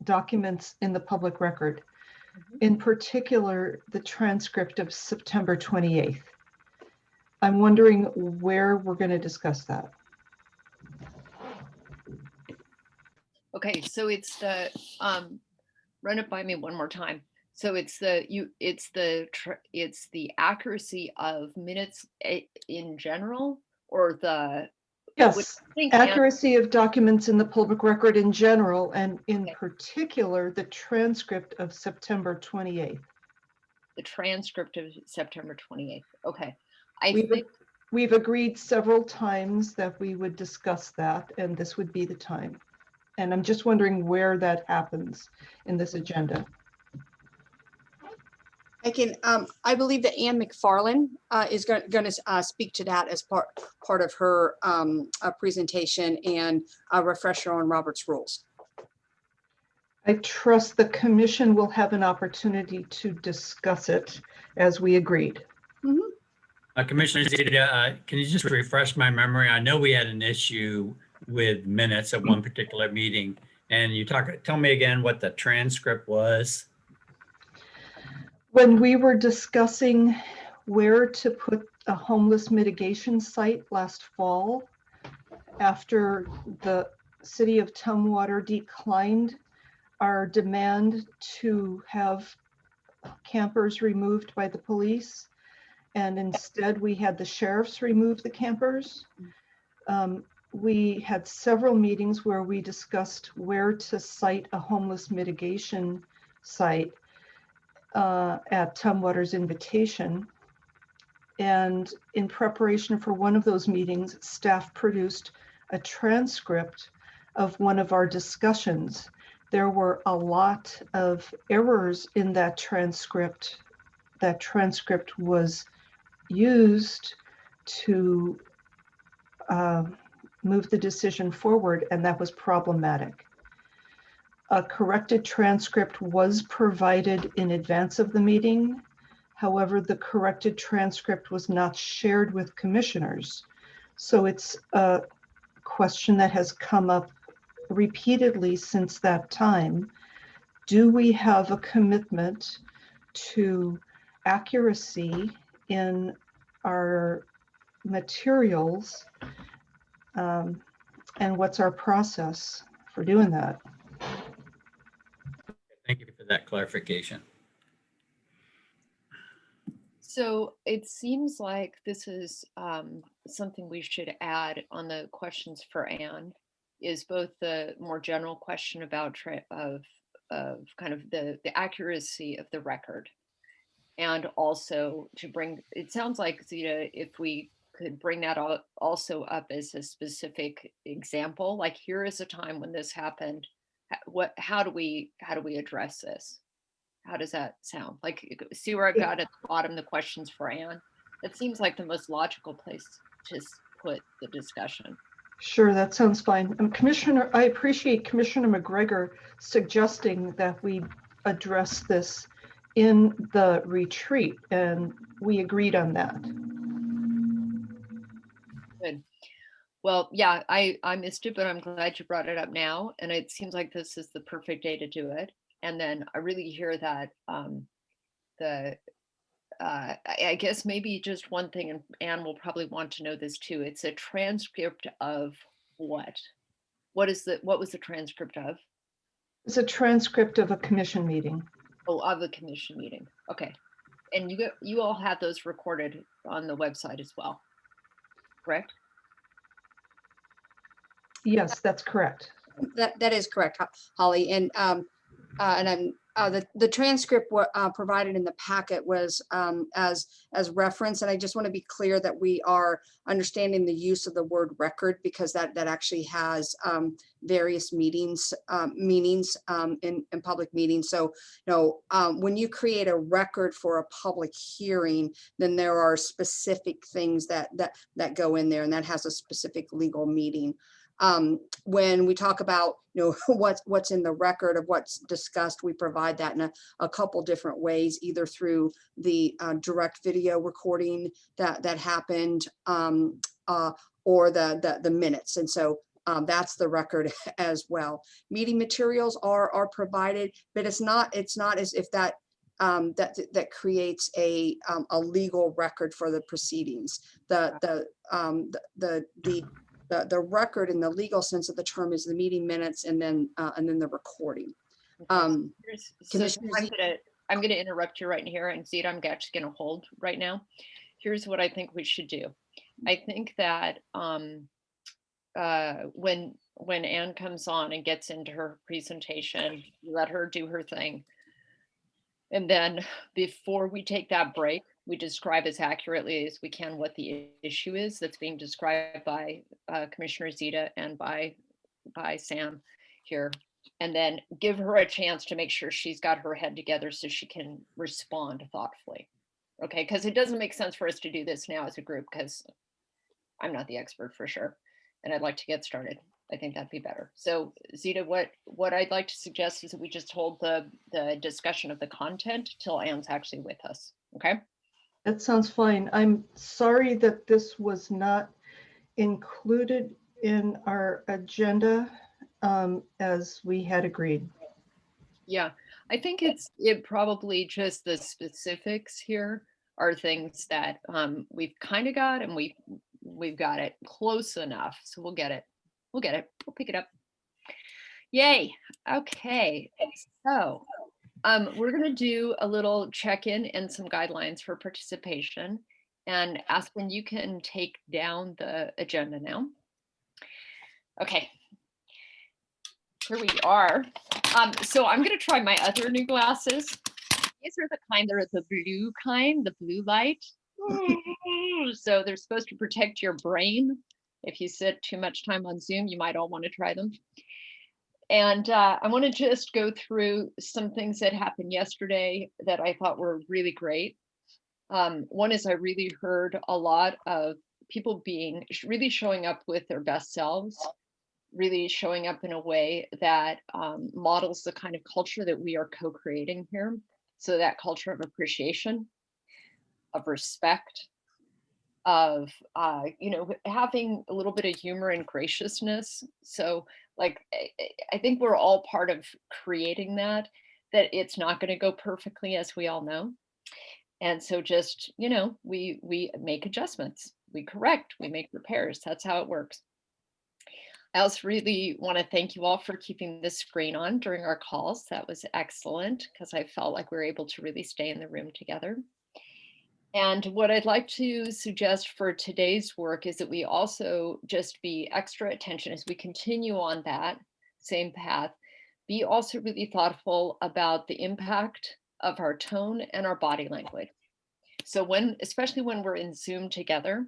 documents in the public record, in particular, the transcript of September 28th. I'm wondering where we're going to discuss that. Okay, so it's the, run it by me one more time. So it's the accuracy of minutes in general, or the Yes, accuracy of documents in the public record in general, and in particular, the transcript of September 28th. The transcript of September 28th. Okay. We've agreed several times that we would discuss that, and this would be the time. And I'm just wondering where that happens in this agenda. I believe that Ann McFarland is going to speak to that as part of her presentation and a refresher on Robert's rules. I trust the commission will have an opportunity to discuss it as we agreed. Commissioner Zita, can you just refresh my memory? I know we had an issue with minutes at one particular meeting, and tell me again what the transcript was. When we were discussing where to put a homeless mitigation site last fall, after the city of Tumwater declined our demand to have campers removed by the police, and instead we had the sheriffs remove the campers. We had several meetings where we discussed where to site a homeless mitigation site at Tumwater's invitation. And in preparation for one of those meetings, staff produced a transcript of one of our discussions. There were a lot of errors in that transcript. That transcript was used to move the decision forward, and that was problematic. A corrected transcript was provided in advance of the meeting. However, the corrected transcript was not shared with commissioners. So it's a question that has come up repeatedly since that time. Do we have a commitment to accuracy in our materials? And what's our process for doing that? Thank you for that clarification. So it seems like this is something we should add on the questions for Ann, is both the more general question about kind of the accuracy of the record, and also to bring, it sounds like, Zita, if we could bring that also up as a specific example, like here is a time when this happened. How do we address this? How does that sound? Like, see where I've got at the bottom the questions for Ann? That seems like the most logical place to put the discussion. Sure, that sounds fine. Commissioner, I appreciate Commissioner McGregor suggesting that we address this in the retreat, and we agreed on that. Good. Well, yeah, I missed it, but I'm glad you brought it up now. And it seems like this is the perfect day to do it. And then I really hear that I guess maybe just one thing, and Ann will probably want to know this too. It's a transcript of what? What was the transcript of? It's a transcript of a commission meeting. Oh, of a commission meeting. Okay. And you all have those recorded on the website as well, correct? Yes, that's correct. That is correct, Holly. And the transcript provided in the packet was as reference, and I just want to be clear that we are understanding the use of the word record, because that actually has various meanings in public meetings. So, when you create a record for a public hearing, then there are specific things that go in there, and that has a specific legal meaning. When we talk about what's in the record of what's discussed, we provide that in a couple different ways, either through the direct video recording that happened, or the minutes. And so That's the record as well. Meeting materials are provided, but it's not as if that that creates a legal record for the proceedings. The record in the legal sense of the term is the meeting minutes and then the recording. Okay, so Commissioner I'm gonna interrupt you right here, and Zita, I'm actually gonna hold right now. Here's what I think we should do. I think that when Anne comes on and gets into her presentation, let her do her thing. And then before we take that break, we describe as accurately as we can what the issue is that's being described by Commissioner Zita and by Sam here. And then give her a chance to make sure she's got her head together so she can respond thoughtfully. Okay, because it doesn't make sense for us to do this now as a group because I'm not the expert for sure. And I'd like to get started. I think that'd be better. So Zita, what I'd like to suggest is that we just hold the discussion of the content till Anne's actually with us, okay? That sounds fine. I'm sorry that this was not included in our agenda as we had agreed. Yeah, I think it probably just the specifics here are things that we've kind of got, and we've got it close enough. So we'll get it. We'll get it. We'll pick it up. Yay. Okay. So we're going to do a little check-in and some guidelines for participation. And Aspen, you can take down the agenda now. Okay. Here we are. So I'm going to try my other new glasses. These are the kind, they're the blue kind, the blue light. So they're supposed to protect your brain. If you sit too much time on Zoom, you might all want to try them. And I want to just go through some things that happened yesterday that I thought were really great. One is I really heard a lot of people really showing up with their best selves, really showing up in a way that models the kind of culture that we are co-creating here. So that culture of appreciation, of respect, of having a little bit of humor and graciousness. So like I think we're all part of creating that it's not going to go perfectly, as we all know. And so just we make adjustments, we correct, we make repairs. That's how it works. I also really want to thank you all for keeping the screen on during our calls. That was excellent because I felt like we were able to really stay in the room together. And what I'd like to suggest for today's work is that we also just be extra attention as we continue on that same path, be also really thoughtful about the impact of our tone and our body language. So especially when we're in Zoom together,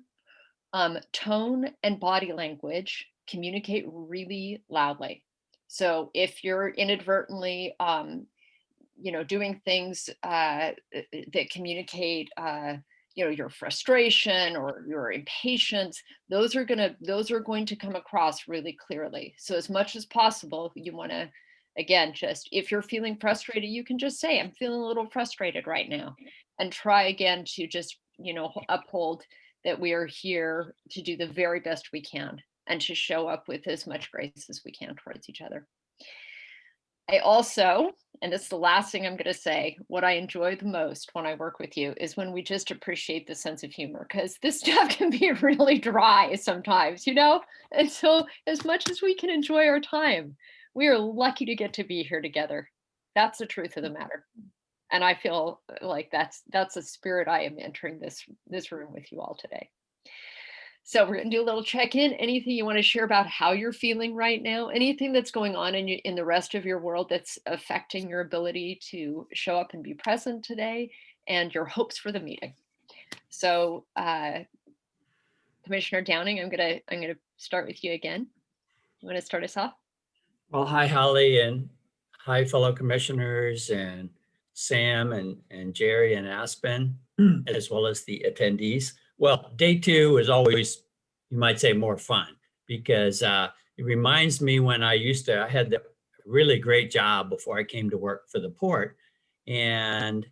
tone and body language communicate really loudly. So if you're inadvertently doing things that communicate your frustration or your impatience, those are going to come across really clearly. So as much as possible, you want to, again, just if you're feeling frustrated, you can just say, I'm feeling a little frustrated right now, and try again to just uphold that we are here to do the very best we can and to show up with as much grace as we can towards each other. I also, and it's the last thing I'm going to say, what I enjoy the most when I work with you is when we just appreciate the sense of humor, because this stuff can be really dry sometimes, And so as much as we can enjoy our time, we are lucky to get to be here together. That's the truth of the matter. And I feel like that's the spirit I am entering this room with you all today. So we're going to do a little check-in. Anything you want to share about how you're feeling right now? Anything that's going on in the rest of your world that's affecting your ability to show up and be present today, and your hopes for the meeting? So, Commissioner Downing, I'm gonna start with you again. You want to start us off? Well, hi, Holly, and hi, fellow commissioners, and Sam and Jerry and Aspen, as well as the attendees. Well, day 2 is always, you might say, more fun because it reminds me when I had the really great job before I came to work for the port. And,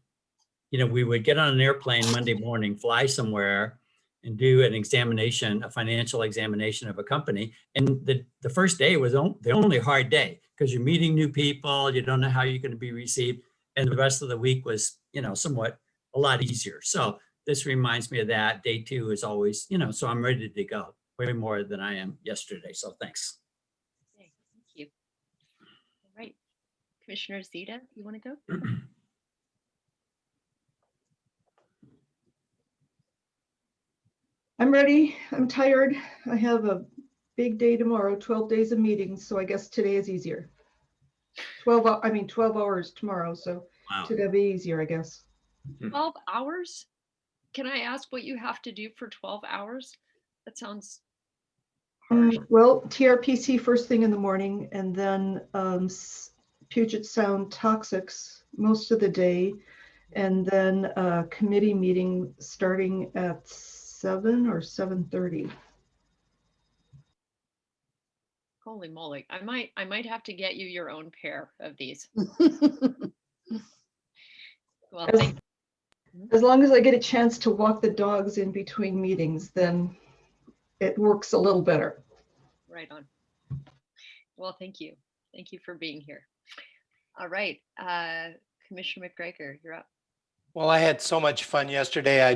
we would get on an airplane Monday morning, fly somewhere, and do an examination, a financial examination of a company. And the first day was the only hard day because you're meeting new people, you don't know how you're going to be received. And the rest of the week was, somewhat a lot easier. So this reminds me of that. Day 2 is always, so I'm ready to go way more than I am yesterday. So thanks. Okay, thank you. All right. Commissioner Zeta, you want to go? I'm ready. I'm tired. I have a big day tomorrow, 12 days of meetings. So I guess today is easier. 12 hours tomorrow. So Wow. today will be easier, I guess. 12 hours? Can I ask what you have to do for 12 hours? That sounds harsh. Well, TRPC first thing in the morning, and then Puget Sound Toxics most of the day, and then a committee meeting starting at 7 or 7:30. Holy moly. I might have to get you your own pair of these. Well, As long as I get a chance to walk the dogs in between meetings, then it works a little better. right on. Well, thank you. Thank you for being here. All right. Commissioner McGregor, you're up. Well, I had so much fun yesterday. I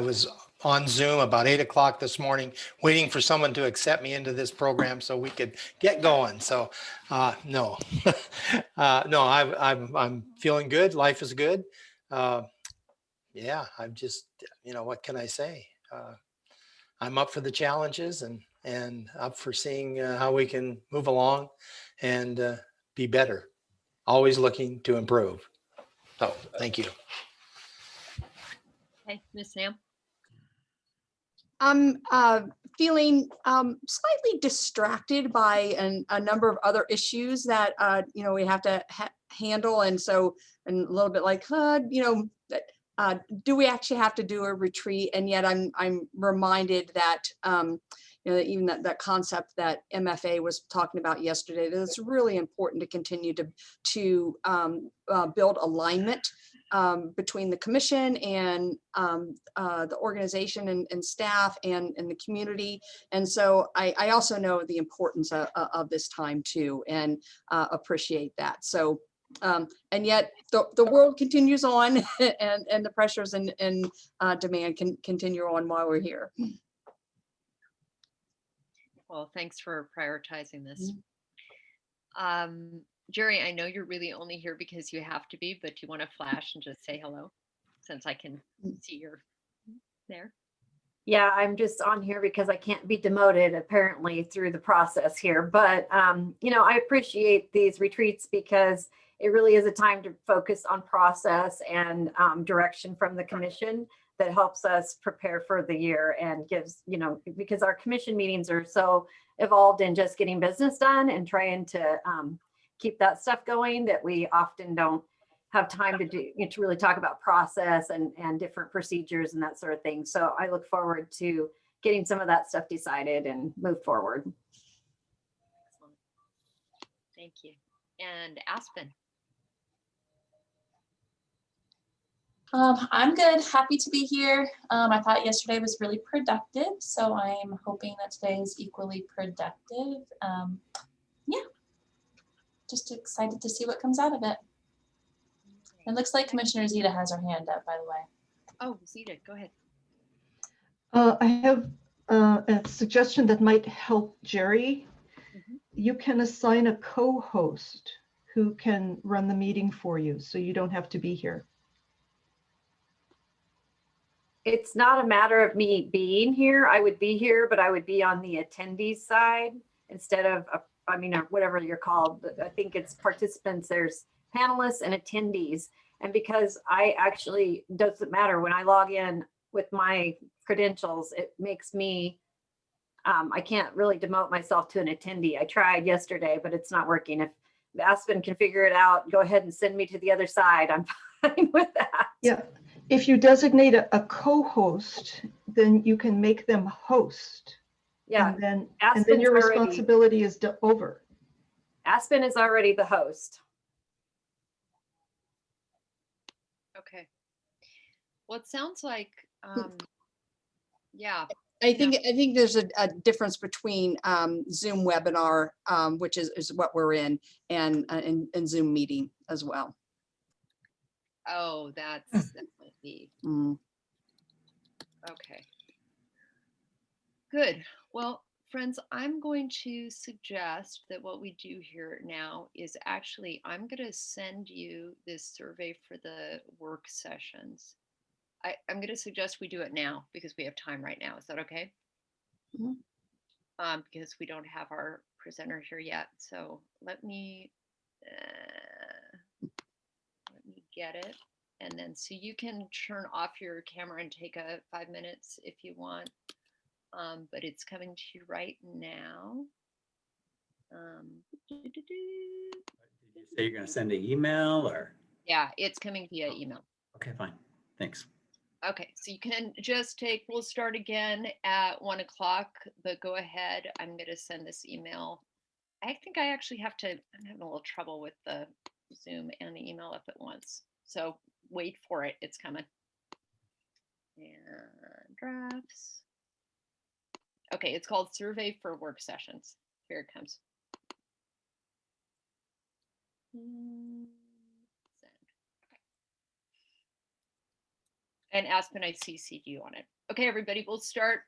was on Zoom about 8 o'clock this morning, waiting for someone to accept me into this program so we could get going. So, no, no, I'm feeling good. Life is good. Yeah, I'm just, what can I say? I'm up for the challenges and up for seeing how we can move along and be better. Always looking to improve. So, thank you. Hey, Ms. Sam. I'm feeling slightly distracted by a number of other issues that we have to handle, and a little bit like, do we actually have to do a retreat? And yet I'm reminded that even that concept that MFA was talking about yesterday, that it's really important to continue to build alignment between the commission and the organization and staff and the community. And so I also know the importance of this time too, and appreciate that. So, and yet the world continues on and the pressures and demand can continue on while we're here. Well, thanks for prioritizing this. Jerry, I know you're really only here because you have to be, but do you want to flash and just say hello since I can see you're there? Yeah, I'm just on here because I can't be demoted apparently through the process here. But, I appreciate these retreats because it really is a time to focus on process and direction from the commission that helps us prepare for the year and gives, because our commission meetings are so evolved in just getting business done and trying to keep that stuff going that we often don't have time to do, to really talk about process and different procedures and that sort of thing. So I look forward to getting some of that stuff decided and move forward. Excellent. Thank you. And Aspen. I'm good. Happy to be here. I thought yesterday was really productive, so I'm hoping that today is equally productive. Yeah, just excited to see what comes out of it. It looks like Commissioner Zeta has her hand up, by the way. Oh, Zeta, go ahead. I have a suggestion that might help Jerry. You can assign a co-host who can run the meeting for you, so you don't have to be here. It's not a matter of me being here. I would be here, but I would be on the attendees side instead of, whatever you're called. I think it's participants. There's panelists and attendees. And because I actually, doesn't matter when I log in with my credentials, it makes me, I can't really demote myself to an attendee. I tried yesterday, but it's not working. If Aspen can figure it out, go ahead and send me to the other side. I'm fine with that. Yeah. If you designate a co-host, then you can make them host. Yeah. And then Aspen's your already- responsibility is over. Aspen is already the host. Okay. Well, it sounds like Yeah, I think there's a difference between Zoom webinar, which is what we're in, and Zoom meeting as well. oh, that might be, Mm. okay. Good. Well, friends, I'm going to suggest that what we do here now is actually, I'm going to send you this survey for the work sessions. I'm going to suggest we do it now because we have time right now. Is that okay? Mhm. Because we don't have our presenter here yet. So let me get it. And then so you can turn off your camera and take a 5 minutes if you want. But it's coming to you right now. Did you say you're going to send an email or? Yeah, it's coming via email. Okay, fine. Thanks. Okay, so you can just take, we'll start again at 1 o'clock, but go ahead. I'm going to send this email. I think I actually have to, I'm having a little trouble with the Zoom and the email up at once. So wait for it. It's coming. And drafts. Okay, it's called Survey for Work Sessions. Here it comes. Send. Okay. And Aspen, I CC'd you on it. Okay, everybody, we'll start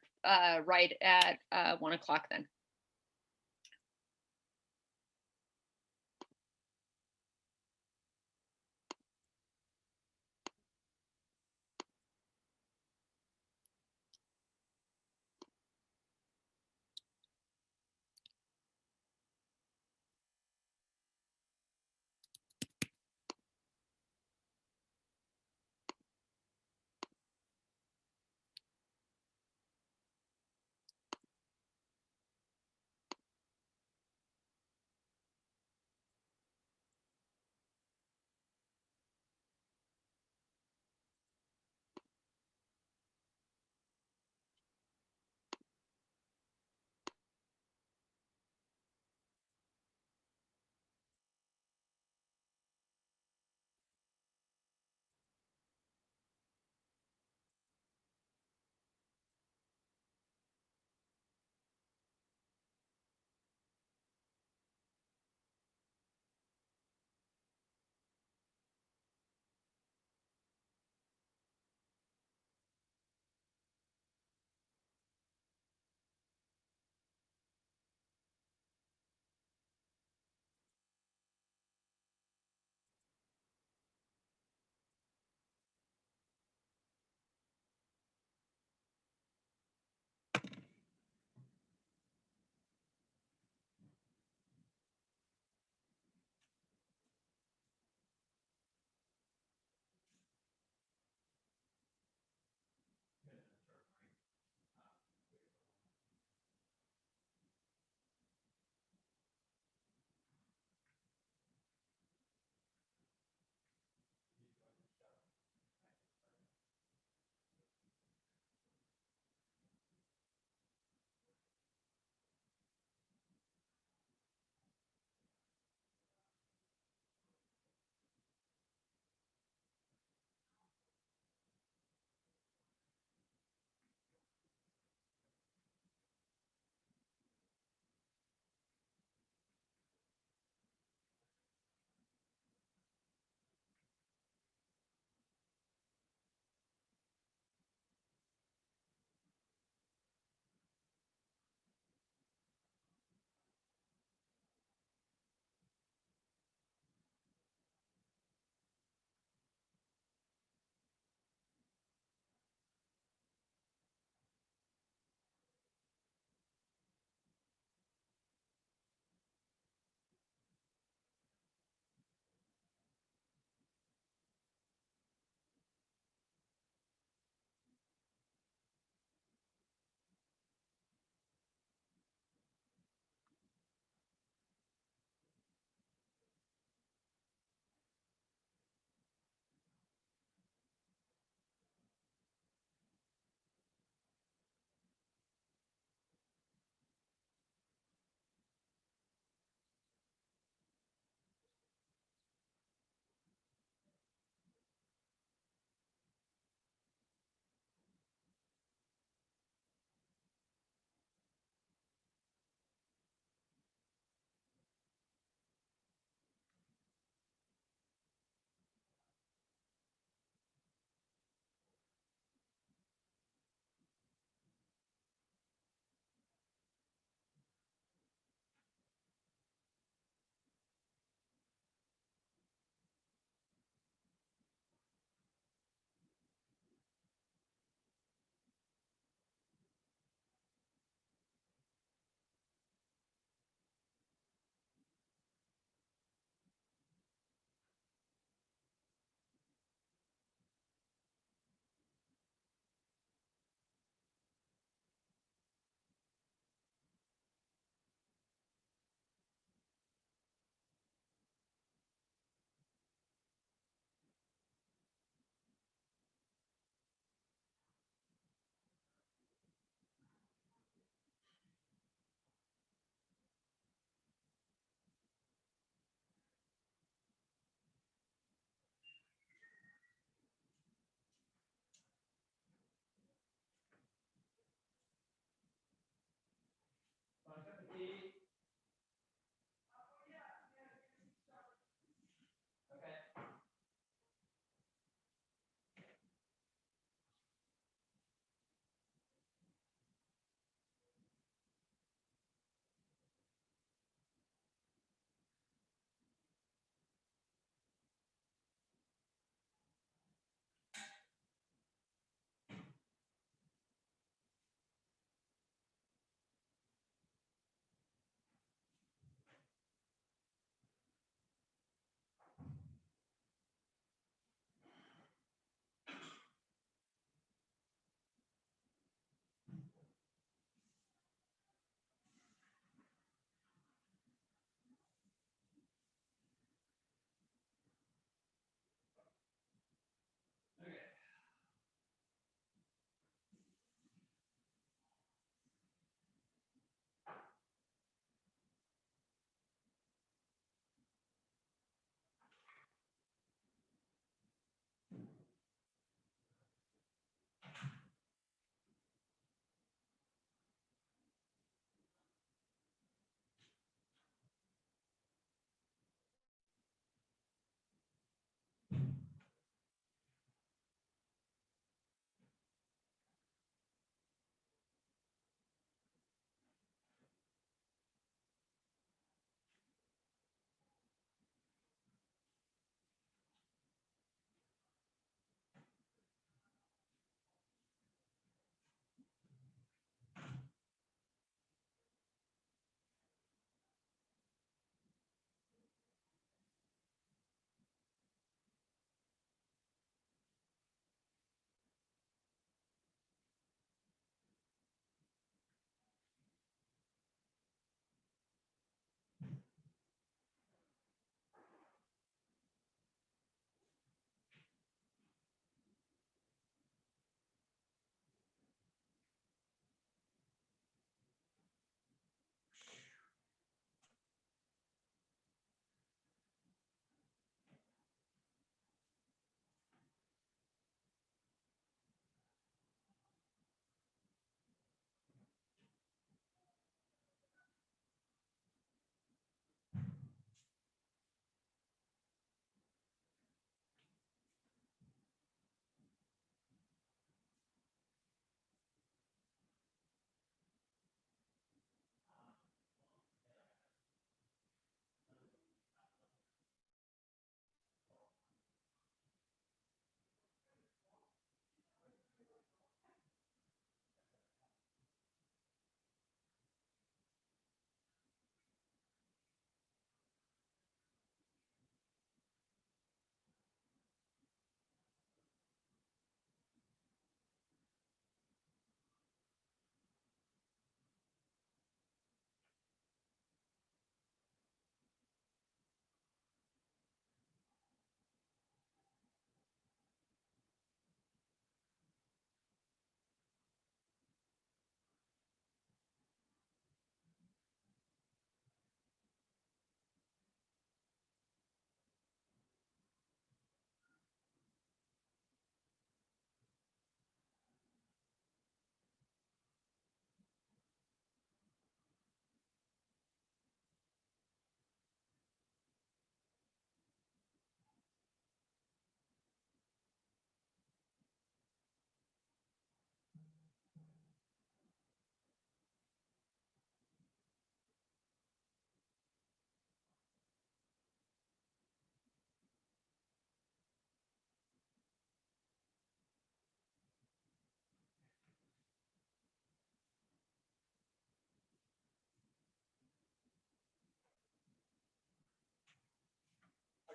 right at 1 o'clock then.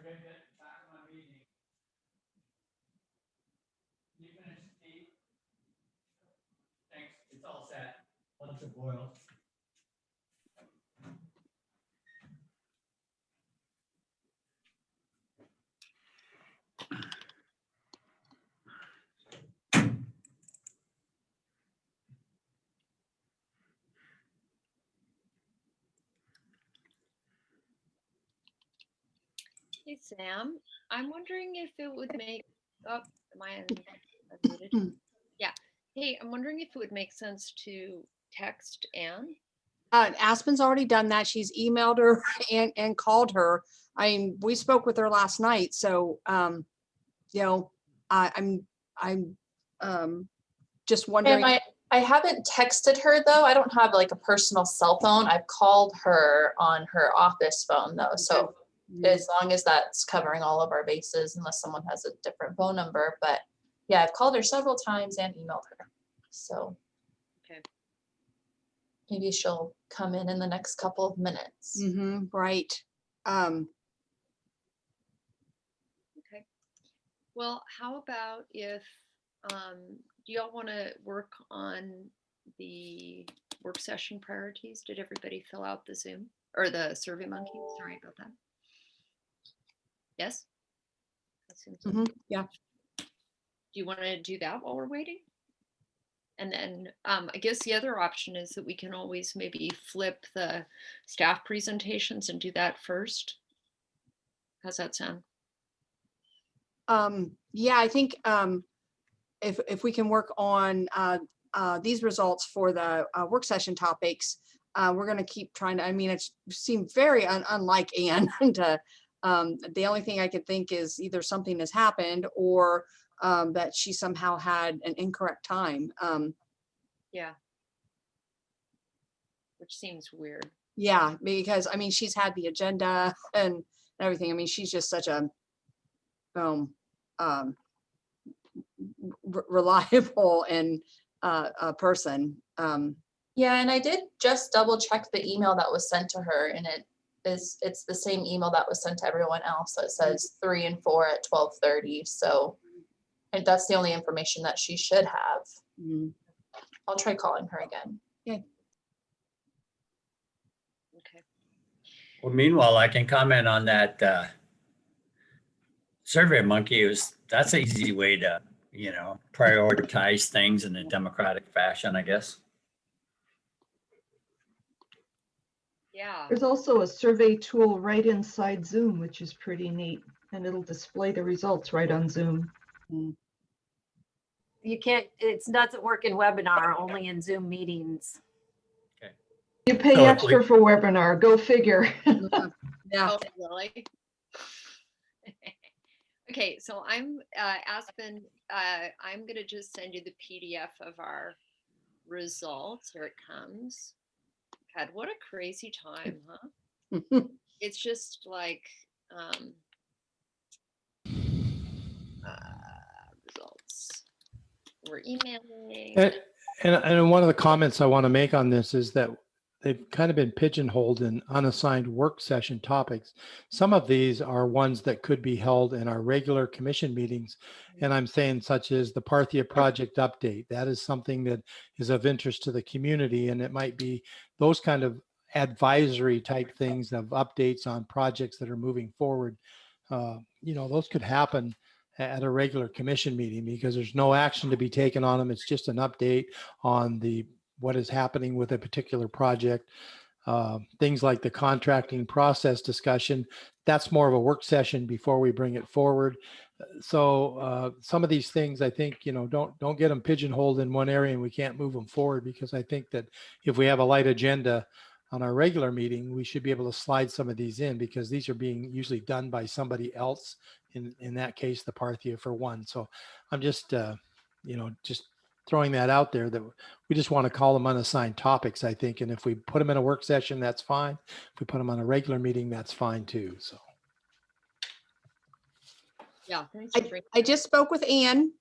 Thanks. It's all set. Once it boils. Hey, Sam, I'm wondering if it would make, oh, am I unmuted? Yeah. Hey, I'm wondering if it would make sense to text Anne. Aspen's already done that. She's emailed her and called her. I mean, we spoke with her last night, so, you know, I'm just wondering. I haven't texted her though. I don't have like a personal cell phone. I've called her on her office phone though. So as long as that's covering all of our bases, unless someone has a different phone number. But yeah, I've called her several times and emailed her. So Okay. maybe she'll come in the next couple of minutes. Right. Okay. Well, how about if, do y'all want to work on the work session priorities? Did everybody fill out the Zoom or the Survey Monkey? Sorry about that. Yes? Assume so. Yeah. Do you want to do that while we're waiting? And then I guess the other option is that we can always maybe flip the staff presentations and do that first. How's that sound? Yeah, I think if we can work on these results for the work session topics, we're going to keep trying to, I mean, it seemed very unlike Anne to, the only thing I could think is either something has happened or that she somehow had an incorrect time. Yeah. Which seems weird. Yeah, because I mean, she's had the agenda and everything. I mean, she's just such a reliable and person. Yeah, and I did just double check the email that was sent to her, and it's the same email that was sent to everyone else. So it says 3 and 4 at 12:30. So, and that's the only information that she should have. I'll try calling her again. Okay. Okay. Well, meanwhile, I can comment on that Survey Monkey. That's an easy way to, you know, prioritize things in a democratic fashion, I guess. Yeah. There's also a survey tool right inside Zoom, which is pretty neat, and it'll display the results right on Zoom. You can't, it doesn't work in webinar, only in Zoom meetings. You pay So if extra for webinar, go figure. Yeah. Oh, really? Okay, so I'm Aspen. I'm gonna just send you the PDF of our results. Here it comes. God, what a crazy time, huh? It's just like results. We're emailing. And one of the comments I want to make on this is that they've kind of been pigeonholed in unassigned work session topics. Some of these are ones that could be held in our regular commission meetings. And I'm saying such as the Parthia project update. That is something that is of interest to the community. And it might be those kind of advisory type things of updates on projects that are moving forward. You know, those could happen at a regular commission meeting because there's no action to be taken on them. It's just an update on what is happening with a particular project. Things like the contracting process discussion, that's more of a work session before we bring it forward. So some of these things, I think, you know, don't get them pigeonholed in one area and we can't move them forward, because I think that if we have a light agenda on our regular meeting, we should be able to slide some of these in, because these are being usually done by somebody else. In that case, the Parthia for one. So I'm just, you know, just throwing that out there, that we just want to call them unassigned topics, I think. And if we put them in a work session, that's fine. If we put them on a regular meeting, that's fine too. So. Yeah, thanks. I just spoke with Anne,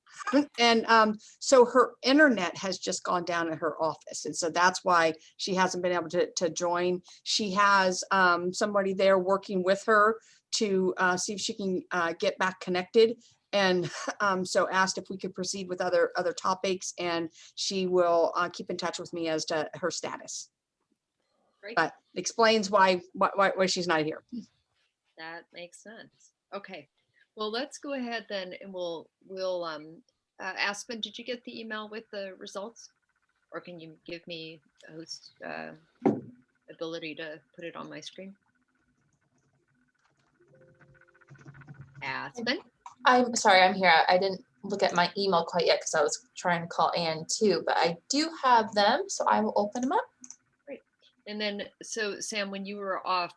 and so her internet has just gone down at her office. And so that's why she hasn't been able to join. She has somebody there working with her to see if she can get back connected. And so asked if we could proceed with other topics, and she will keep in touch with me as to her status. Great. But explains why she's not here. That makes sense. Okay. Well, let's go ahead then, and we'll Aspen, did you get the email with the results? Or can you give me a host ability to put it on my screen? Aspen? I'm sorry, I'm here. I didn't look at my email quite yet because I was trying to call Ann too, but I do have them, so I will open them up. Great. And then, so Sam, when you were off,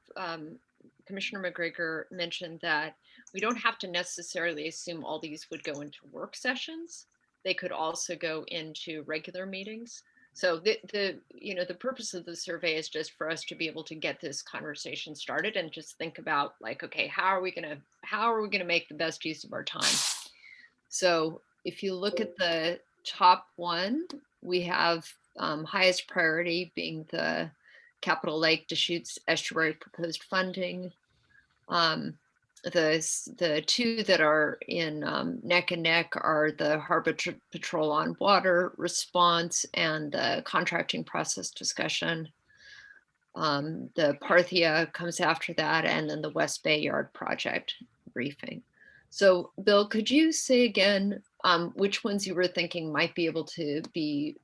Commissioner McGregor mentioned that we don't have to necessarily assume all these would go into work sessions. They could also go into regular meetings. So the purpose of the survey is just for us to be able to get this conversation started and just think about like, okay, how are we gonna make the best use of our time? So if you look at the top one, we have highest priority being the Capitol Lake Deschutes Estuary proposed funding. The two that are in neck and neck are the Harbor Patrol on Water response and the contracting process discussion. The Parthia comes after that, and then the West Bay Yard project briefing. So Bill, could you say again which ones you were thinking might be able to be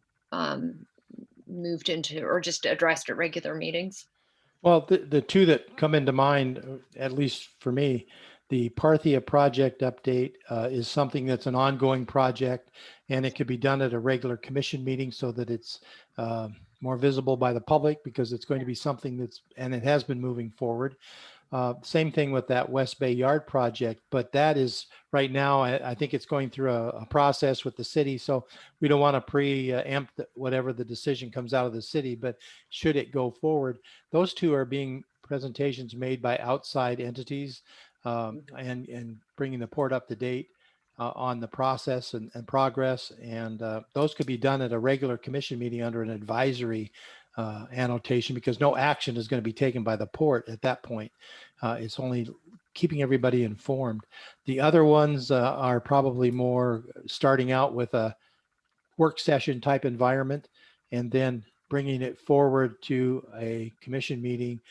moved into or just addressed at regular meetings? Well, the two that come into mind, at least for me, the Parthia project update is something that's an ongoing project, and it could be done at a regular commission meeting so that it's more visible by the public, because it's going to be something and it has been moving forward. Same thing with that West Bay Yard project, but that is right now, I think it's going through a process with the city. So we don't want to preempt whatever the decision comes out of the city, but should it go forward, those two are being presentations made by outside entities and bringing the port up to date on the process and progress. And those could be done at a regular commission meeting under an advisory annotation, because no action is going to be taken by the port at that point. It's only keeping everybody informed. The other ones are probably more starting out with a work session type environment and then bringing it forward to a commission meeting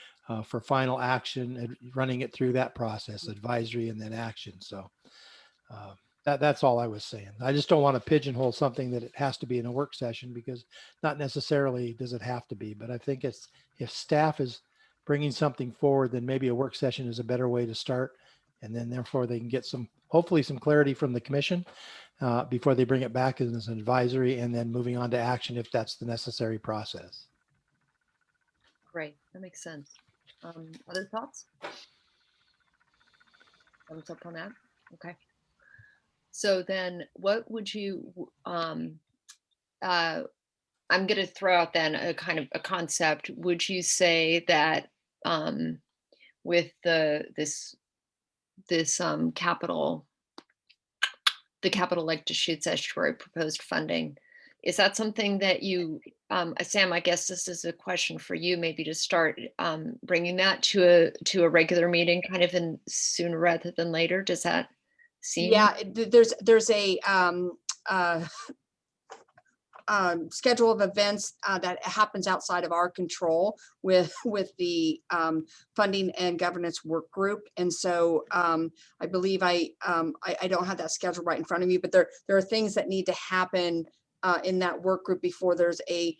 for final action and running it through that process, advisory and then action. So that's all I was saying. I just don't want to pigeonhole something that it has to be in a work session, because not necessarily does it have to be. But I think if staff is bringing something forward, then maybe a work session is a better way to start. And then therefore they can get hopefully some clarity from the commission before they bring it back as an advisory, and then moving on to action if that's the necessary process. Great, that makes sense. Other thoughts? Thumbs up on that? Okay. So then what would you, I'm going to throw out then a kind of a concept. Would you say that with this Capitol Lake Deschutes Estuary proposed funding, is that something that you, Sam, I guess this is a question for you, maybe to start bringing that to a regular meeting kind of in sooner rather than later? Does that seem? Yeah, there's a schedule of events that happens outside of our control with the funding and governance work group. And so I believe I don't have that schedule right in front of me, but there are things that need to happen in that work group before there's a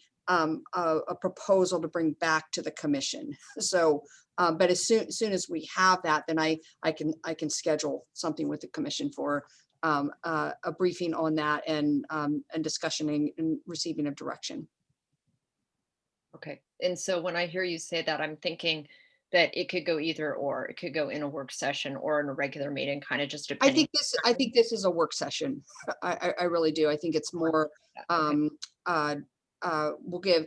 proposal to bring back to the commission. So, but as soon as we have that, then I can schedule something with the commission for a briefing on that and discussion and receiving of direction. Okay. And so when I hear you say that, I'm thinking that it could go either or. It could go in a work session or in a regular meeting, kind of just depending. I think this is a work session. I really do. I think it's more will give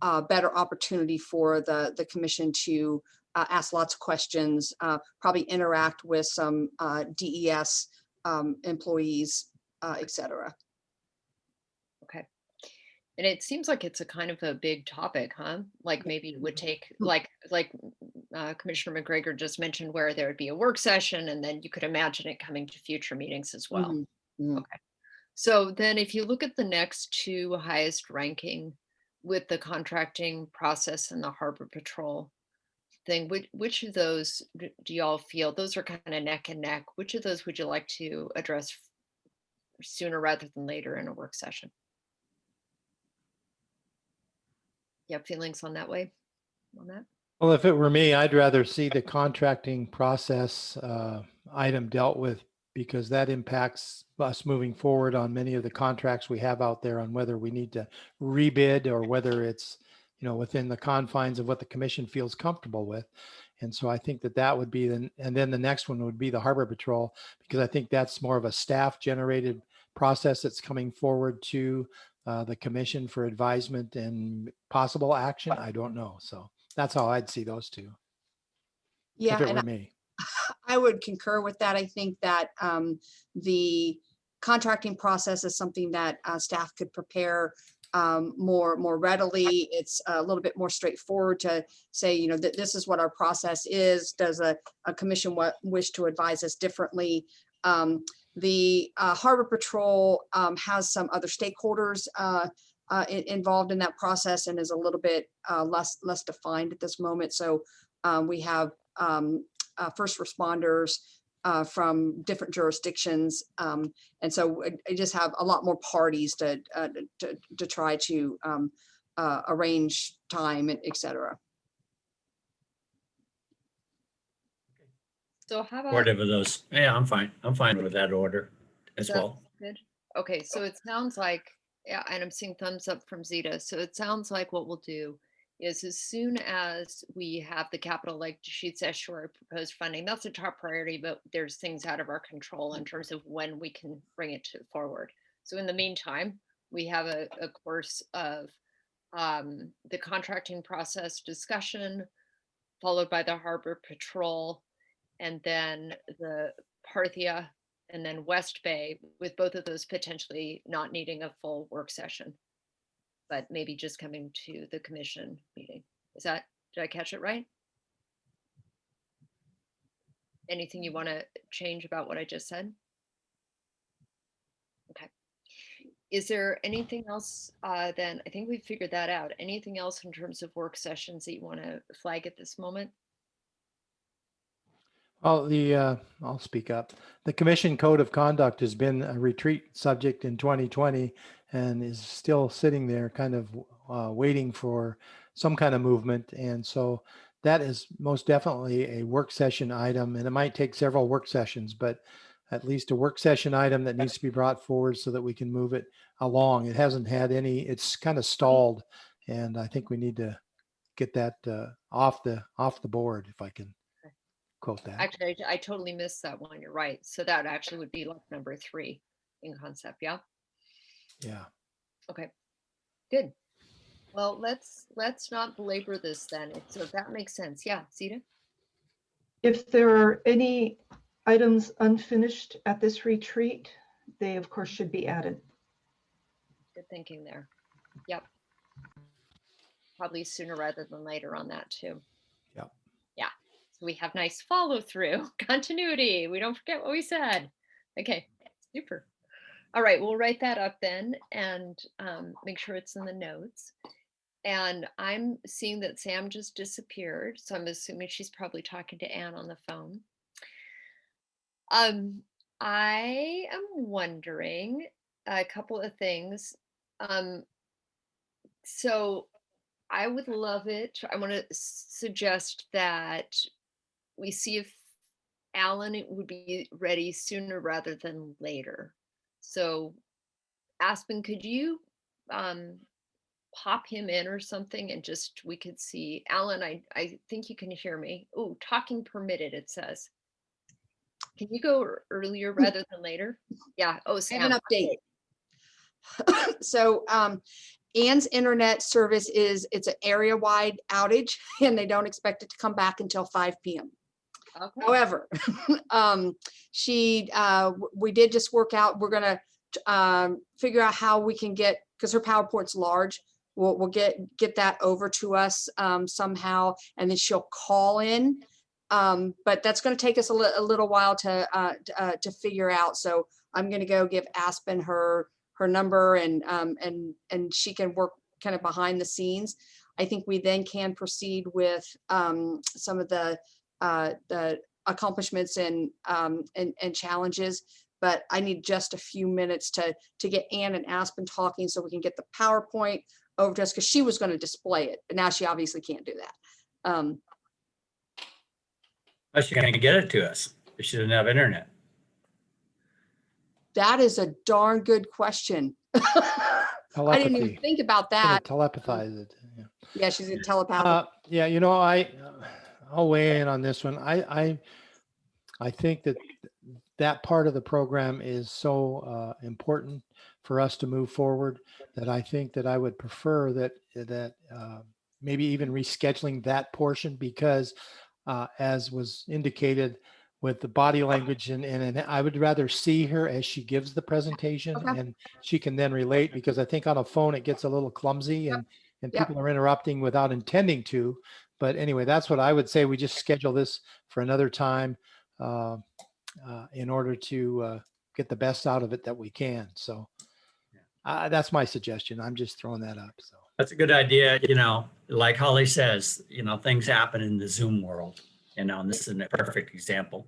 a better opportunity for the commission to ask lots of questions, probably interact with some DES employees, et cetera. Okay. And it seems like it's a kind of a big topic, huh? Like maybe it would take, like Commissioner McGregor just mentioned, where there would be a work session, and then you could imagine it coming to future meetings as well. Mhm, mhm. Okay. So then if you look at the next two highest ranking with the contracting process and the Harbor Patrol thing, which of those do y'all feel, those are kind of neck and neck? Which of those would you like to address sooner rather than later in a work session? You have feelings on that way, on that? Well, if it were me, I'd rather see the contracting process item dealt with, because that impacts us moving forward on many of the contracts we have out there, on whether we need to rebid or whether it's, within the confines of what the commission feels comfortable with. And so I think that would be and then the next one would be the Harbor Patrol, because I think that's more of a staff generated process that's coming forward to the commission for advisement and possible action. I don't know. So that's how I'd see those two, Yeah, if it and were me. I would concur with that. I think that the contracting process is something that staff could prepare more readily. It's a little bit more straightforward to say, that this is what our process is. Does a commission wish to advise us differently? The Harbor Patrol has some other stakeholders involved in that process, and is a little bit less defined at this moment. So we have first responders from different jurisdictions. And so I just have a lot more parties to try to arrange time, et cetera. So how about, Whatever those, yeah, I'm fine. I'm fine with that order as is that well. good? Okay, so it sounds like, yeah, and I'm seeing thumbs up from Zeta. So it sounds like what we'll do is, as soon as we have the Capital Lake Deschutes Estuary proposed funding, that's a top priority, but there's things out of our control in terms of when we can bring it forward. So in the meantime, we have a course of the contracting process discussion, followed by the Harbor Patrol, and then the Parthia, and then West Bay, with both of those potentially not needing a full work session, but maybe just coming to the commission meeting. Did I catch it right? Anything you want to change about what I just said? Okay. Is there anything else then? I think we figured that out. Anything else in terms of work sessions that you want to flag at this moment? Well, I'll speak up. The Commission Code of Conduct has been a retreat subject in 2020 and is still sitting there kind of waiting for some kind of movement. And so that is most definitely a work session item, and it might take several work sessions, but at least a work session item that needs to be brought forward so that we can move it along. It hasn't had any, it's kind of stalled, and I think we need to get that off the board, if I can quote that. Actually, I totally missed that one. You're right. So that actually would be like number 3 in concept. Yeah. Yeah. Okay. Good. Well, let's not belabor this then. So if that makes sense. Yeah, Zita? If there are any items unfinished at this retreat, they of course should be added. Good thinking there. Yep. Probably sooner rather than later on that too. Yep. Yeah. So we have nice follow through, continuity. We don't forget what we said. Okay, super. All right, we'll write that up then and make sure it's in the notes. And I'm seeing that Sam just disappeared, so I'm assuming she's probably talking to Anne on the phone. I am wondering a couple of things. So I would love it. I want to suggest that we see if Alan would be ready sooner rather than later. So Aspen, could you pop him in or something, and just we could see Alan? I think you can hear me. Oh, talking permitted, it says. Can you go earlier rather than later? Yeah. Oh, Sam. I have an update. So Anne's internet service it's an area-wide outage, and they don't expect it to come back until 5 p.m. Okay. However, we did just work out, we're gonna figure out how we can get, because her PowerPoint's large, we'll get that over to us somehow, and then she'll call in. But that's going to take us a little while to figure out. So I'm going to go give Aspen her number, and she can work kind of behind the scenes. I think we then can proceed with some of the accomplishments and challenges. But I need just a few minutes to get Ann and Aspen talking so we can get the PowerPoint over to us, because she was going to display it, but now she obviously can't do that. How she gonna get it to us if she doesn't have internet? That is a darn good question. I didn't even Telepathy. think about Gonna that. telepathize it. Yeah. Yeah, she's a telepath. Yeah, I'll weigh in on this one. I think that part of the program is so important for us to move forward, that I think that I would prefer that maybe even rescheduling that portion, because as was indicated with the body language, and I would rather see her as she gives the presentation, Okay. and she can then relate, because I think on a phone it gets a little clumsy, and Yep. people are interrupting without intending to. But anyway, that's what I would say. We just schedule this for another time in order to get the best out of it that we can. So that's my suggestion. I'm just throwing that up. So That's a good idea. Like Holly says, things happen in the Zoom world, and this is a perfect example.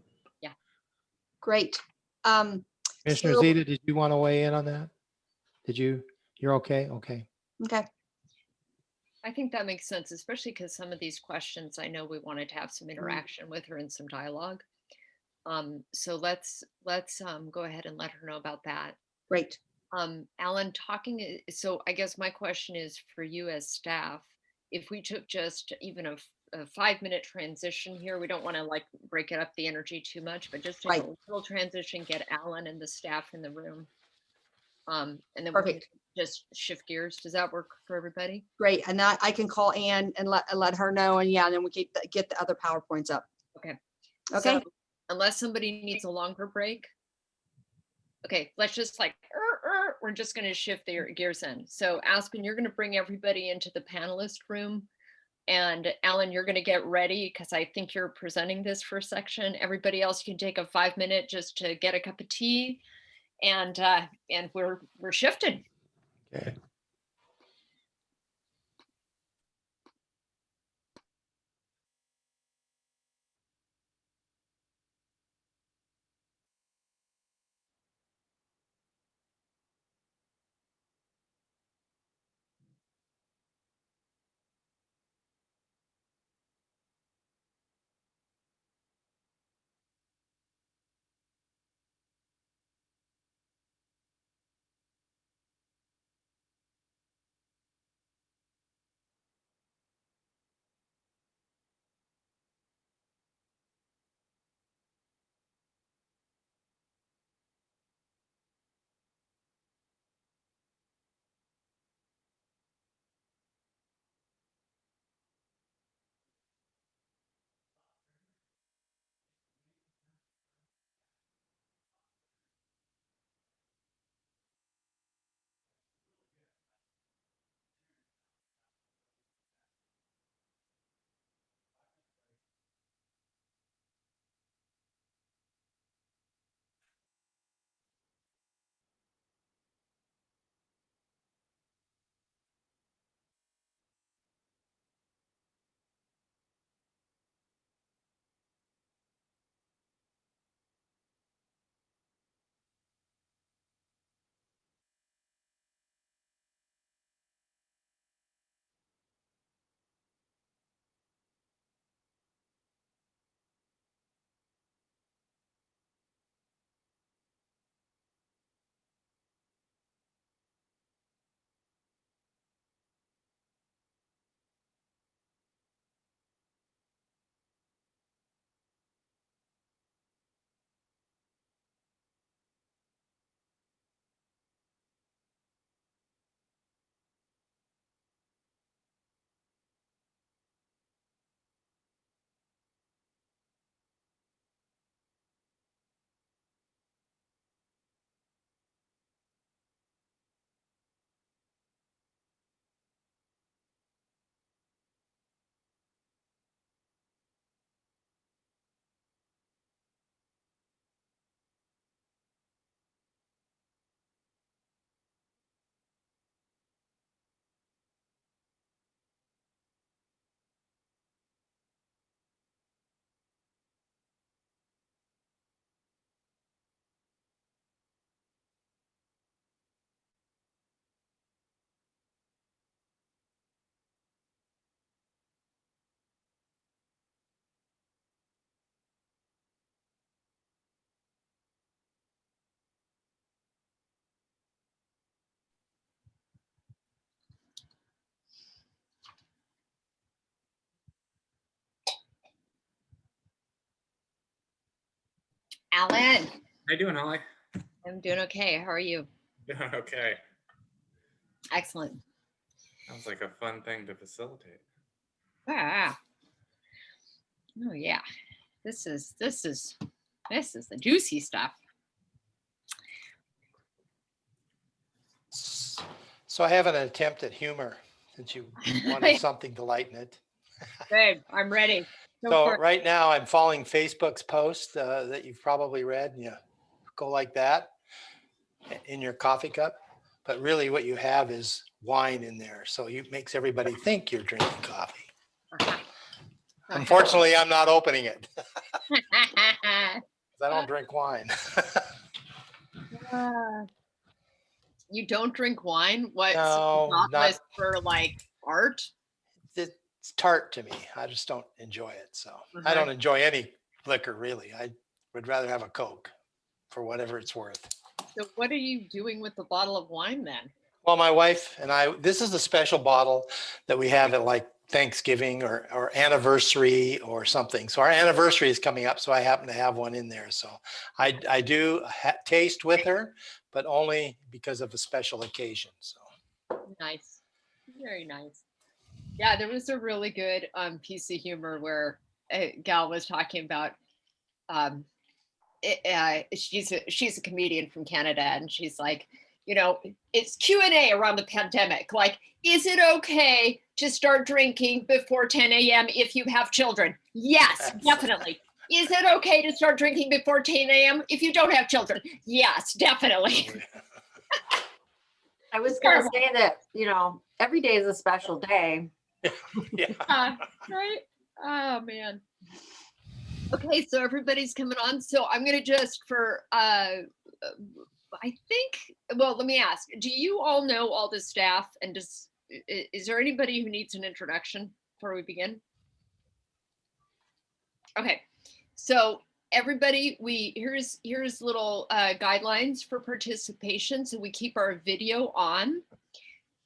Great. Commissioner So- Zeta, did you want to weigh in on that? You're okay? Okay. Okay. I think that makes sense, especially because some of these questions, I know we wanted to have some interaction with her and some dialogue. So let's go ahead and let her know about that. Great. Alan, so I guess my question is for you as staff, if we took just even a 5-minute transition here, we don't want to like break it up the energy too much, but just take Right. a little transition, get Alan and the staff in the room. And then we can Perfect. just shift gears. Does that work for everybody? Great. And I can call Ann and let her know. And yeah, and then we get the other PowerPoints up. Okay. Okay. So, unless somebody needs a longer break. Okay, let's just like, we're just going to shift the gears in. So Aspen, you're going to bring everybody into the panelist room. And Alan, you're going to get ready because I think you're presenting this first section. Everybody else can take a 5-minute just to get a cup of tea, and we're shifted. Okay. Alan, How you doing, Holly? I'm doing okay. How are you? Doing okay. Excellent. Sounds like a fun thing to facilitate. Ah. Oh yeah. This is the juicy stuff. So I have an attempt at humor since you wanted something to lighten it. Good. I'm ready. Go So for it. right now I'm following Facebook's post that you've probably read. You go like that in your coffee cup, but really what you have is wine in there. So it makes everybody think you're drinking coffee. Unfortunately, I'm not opening it. 'Cause I don't drink wine. You don't drink wine? What? No, Not not- list for like art? It's tart to me. I just don't enjoy it. So I Uh-huh. don't enjoy any liquor really. I would rather have a Coke for whatever it's worth. So what are you doing with the bottle of wine then? Well, my wife and I, this is a special bottle that we have at like Thanksgiving or anniversary or something. So our anniversary is coming up. So I happen to have one in there. So I do taste with her, but only because of a special occasion. So Nice. Very nice. Yeah, there was a really good piece of humor where a gal was talking about she's a comedian from Canada, and she's like, you know, it's Q&A around the pandemic. Like, is it okay to start drinking before 10 a.m. if you have children? Yes, definitely. Is it okay to start drinking before 10 a.m. if you don't have children? Yes, definitely. I was gonna say that, you know, every day is a special day. yeah. Right? Oh man. Okay, so everybody's coming on. So I'm gonna just I think, well, let me ask, do you all know all the staff, and is there anybody who needs an introduction before we begin? Okay, so everybody, here's little guidelines for participation. So we keep our video on.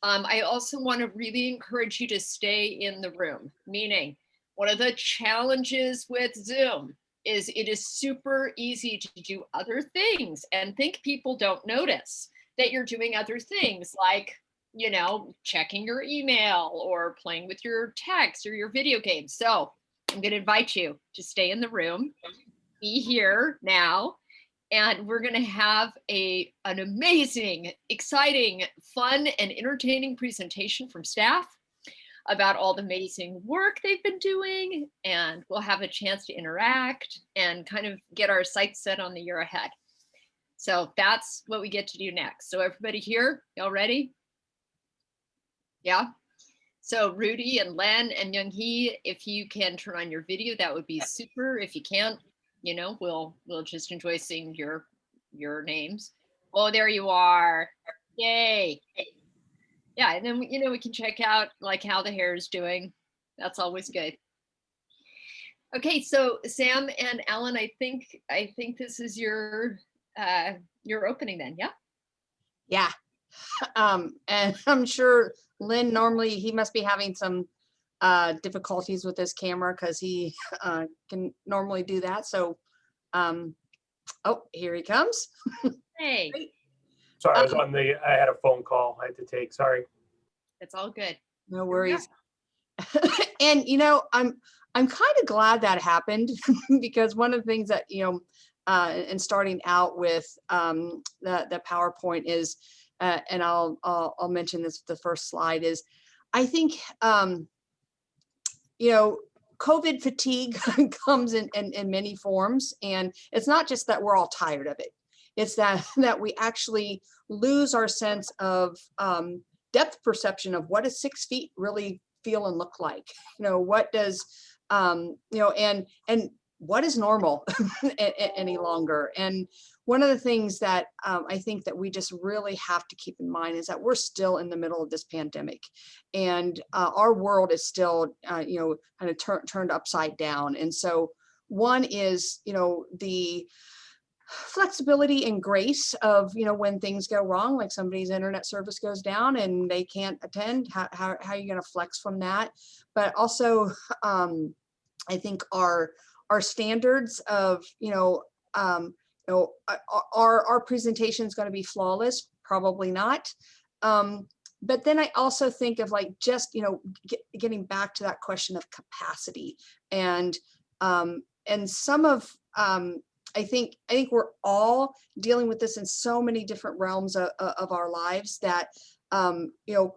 I also want to really encourage you to stay in the room, meaning one of the challenges with Zoom is it is super easy to do other things and think people don't notice that you're doing other things, like, you know, checking your email or playing with your text or your video games. So I'm going to invite you to stay in the room, be here now, and we're going to have an amazing, exciting, fun, and entertaining presentation from staff about all the amazing work they've been doing, and we'll have a chance to interact and kind of get our sights set on the year ahead. So that's what we get to do next. So everybody here, y'all ready? Yeah? So Rudy and Len and Young Hee, if you can turn on your video, that would be super. If you can't, you know, we'll just enjoy seeing your names. Oh, there you are. Yay. Yeah, and then, you know, we can check out like how the hair is doing. That's always good. Okay, so Sam and Alan, I think this is your opening then, yeah? Yeah. And I'm sure Lynn, normally he must be having some difficulties with his camera because he can normally do that. So, oh, here he comes. Hey, Sorry, I was I had a phone call I had to take, sorry. it's all good. No worries. And, you know, I'm kind of glad that happened because one of the things that, you know, and starting out with the PowerPoint is, and I'll mention this, the first slide is, I think, you know, COVID fatigue comes in many forms, and it's not just that we're all tired of it. It's that we actually lose our sense of depth perception of what does 6 feet really feel and look like. You know, what does, you know, and what is normal any longer. And one of the things that I think that we just really have to keep in mind is that we're still in the middle of this pandemic, and our world is still, you know, kind of turned upside down. And so one is, you know, the flexibility and grace of, you know, when things go wrong, like somebody's internet service goes down and they can't attend, how are you going to flex from that? But also, I think our standards of, you know, you know, our presentation is going to be flawless? Probably not. But then I also think of like just, you know, getting back to that question of capacity and some of, I think we're all dealing with this in so many different realms of our lives that, you know,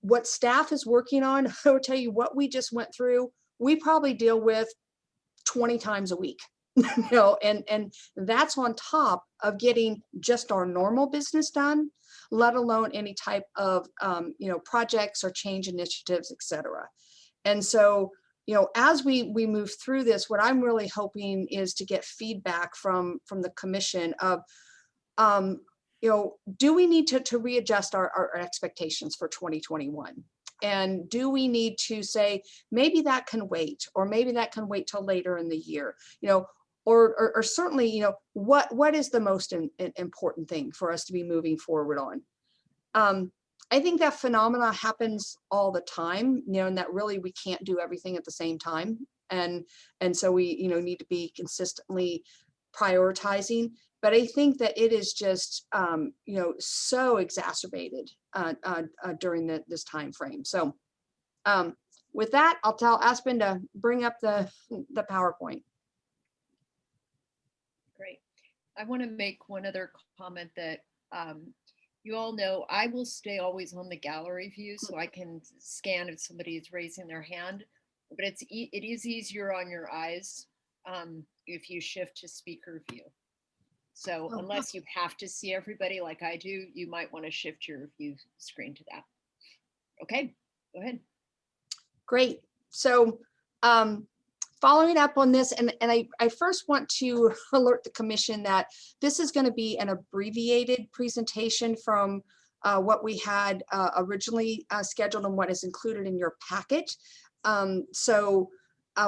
what staff is working on, I will tell you what we just went through, we probably deal with 20 times a week, you know, and that's on top of getting just our normal business done, let alone any type of, you know, projects or change initiatives, et cetera. And so, you know, as we move through this, what I'm really hoping is to get feedback from the commission of, you know, do we need to readjust our expectations for 2021? And do we need to say, maybe that can wait, or maybe that can wait till later in the year, you know, or certainly, you know, what is the most important thing for us to be moving forward on? I think that phenomena happens all the time, you know, and that really we can't do everything at the same time. And so we, you know, need to be consistently prioritizing. But I think that it is just, you know, so exacerbated during this time frame. So with that, I'll tell Aspen to bring up the PowerPoint. Great. I want to make one other comment that you all know I will stay always on the gallery view so I can scan if somebody is raising their hand, but it is easier on your eyes if you shift to speaker view. So unless you have to see everybody like I do, you might want to shift your view screen to that. Okay, go ahead. Great. So following up on this, and I first want to alert the commission that this is going to be an abbreviated presentation from what we had originally scheduled and what is included in your packet. So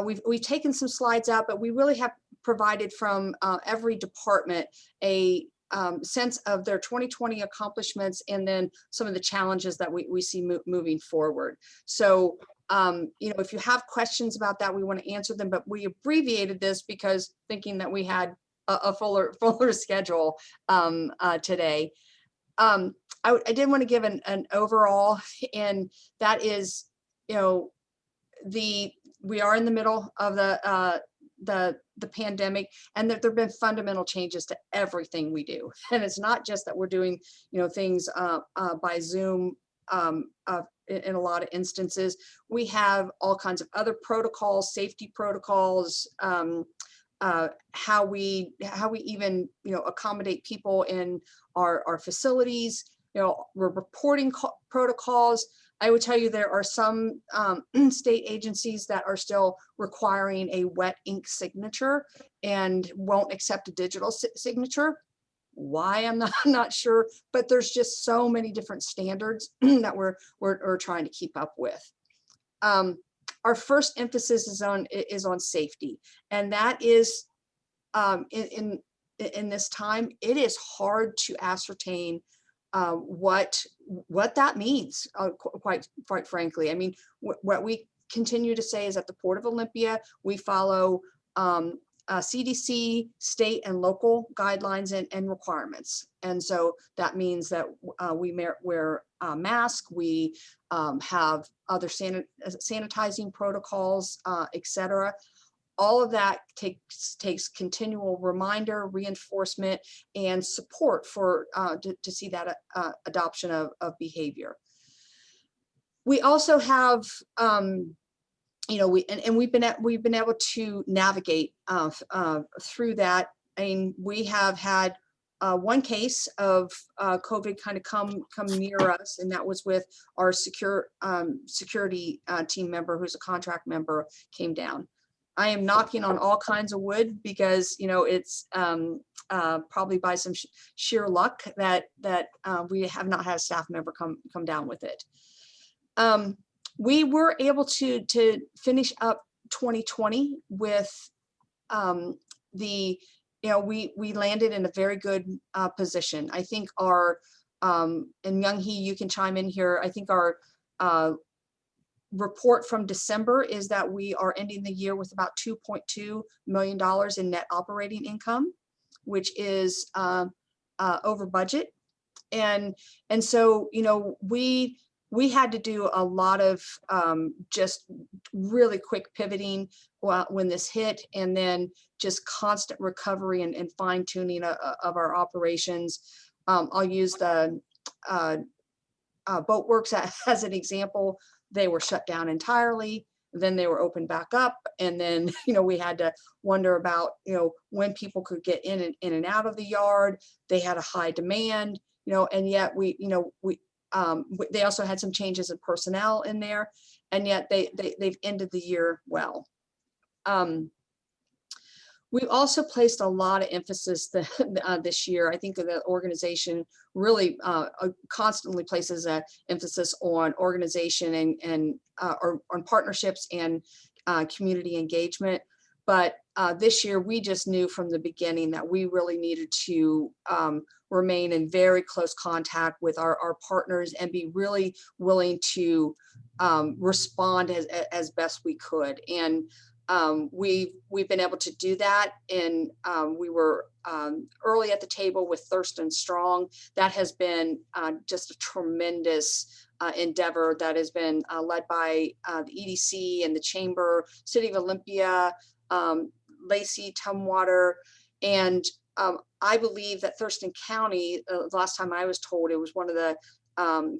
we've taken some slides out, but we really have provided from every department a sense of their 2020 accomplishments and then some of the challenges that we see moving forward. So you know, if you have questions about that, we want to answer them, but we abbreviated this because thinking that we had a fuller schedule today. I did want to give an overall, and that is, you know, we are in the middle of the pandemic, and that there have been fundamental changes to everything we do. And it's not just that we're doing, you know, things by Zoom. In a lot of instances, we have all kinds of other protocols, safety protocols, how we even, you know, accommodate people in our facilities. You know, we're reporting protocols. I would tell you there are some state agencies that are still requiring a wet ink signature and won't accept a digital signature. Why, I'm not sure, but there's just so many different standards that we're trying to keep up with. Our first emphasis is on safety, and that is in this time, it is hard to ascertain what that means, quite frankly. I mean, what we continue to say is at the Port of Olympia, we follow CDC, state and local guidelines and requirements. And so that means that we wear a mask, we have other sanitizing protocols, et cetera. All of that takes continual reminder, reinforcement, and support for to see that adoption of behavior. We also have you know, we've been able to navigate through that. I mean, we have had one case of COVID kind of come near us, and that was with our security team member, who's a contract member, came down. I am knocking on all kinds of wood because, you know, it's probably by some sheer luck that we have not had a staff member come down with it. We were able to finish up 2020 with you know, we landed in a very good position. I think our, and Young Hee, you can chime in here. I think our report from December is that we are ending the year with about $2.2 million in net operating income. which is over budget. And so, you know, we had to do a lot of just really quick pivoting when this hit, and then just constant recovery and fine tuning of our operations. I'll use the Boatworks as an example. They were shut down entirely. Then they were opened back up. And then, you know, we had to wonder about, you know, when people could get in and out of the yard. They had a high demand, you know, and yet they also had some changes in personnel in there, and yet they've ended the year well. We've also placed a lot of emphasis this year. I think the organization really constantly places an emphasis on organization or on partnerships and community engagement. But this year, we just knew from the beginning that we really needed to remain in very close contact with our partners and be really willing to respond as best we could. And we've been able to do that. And we were early at the table with Thurston Strong. That has been just a tremendous endeavor that has been led by the EDC and the Chamber, City of Olympia, Lacey, Tumwater. And I believe that Thurston County, last time I was told, it was one of the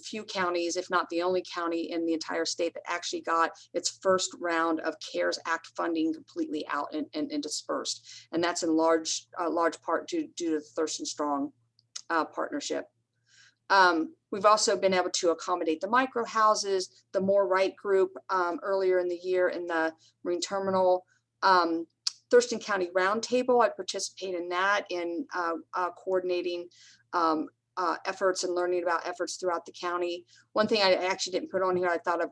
few counties, if not the only county in the entire state that actually got its first round of CARES Act funding completely out and dispersed. And that's in large part due to the Thurston Strong partnership. We've also been able to accommodate the micro houses, the More Right group earlier in the year in the Marine Terminal. Thurston County Roundtable, I participate in that in coordinating efforts and learning about efforts throughout the county. One thing I actually didn't put on here, I thought of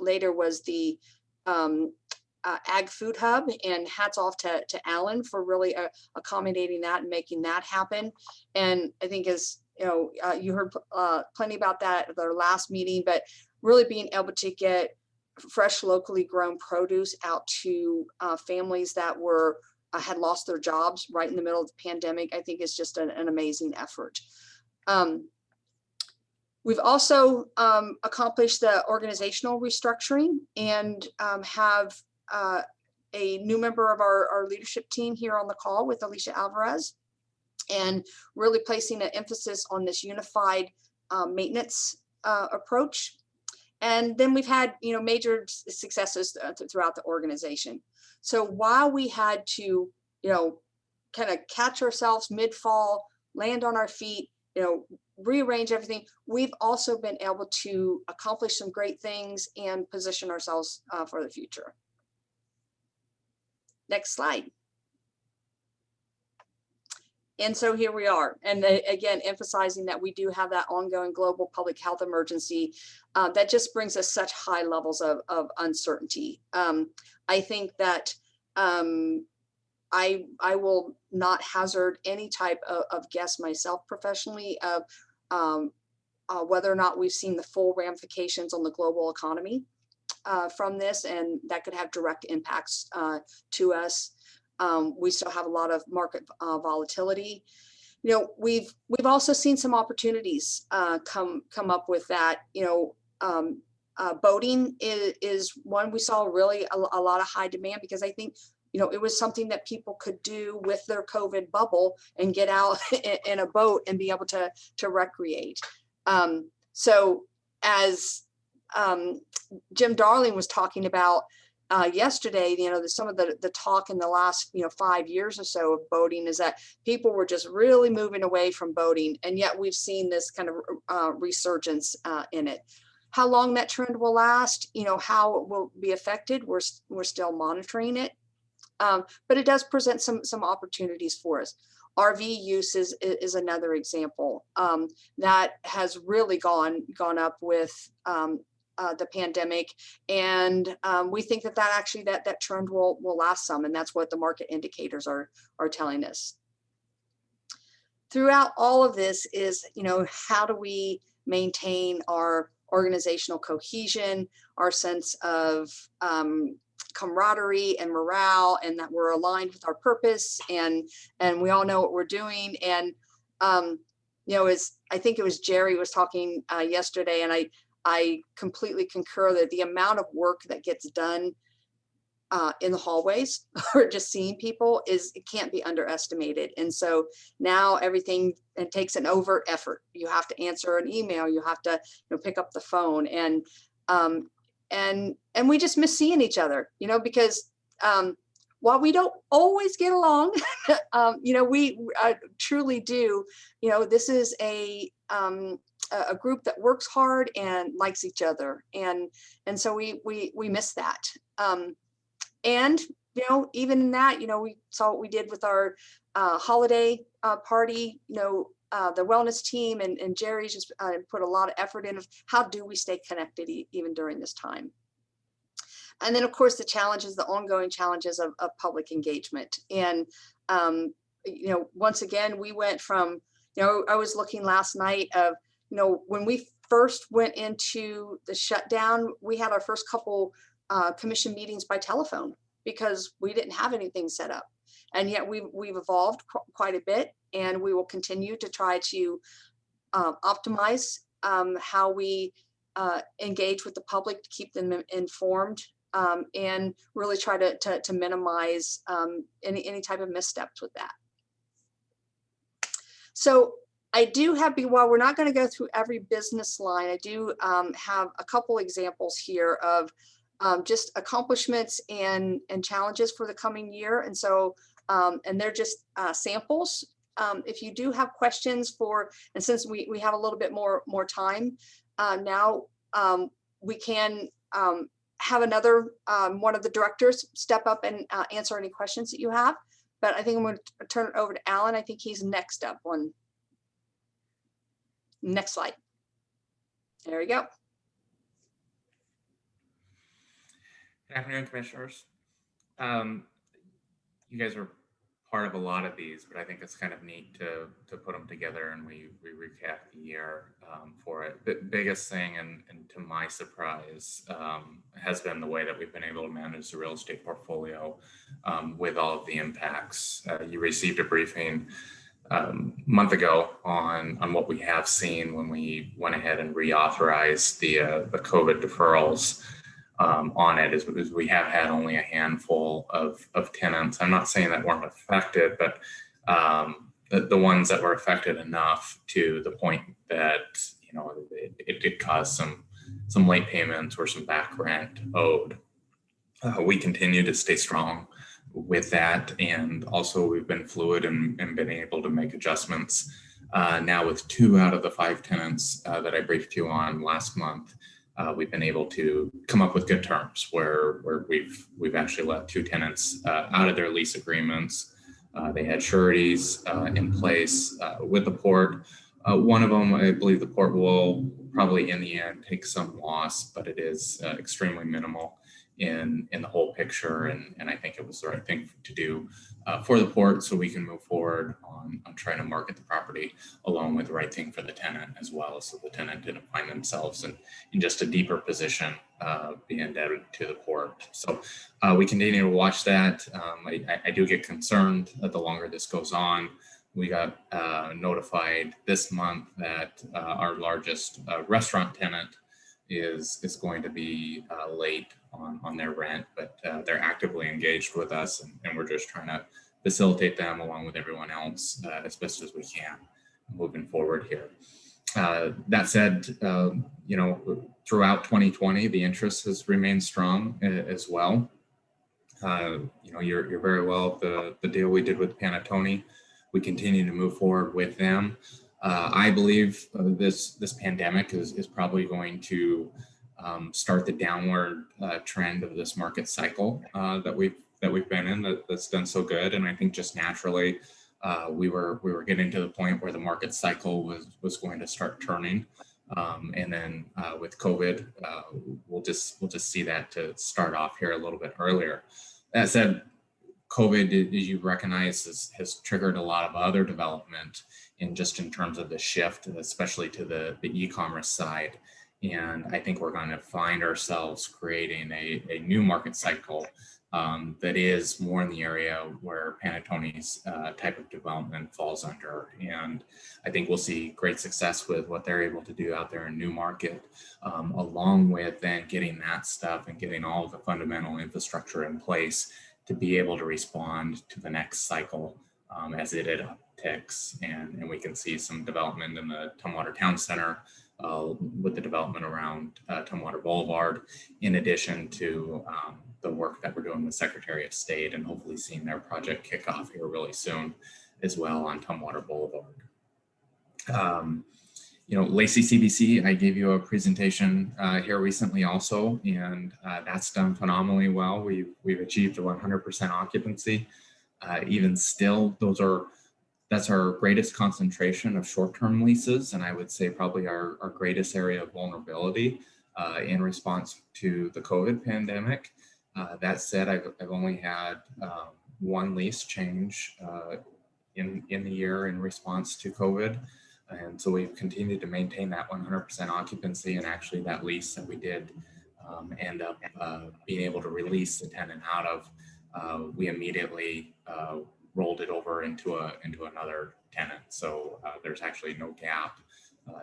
later, was the Ag Food Hub, and hats off to Alan for really accommodating that and making that happen. And I think, as you know, you heard plenty about that at our last meeting, but really being able to get fresh, locally grown produce out to families that had lost their jobs right in the middle of the pandemic, I think is just an amazing effort. We've also accomplished the organizational restructuring and have a new member of our leadership team here on the call with Alicia Alvarez, and really placing an emphasis on this unified maintenance approach. And then we've had, you know, major successes throughout the organization. So while we had to, you know, kind of catch ourselves mid-fall, land on our feet, you know, rearrange everything, we've also been able to accomplish some great things and position ourselves for the future. Next slide. And so here we are. And again, emphasizing that we do have that ongoing global public health emergency that just brings us such high levels of uncertainty. I think that I will not hazard any type of guess myself professionally of whether or not we've seen the full ramifications on the global economy from this, and that could have direct impacts to us. We still have a lot of market volatility. You know, we've also seen some opportunities come up with that. You know, boating is one we saw really a lot of high demand, because I think, you know, it was something that people could do with their COVID bubble and get out in a boat and be able to recreate. So as Jim Darling was talking about yesterday, you know, some of the talk in the last, you know, 5 years or so of boating is that people were just really moving away from boating, and yet we've seen this kind of resurgence in it. How long that trend will last, you know, how it will be affected, we're still monitoring it, but it does present some opportunities for us. RV use is another example that has really gone up with the pandemic, and we think that actually that trend will last some, and that's what the market indicators are telling us. Throughout all of this is, you know, how do we maintain our organizational cohesion, our sense of camaraderie and morale, and that we're aligned with our purpose, and we all know what we're doing. And I think it was Jerry was talking yesterday, and I completely concur that the amount of work that gets done in the hallways or just seeing people it can't be underestimated. And so now everything, it takes an overt effort. You have to answer an email, you have to pick up the phone, and we just miss seeing each other, because while we don't always get along, we truly do. This is a group that works hard and likes each other, and so we miss that. And even in that, we saw what we did with our holiday party. The wellness team and Jerry's just put a lot of effort in of how do we stay connected even during this time. And then, of course, the ongoing challenges of public engagement. And, once again, we went from, I was looking last night of, when we first went into the shutdown, we had our first couple commission meetings by telephone because we didn't have anything set up. And yet we've evolved quite a bit, and we will continue to try to optimize how we engage with the public to keep them informed, and really try to minimize any type of missteps with that. So I do have, while we're not going to go through every business line, I do have a couple examples here of just accomplishments and challenges for the coming year. And so, and they're just samples. If you do have questions and since we have a little bit more time now, we can have another one of the directors step up and answer any questions that you have. But I think I'm going to turn it over to Alan. I think he's next up. Next slide. There we go. Good afternoon, commissioners. You guys are part of a lot of these, but I think it's kind of neat to put them together and we recap the year for it. The biggest thing, and to my surprise, has been the way that we've been able to manage the real estate portfolio with all of the impacts. You received a briefing a month ago on what we have seen when we went ahead and reauthorized the COVID deferrals. On it is we have had only a handful of tenants. I'm not saying that weren't affected, but the ones that were affected enough to the point that it did cause some late payments or some back rent owed. We continue to stay strong with that, and also we've been fluid and been able to make adjustments. Now with 2 out of the 5 tenants that I briefed you on last month. We've been able to come up with good terms where we've actually let 2 tenants out of their lease agreements. They had sureties in place with the port. One of them, I believe the port will probably in the end take some loss, but it is extremely minimal in the whole picture. And I think it was the right thing to do for the port, so we can move forward on trying to market the property along with the right thing for the tenant as well, so the tenant didn't find themselves in just a deeper position being indebted to the port. So we continue to watch that. I do get concerned that the longer this goes on. We got notified this month that our largest restaurant tenant is going to be late on their rent, but they're actively engaged with us, and we're just trying to facilitate them along with everyone else as best as we can moving forward here. That said, throughout 2020, the interest has remained strong as well. You're very well the deal we did with Panattoni. We continue to move forward with them. I believe this pandemic is probably going to start the downward trend of this market cycle that we've been in that's done so good. And I think just naturally we were getting to the point where the market cycle was going to start turning. And then with COVID, we'll just see that to start off here a little bit earlier. That said, COVID, as you recognize, has triggered a lot of other development in terms of the shift, especially to the e-commerce side. And I think we're going to find ourselves creating a new market cycle that is more in the area where Panettone's type of development falls under. And I think we'll see great success with what they're able to do out there in Newmarket, along with then getting that stuff and getting all of the fundamental infrastructure in place to be able to respond to the next cycle as it upticks. And we can see some development in the Tumwater Town Center with the development around Tumwater Boulevard, in addition to the work that we're doing with Secretary of State, and hopefully seeing their project kick off here really soon as well on Tumwater Boulevard. You know, Lacey CBC, I gave you a presentation here recently also, and that's done phenomenally well. We've achieved a 100% occupancy. Even still, that's our greatest concentration of short-term leases, and I would say probably our greatest area of vulnerability in response to the COVID pandemic. That said, I've only had one lease change in the year in response to COVID. And so we've continued to maintain that 100% occupancy, and actually that lease that we did end up being able to release the tenant out of, we immediately rolled it over into another tenant. So there's actually no gap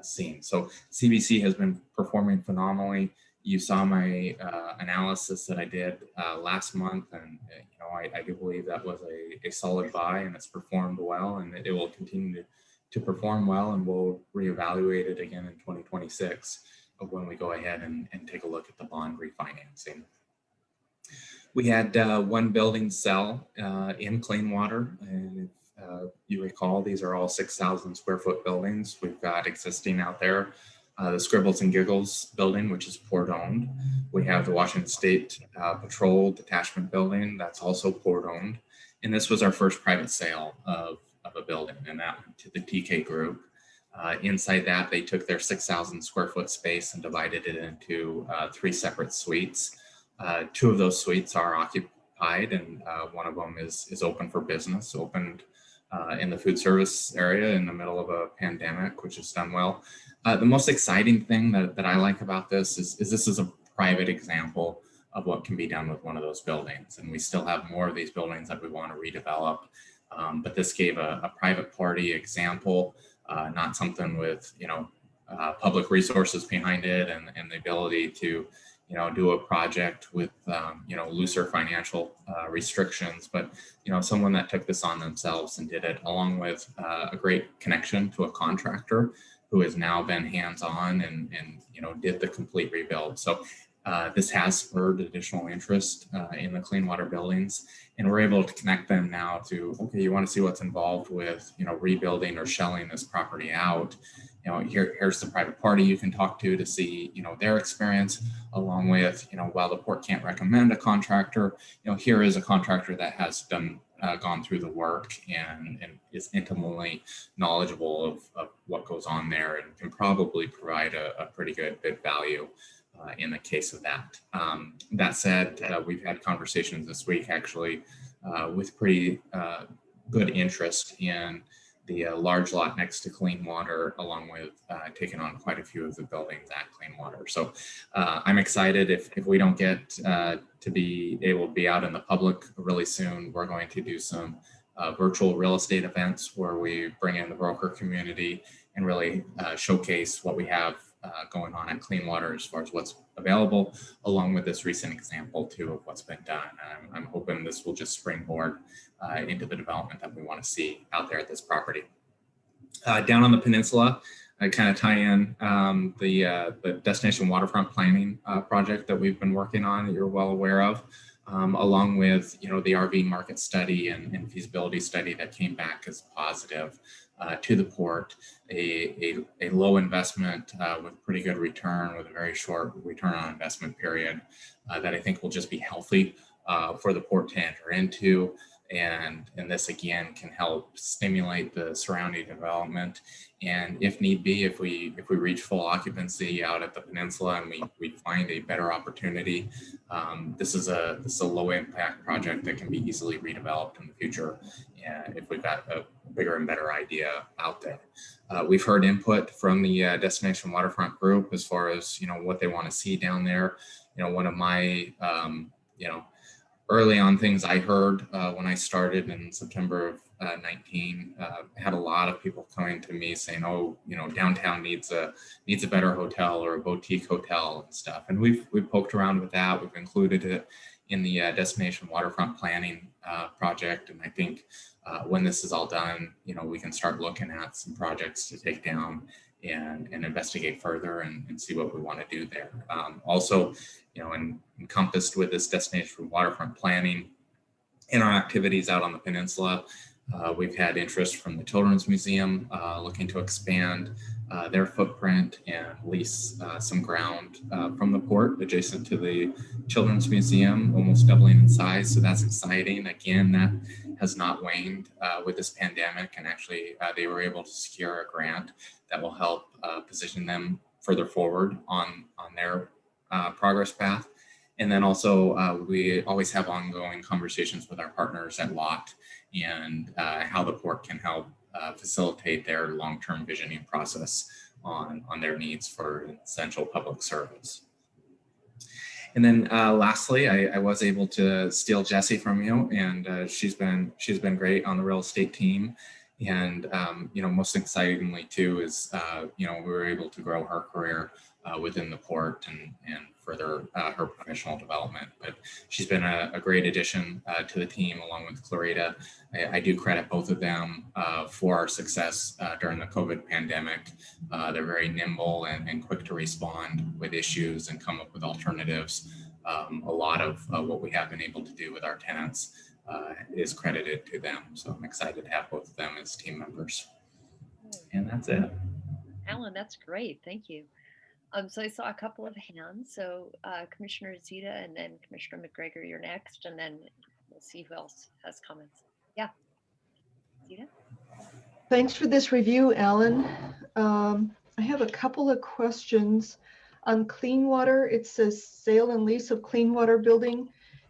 seen. So CBC has been performing phenomenally. You saw my analysis that I did last month, and you know, I do believe that was a solid buy, and it's performed well, and it will continue to perform well, and we'll reevaluate it again in 2026 when we go ahead and take a look at the bond refinancing. We had one building sell in Cleanwater, and if you recall, these are all 6,000 square foot buildings we've got existing out there. The Scribbles and Giggles building, which is port owned. We have the Washington State Patrol Detachment building, that's also port owned. And this was our first private sale of a building, and that went to the TK Group. Inside that, they took their 6,000 square foot space and divided it into 3 separate suites. 2 of those suites are occupied, and one of them is open for business, opened in the food service area in the middle of a pandemic, which has done well. The most exciting thing that I like about this is this is a private example of what can be done with one of those buildings. And we still have more of these buildings that we want to redevelop. But this gave a private party example, not something with, you know, public resources behind it, and the ability to, you know, do a project with, you know, looser financial restrictions, but, you know, someone that took this on themselves and did it, along with a great connection to a contractor who has now been hands-on and you know, did the complete rebuild. So this has spurred additional interest in the Cleanwater buildings, and we're able to connect them now to, okay, you want to see what's involved with, you know, rebuilding or shelling this property out. You know, here's the private party you can talk to see, you know, their experience, along with, you know, while the port can't recommend a contractor, you know, here is a contractor that has gone through the work and is intimately knowledgeable of what goes on there, and can probably provide a pretty good bid value in the case of that. That said, we've had conversations this week actually with pretty good interest in the large lot next to Cleanwater, along with taking on quite a few of the buildings at Cleanwater. So I'm excited. If we don't get to be able to be out in the public really soon, we're going to do some virtual real estate events where we bring in the broker community and really showcase what we have going on at Cleanwater as far as what's available, along with this recent example too of what's been done. I'm hoping this will just springboard into the development that we want to see out there at this property. Down on the peninsula, I kind of tie in the destination waterfront planning project that we've been working on, that you're well aware of, along with, you know, the RV market study and feasibility study that came back as positive to the port, a low investment with pretty good return, with a very short return on investment period that I think will just be healthy for the port to enter into. And this again can help stimulate the surrounding development. And if need be, if we reach full occupancy out at the peninsula and we find a better opportunity, this is a low impact project that can be easily redeveloped in the future. And if we've got a bigger and better idea out there. We've heard input from the Destination Waterfront group as far as, what they want to see down there. One of my, early on things I heard when I started in September of 19, had a lot of people coming to me saying, oh, downtown needs a better hotel or a boutique hotel and stuff. And we've poked around with that. We've included it in the Destination Waterfront Planning project. And I think when this is all done, we can start looking at some projects to take down and investigate further and see what we want to do there. Also, and encompassed with this Destination Waterfront Planning in our activities out on the peninsula, we've had interest from the Children's Museum looking to expand their footprint and lease some ground from the port adjacent to the Children's Museum, almost doubling in size. So that's exciting. Again, that has not waned with this pandemic, and actually they were able to secure a grant that will help position them further forward on their progress path. And then also we always have ongoing conversations with our partners at LOT and how the port can help facilitate their long-term visioning process on their needs for essential public service. And then lastly, I was able to steal Jessie from you, and she's been great on the real estate team. And most excitingly too is we were able to grow her career within the port and further her professional development. But she's been a great addition to the team along with Clarita. I do credit both of them for our success during the COVID pandemic. They're very nimble and quick to respond with issues and come up with alternatives. A lot of what we have been able to do with our tenants is credited to them. So I'm excited to have both of them as team members. And that's it. Alan, that's great. Thank you. So I saw a couple of hands. So Commissioner Zita and then Commissioner McGregor, you're next, and then we'll see who else has comments. Yeah, Zita? Thanks for this review, Alan. I have a couple of questions. On clean water, it says sale and lease of clean water building.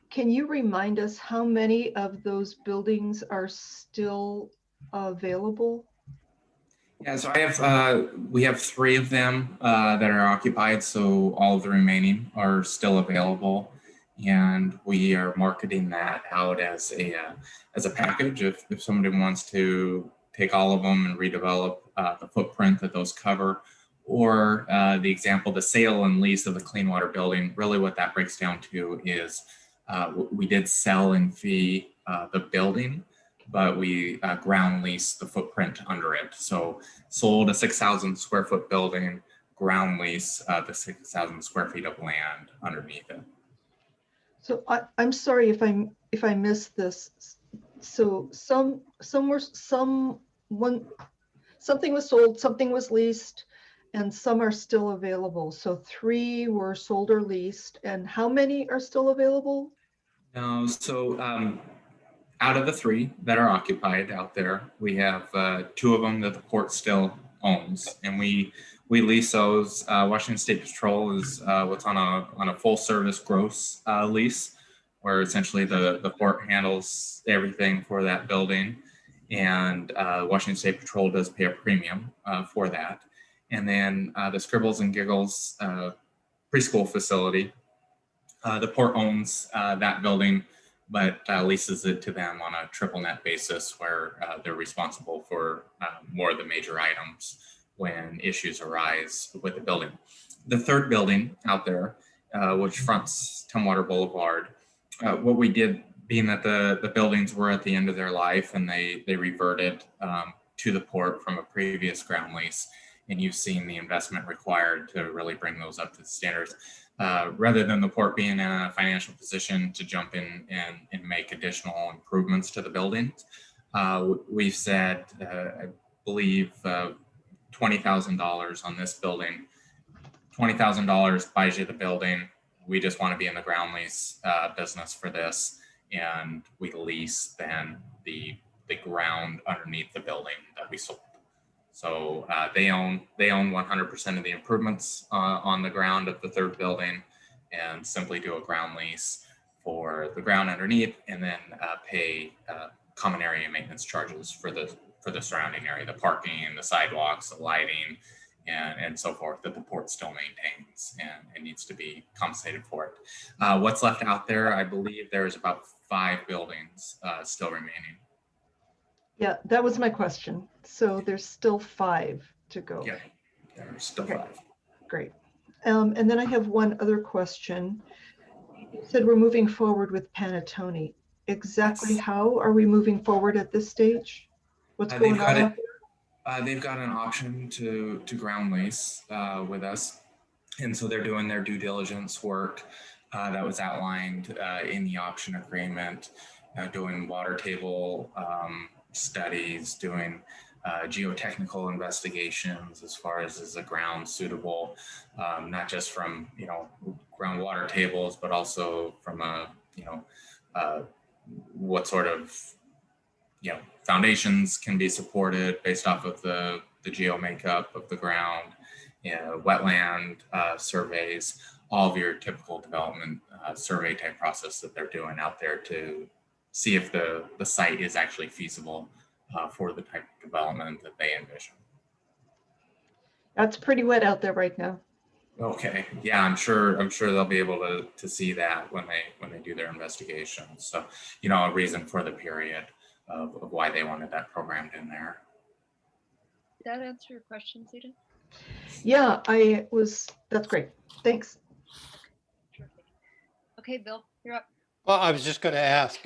Can you remind us how many of those buildings are still available? Yeah, so we have 3 of them that are occupied, so all of the remaining are still available, and we are marketing that out as a package. If somebody wants to take all of them and redevelop the footprint that those cover, or the example, the sale and lease of the clean water building, really what that breaks down to is we did sell and fee the building, but we ground lease the footprint under it. So sold a 6,000 square foot building, ground lease the 6,000 square feet of land underneath it. So I'm sorry if I missed this. So something was sold, something was leased, and some are still available. So 3 were sold or leased, and how many are still available? No, so out of the 3 that are occupied out there, we have 2 of them that the port still owns, and we lease those. Washington State Patrol is what's on a full service gross lease, where essentially the port handles everything for that building, and Washington State Patrol does pay a premium for that. And then the Scribbles and Giggles preschool facility, the port owns that building, but leases it to them on a triple net basis, where they're responsible for more of the major items when issues arise with the building. The 3rd building out there, which fronts Tumwater Boulevard, what we did, being that the buildings were at the end of their life and they reverted to the port from a previous ground lease, and you've seen the investment required to really bring those up to the standards. Rather than the port being in a financial position to jump in and make additional improvements to the buildings, we've said, I believe, $20,000 on this building. $20,000 buys you the building. We just want to be in the ground lease business for this, and we lease then the ground underneath the building that we sold. So they own 100% of the improvements on the ground of the third building, and simply do a ground lease for the ground underneath, and then pay common area maintenance charges for the surrounding area, the parking, the sidewalks, the lighting, and so forth, that the port still maintains, and it needs to be compensated for it. What's left out there, I believe there's about 5 buildings still remaining. Yeah, that was my question. So there's still 5 to go. Yeah, there's still Okay. 5. Great. And then I have one other question. You said we're moving forward with Panettone. Exactly Yes. how are we moving forward at this stage? What's They've going got on? it. They've got an option to ground lease with us, and so they're doing their due diligence work that was outlined in the option agreement, doing water table studies, doing geotechnical investigations as far as is the ground suitable, not just from groundwater tables, but also from what sort of foundations can be supported based off of the geo makeup of the ground, wetland surveys, all of your typical development survey type process that they're doing out there to see if the site is actually feasible for the type of development that they envision. That's pretty wet out there right now. Okay, yeah, I'm sure they'll be able to see that when they do their investigations. So, a reason for the period of why they wanted that programmed in there. Did that answer your question, Zita? Yeah, that's great. Thanks. Terrific. Okay, Bill, you're up. Well, I was just going to ask,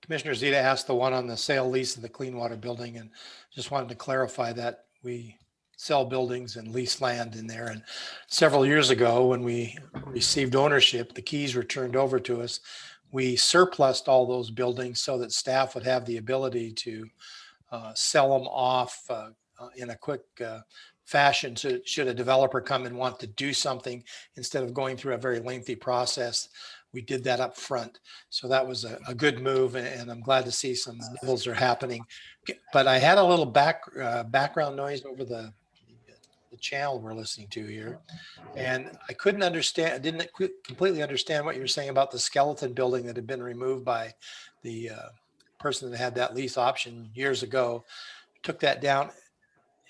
Commissioner Zeta asked the one on the sale lease of the Clean Water Building, and just wanted to clarify that we sell buildings and lease land in there. And several years ago, when we received ownership, the keys were turned over to us. We surplused all those buildings so that staff would have the ability to sell them off in a quick fashion. So should a developer come and want to do something, instead of going through a very lengthy process, we did that up front. So that was a good move, and I'm glad to see some nibbles are happening. But I had a little background noise over the channel we're listening to here, and I didn't completely understand what you were saying about the skeleton building that had been removed by the person that had that lease option years ago, took that down.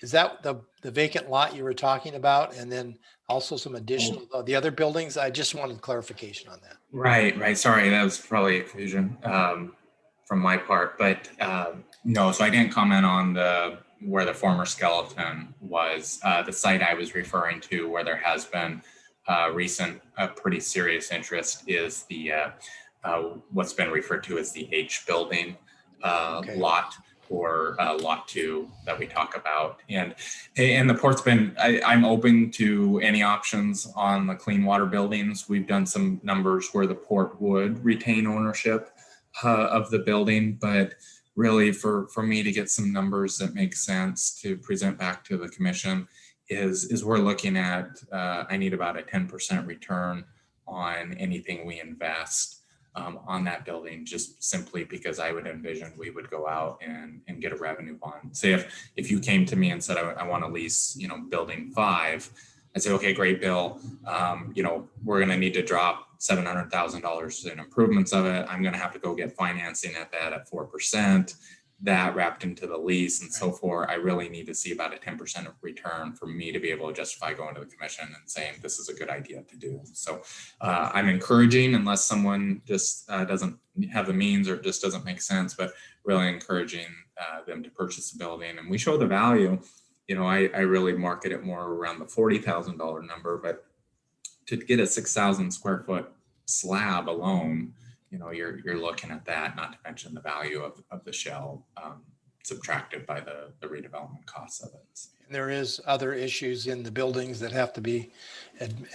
Is that the vacant lot you were talking about? And then also some additional, the other buildings? I just wanted clarification on that. Right. Sorry, that was probably a confusion from my part, but no. So I didn't comment on where the former skeleton was. The site I was referring to, where there has been recent, pretty serious interest, is the what's been referred to as the H building lot, or lot 2 that we talk about. And the port's been, I'm open to any options on the clean water buildings. We've done some numbers where the port would retain ownership of the building, but really for me to get some numbers that make sense to present back to the commission is we're looking at, I need about a 10% return on anything we invest on that building, just simply because I would envision we would go out and get a revenue bond. Say if you came to me and said, I want to lease, building 5, I'd say, okay, great, Bill. We're going to need to drop $700,000 in improvements of it. I'm going to have to go get financing at 4%. That wrapped into the lease and so forth. I really need to see about a 10% of return for me to be able to justify going to the commission and saying this is a good idea to do. So I'm encouraging, unless someone just doesn't have the means or just doesn't make sense, but really encouraging them to purchase the building. And we show the value. I really market it more around the $40,000 number, but to get a 6,000 square foot slab alone, you're looking at that, not to mention the value of the shell subtracted by the redevelopment costs of it. And there is other issues in the buildings that have to be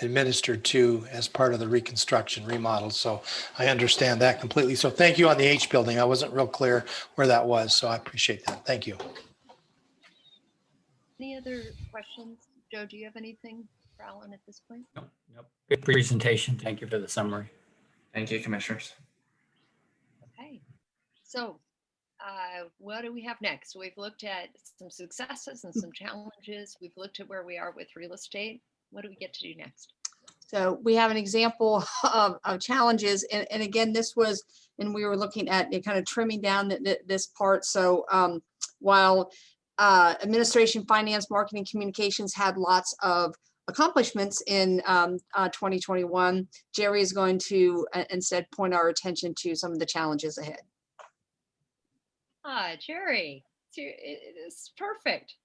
administered to as part of the reconstruction remodel. So I understand that completely. So thank you on the H building. I wasn't real clear where that was, so I appreciate that. Thank you. Any other questions? Joe, do you have anything for Alan at this point? Nope. Good presentation. Thank you for the summary. Thank you, commissioners. Okay. So what do we have next? We've looked at some successes and some challenges. We've looked at where we are with real estate. What do we get to do next? So we have an example of challenges. And again, this was, and we were looking at it kind of trimming down this part. So while administration, finance, marketing, communications had lots of accomplishments in 2021, Jerry is going to instead point our attention to some of the challenges ahead. Jerry, it's perfect.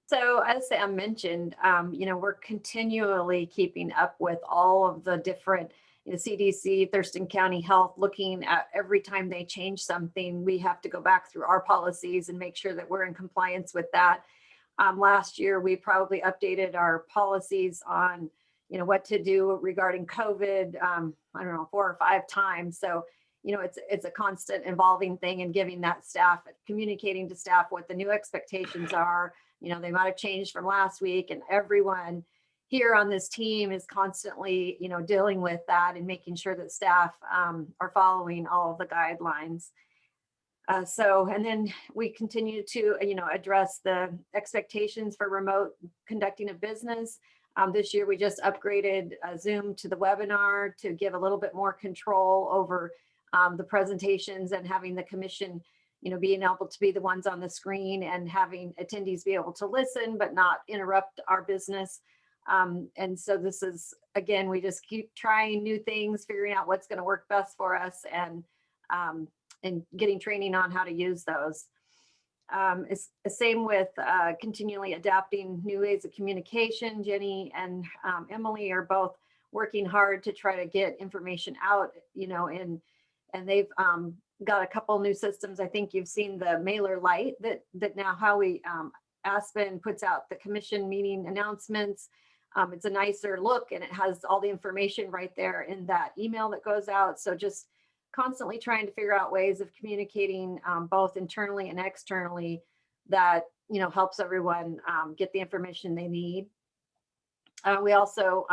So as Sam mentioned, we're continually keeping up with all of the different, CDC, Thurston County Health, looking at every time they change something, we have to go back through our policies and make sure that we're in compliance with that. Last year, we probably updated our policies on, what to do regarding COVID, 4 or 5 times. So, it's a constant evolving thing, and giving that staff, communicating to staff what the new expectations are. They might have changed from last week, and everyone here on this team is constantly, dealing with that and making sure that staff are following all of the guidelines. And then we continue to, address the expectations for remote conducting of business. This year, we just upgraded Zoom to the webinar to give a little bit more control over the presentations, and having the commission, being able to be the ones on the screen, and having attendees be able to listen but not interrupt our business. And so this is, again, we just keep trying new things, figuring out what's going to work best for us, and getting training on how to use those. It's the same with continually adapting new ways of communication. Jenny and Emily are both working hard to try to get information out, and they've got a couple new systems. I think you've seen the Mailer Lite that now Howie Aspen puts out the commission meeting announcements. It's a nicer look, and it has all the information right there in that email that goes out. So just constantly trying to figure out ways of communicating both internally and externally that, helps everyone get the information they need. We also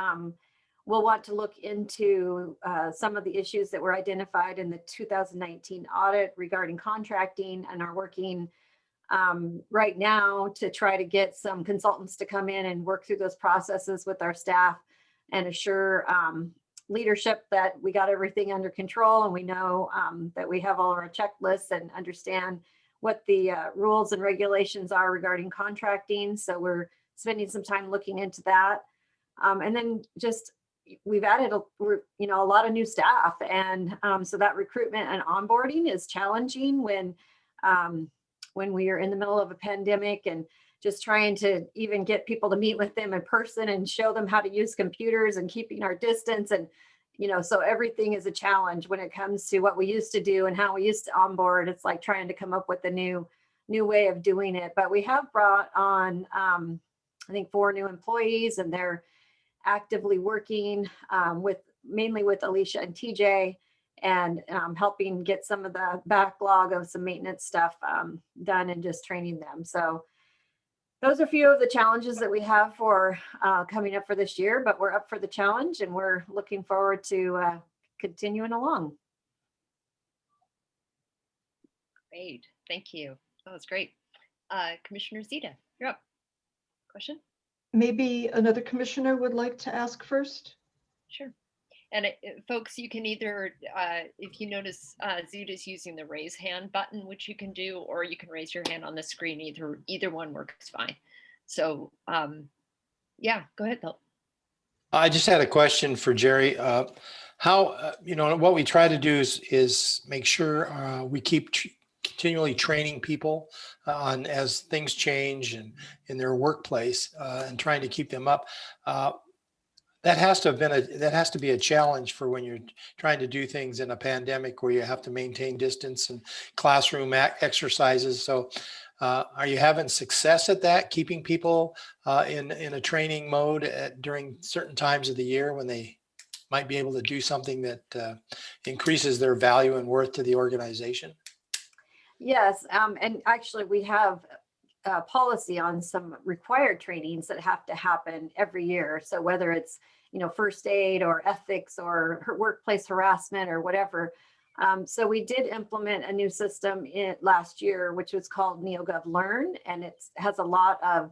we'll want to look into some of the issues that were identified in the 2019 audit regarding contracting, and are working right now to try to get some consultants to come in and work through those processes with our staff, and assure leadership that we got everything under control, and we know that we have all our checklists and understand what the rules and regulations are regarding contracting. So we're spending some time looking into that. And then just we've added a lot of new staff, and so that recruitment and onboarding is challenging when we are in the middle of a pandemic, and just trying to even get people to meet with them in person and show them how to use computers, and keeping our distance. And so everything is a challenge when it comes to what we used to do and how we used to onboard. It's like trying to come up with a new way of doing it. But we have brought on I think 4 new employees, and they're actively working mainly with Alicia and TJ, and helping get some of the backlog of some maintenance stuff done, and just training them. So those are a few of the challenges that we have for coming up for this year, but we're up for the challenge, and we're looking forward to continuing along. Great, thank you. That was great. Commissioner Zita, you're up. Question? Maybe another commissioner would like to ask first? Sure. And folks, you can either, if you notice, Zita's using the raise hand button, which you can do, or you can raise your hand on the screen. Either one works fine. So yeah, go ahead, Bill. I just had a question for Jerry. How, what we try to do is make sure we keep continually training people on as things change and in their workplace, and trying to keep them up. That has to be a challenge for when you're trying to do things in a pandemic where you have to maintain distance and classroom exercises. So are you having success at that, keeping people in a training mode during certain times of the year when they might be able to do something that increases their value and worth to the organization? Yes, and actually we have a policy on some required trainings that have to happen every year. So whether it's, first aid or ethics or workplace harassment or whatever, So we did implement a new system last year, which was called NeoGov Learn, and it has a lot of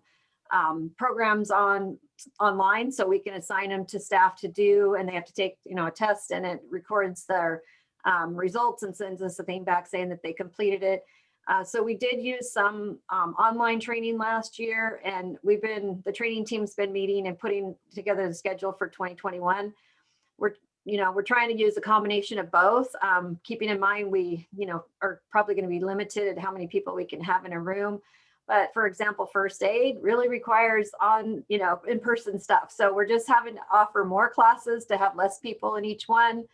programs online, so we can assign them to staff to do, and they have to take, a test, and it records their results and sends us a thing back saying that they completed it. So we did use some online training last year, and the training team's been meeting and putting together the schedule for 2021. We're trying to use a combination of both, keeping in mind we, are probably going to be limited at how many people we can have in a room. But for example, first aid really requires in-person stuff. So we're just having to offer more classes to have less people in each one,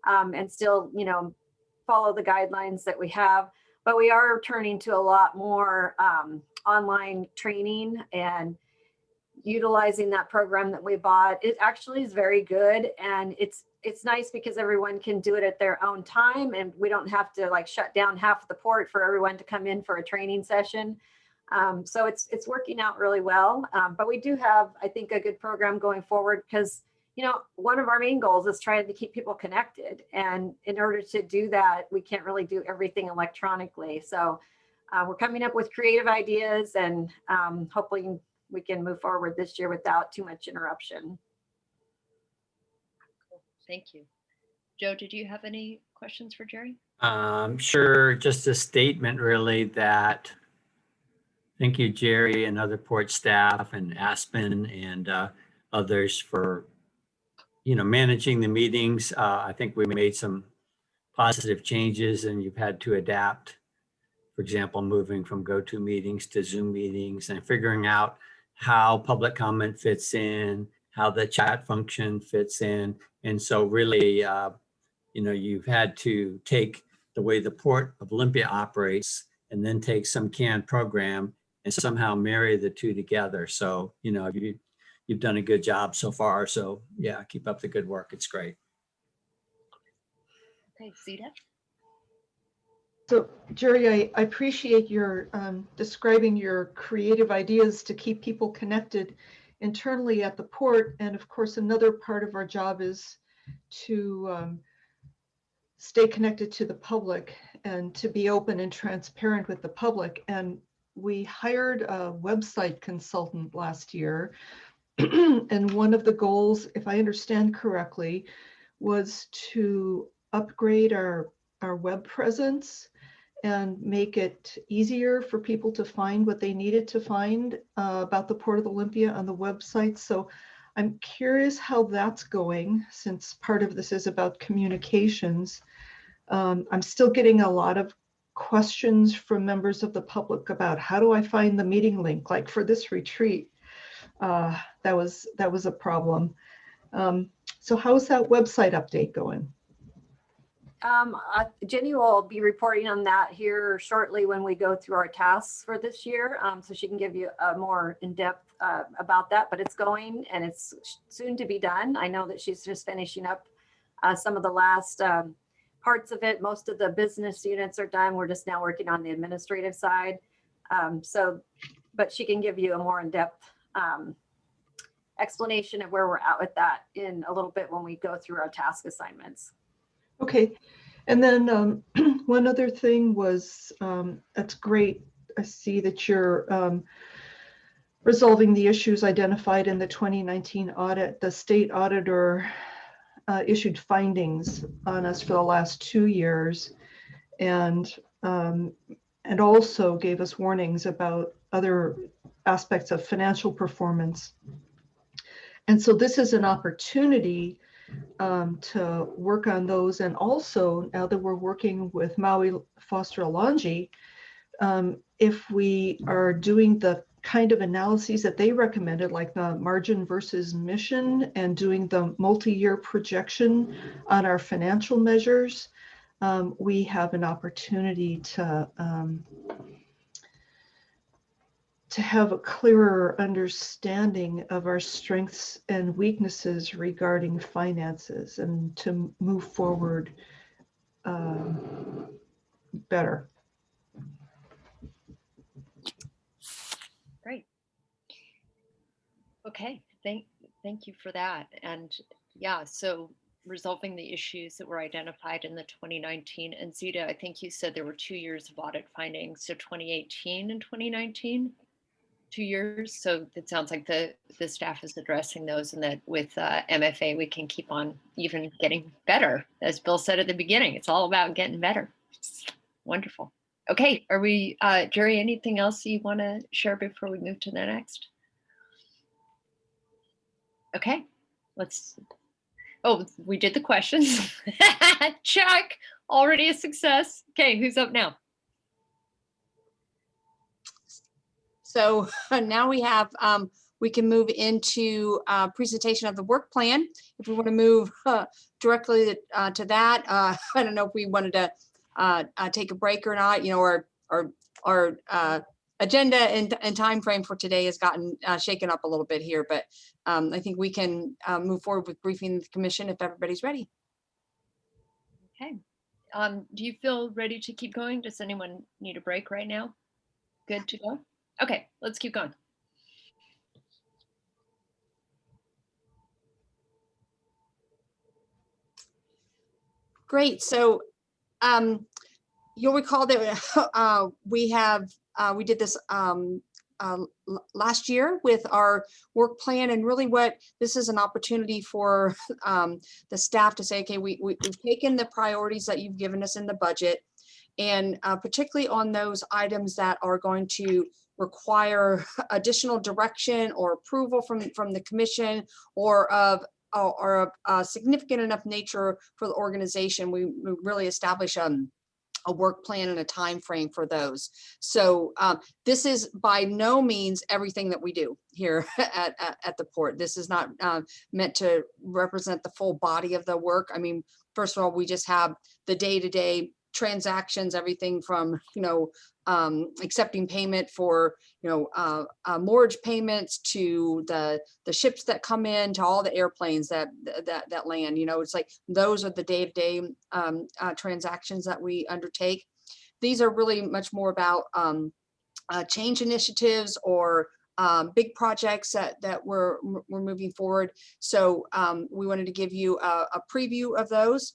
and still, follow the guidelines that we have. But we are turning to a lot more online training and utilizing that program that we bought. It actually is very good, and it's nice because everyone can do it at their own time, and we don't have to shut down half of the port for everyone to come in for a training session. So it's working out really well. But we do have, I think, a good program going forward because, one of our main goals is trying to keep people connected. And in order to do that, we can't really do everything electronically. So we're coming up with creative ideas, and hopefully we can move forward this year without too much interruption. Cool. Thank you. Joe, did you have any questions for Jerry? Sure. Just a statement really that thank you, Jerry, and other port staff and Aspen and others for, managing the meetings. I think we made some positive changes and you've had to adapt. For example, moving from GoToMeetings to Zoom meetings and figuring out how public comment fits in, how the chat function fits in. And so really, you've had to take the way the Port of Olympia operates and then take some canned program and somehow marry the two together. So, you've done a good job so far. So yeah, keep up the good work. It's great. Okay, Zita. So Jerry, I appreciate your describing your creative ideas to keep people connected internally at the port. And of course, another part of our job is to stay connected to the public and to be open and transparent with the public. And we hired a website consultant last year. And one of the goals, if I understand correctly, was to upgrade our web presence and make it easier for people to find what they needed to find about the Port of Olympia on the website. So I'm curious how that's going, since part of this is about communications. I'm still getting a lot of questions from members of the public about how do I find the meeting link, like for this retreat. That was a problem. So how's that website update going? Jenny will be reporting on that here shortly when we go through our tasks for this year. So she can give you a more in-depth about that, but it's going and it's soon to be done. I know that she's just finishing up some of the last parts of it. Most of the business units are done. We're just now working on the administrative side. But she can give you a more in-depth explanation of where we're at with that in a little bit when we go through our task assignments. Okay, and then one other thing was, that's great. I see that you're resolving the issues identified in the 2019 audit. The state auditor issued findings on us for the last 2 years, and also gave us warnings about other aspects of financial performance. And so this is an opportunity to work on those. And also, now that we're working with Maui Foster Alonji, if we are doing the kind of analyses that they recommended, like the margin versus mission and doing the multi-year projection on our financial measures, we have an opportunity to have a clearer understanding of our strengths and weaknesses regarding finances and to move forward better. Great. Okay, thank you for that. And yeah, so resolving the issues that were identified in the 2019. And Zita, I think you said there were 2 years of audit findings, so 2018 and 2019, 2 years. So it sounds like the staff is addressing those, and that with MFA, we can keep on even getting better. As Bill said at the beginning, it's all about getting better. Wonderful. Okay, are we, Jerry, anything else you want to share before we move to the next? Okay, let's, oh, we did the questions. Check, already a success. Okay, who's up now? So now we have, we can move into presentation of the work plan. If we want to move directly to that, I don't know if we wanted to take a break or not, you know, our agenda and time frame for today has gotten shaken up a little bit here, but I think we can move forward with briefing the commission if everybody's ready. Okay. Do you feel ready to keep going? Does anyone need a break right now? Good to go? Okay, let's keep going. Great. So you'll recall that we did this last year with our work plan, and really what this is an opportunity for the staff to say, okay, we've taken the priorities that you've given us in the budget, and particularly on those items that are going to require additional direction or approval from the commission, or of a significant enough nature for the organization, we really establish a work plan and a time frame for those. So this is by no means everything that we do here at the port. This is not meant to represent the full body of the work. I mean, first of all, we just have the day-to-day transactions, everything from, you know, accepting payment for, you know, mortgage payments to the ships that come in, to all the airplanes that land. You know, it's like those are the day-to-day transactions that we undertake. These are really much more about change initiatives or big projects that we're moving forward. So we wanted to give you a preview of those.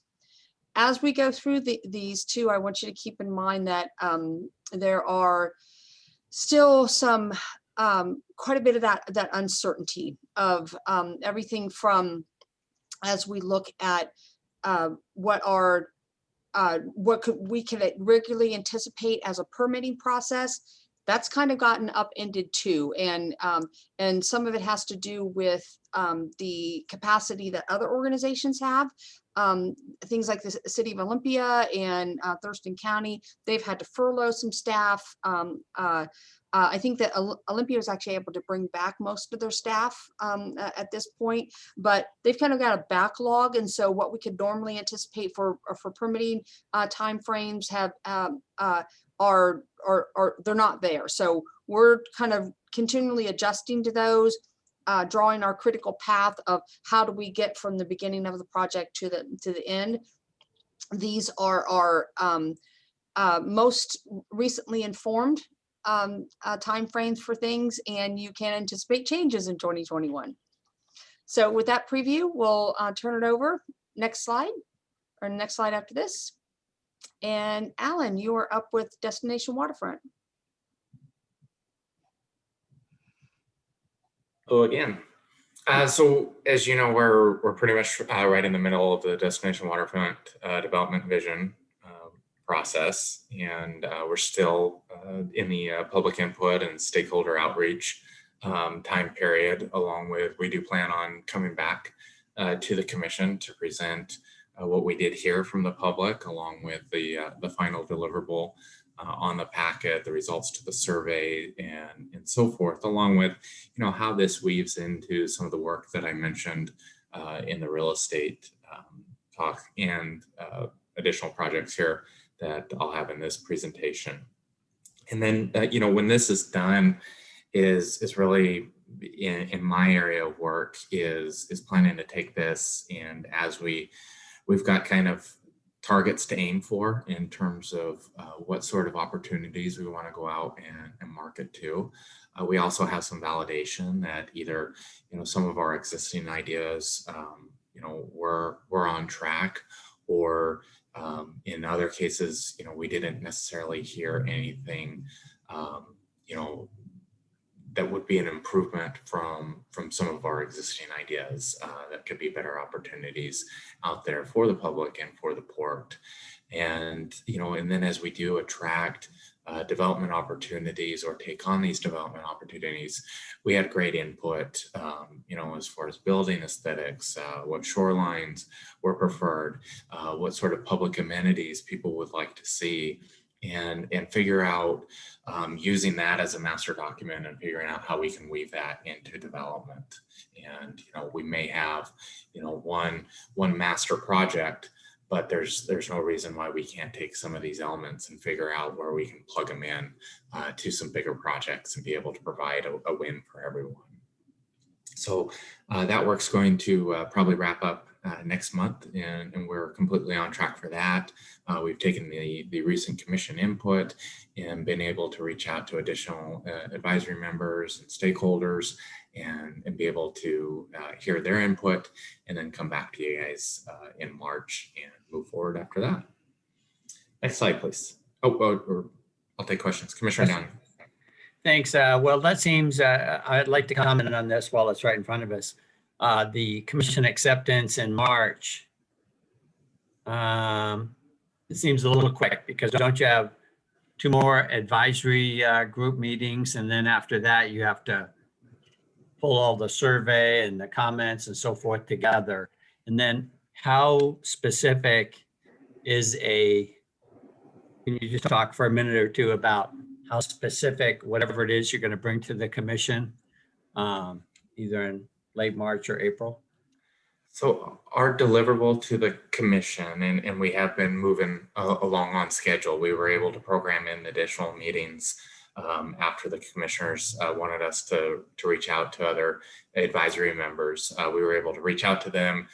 As we go through these two, I want you to keep in mind that there are still some quite a bit of that uncertainty of everything from, as we look at what we can regularly anticipate as a permitting process. That's kind of gotten upended too, and some of it has to do with the capacity that other organizations have. Things like the City of Olympia and Thurston County, they've had to furlough some staff. I think that Olympia was actually able to bring back most of their staff at this point, but they've kind of got a backlog, and so what we could normally anticipate for permitting timeframes are they're not there. So we're kind of continually adjusting to those, drawing our critical path of how do we get from the beginning of the project to the end. These are our most recently informed timeframes for things, and you can anticipate changes in 2021. So with that preview, we'll turn it over. Next slide, or next slide after this. And Alan, you are up with Destination Waterfront. Hello again. So as you know, we're pretty much right in the middle of the Destination Waterfront development vision process, and we're still in the public input and stakeholder outreach time period. Along with, we do plan on coming back to the commission to present what we did hear from the public, along with the final deliverable on the packet, the results to the survey, and so forth, along with, you know, how this weaves into some of the work that I mentioned in the real estate talk, and additional projects here that I'll have in this presentation. And then, you know, when this is done, is really in my area of work is planning to take this, and as we've got kind of targets to aim for in terms of what sort of opportunities we want to go out and market to. We also have some validation that either, you know, some of our existing ideas we're on track, or in other cases, we didn't necessarily hear anything, that would be an improvement from some of our existing ideas that could be better opportunities out there for the public and for the port. And, and then as we do attract development opportunities or take on these development opportunities, we had great input, as far as building aesthetics, what shorelines were preferred, what sort of public amenities people would like to see, and figure out using that as a master document and figuring out how we can weave that into development. And, we may have, one master project, but there's no reason why we can't take some of these elements and figure out where we can plug them in to some bigger projects and be able to provide a win for everyone. So that work's going to probably wrap up next month, and we're completely on track for that. We've taken the recent commission input and been able to reach out to additional advisory members and stakeholders and be able to hear their input, and then come back to you guys in March and move forward after that. Next slide, please. Or I'll take questions. Commissioner Downey. Thanks. Well, that seems, I'd like to comment on this while it's right in front of us. The commission acceptance in March, it seems a little quick, because don't you have 2 more advisory group meetings, and then after that you have to pull all the survey and the comments and so forth together? And then how specific is can you just talk for a minute or two about how specific whatever it is you're going to bring to the commission, either in late March or April? So our deliverable to the commission, and we have been moving along on schedule. We were able to program in additional meetings after the commissioners wanted us to reach out to other advisory members. We were able to reach out to them,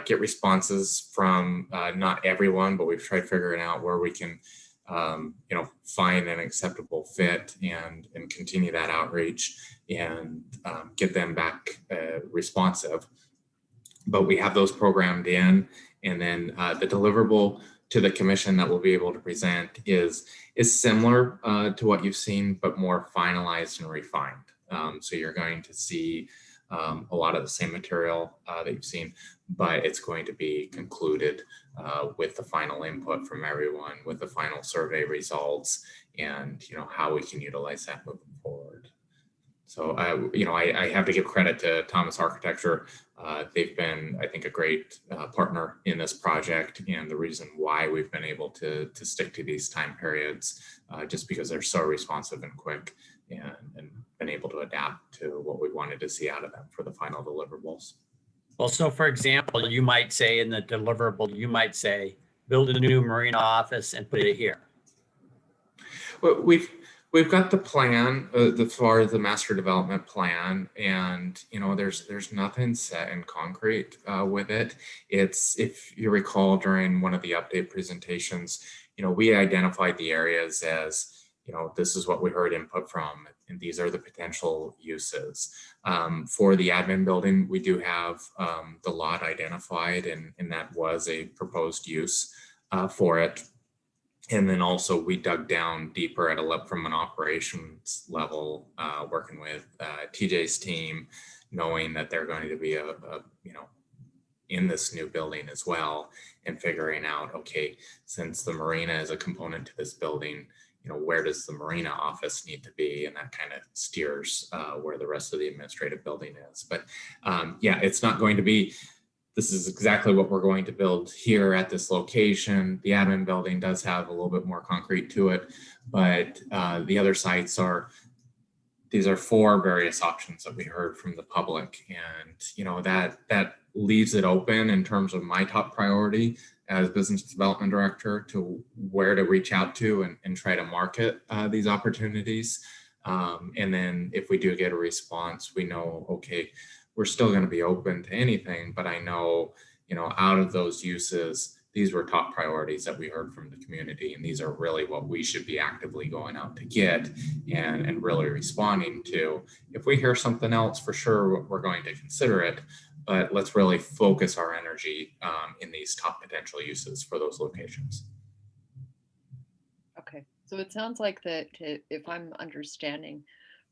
get responses from not everyone, but we've tried figuring out where we can find an acceptable fit and continue that outreach and get them back responsive. But we have those programmed in, and then the deliverable to the commission that we'll be able to present is similar to what you've seen, but more finalized and refined. So you're going to see a lot of the same material that you've seen, but it's going to be concluded with the final input from everyone, with the final survey results, and how we can utilize that moving forward. So I have to give credit to Thomas Architecture. They've been, I think, a great partner in this project, and the reason why we've been able to stick to these time periods, just because they're so responsive and quick, and been able to adapt to what we wanted to see out of them for the final deliverables. Well, so for example, you might say in the deliverable, you might say, build a new marina office and put it here. Well, we've got the plan, as far as the master development plan, and there's nothing set in concrete with it. It's, if you recall, during one of the update presentations, we identified the areas as, this is what we heard input from, and these are the potential uses. For the admin building, we do have the lot identified, and that was a proposed use for it. And then also we dug down deeper from an operations level, working with TJ's team, knowing that they're going to be in this new building as well, and figuring out, okay, since the marina is a component to this building, where does the marina office need to be? And that kind of steers where the rest of the administrative building is. But yeah, it's not going to be, this is exactly what we're going to build here at this location. The admin building does have a little bit more concrete to it, but the other sites these are 4 various options that we heard from the public. And, that leaves it open in terms of my top priority as business development director to where to reach out to and try to market these opportunities. And then if we do get a response, we know, okay, we're still going to be open to anything, but I know, out of those uses, these were top priorities that we heard from the community, and these are really what we should be actively going out to get and really responding to. If we hear something else, for sure, we're going to consider it, but let's really focus our energy in these top potential uses for those locations. Okay, so it sounds like that, if I'm understanding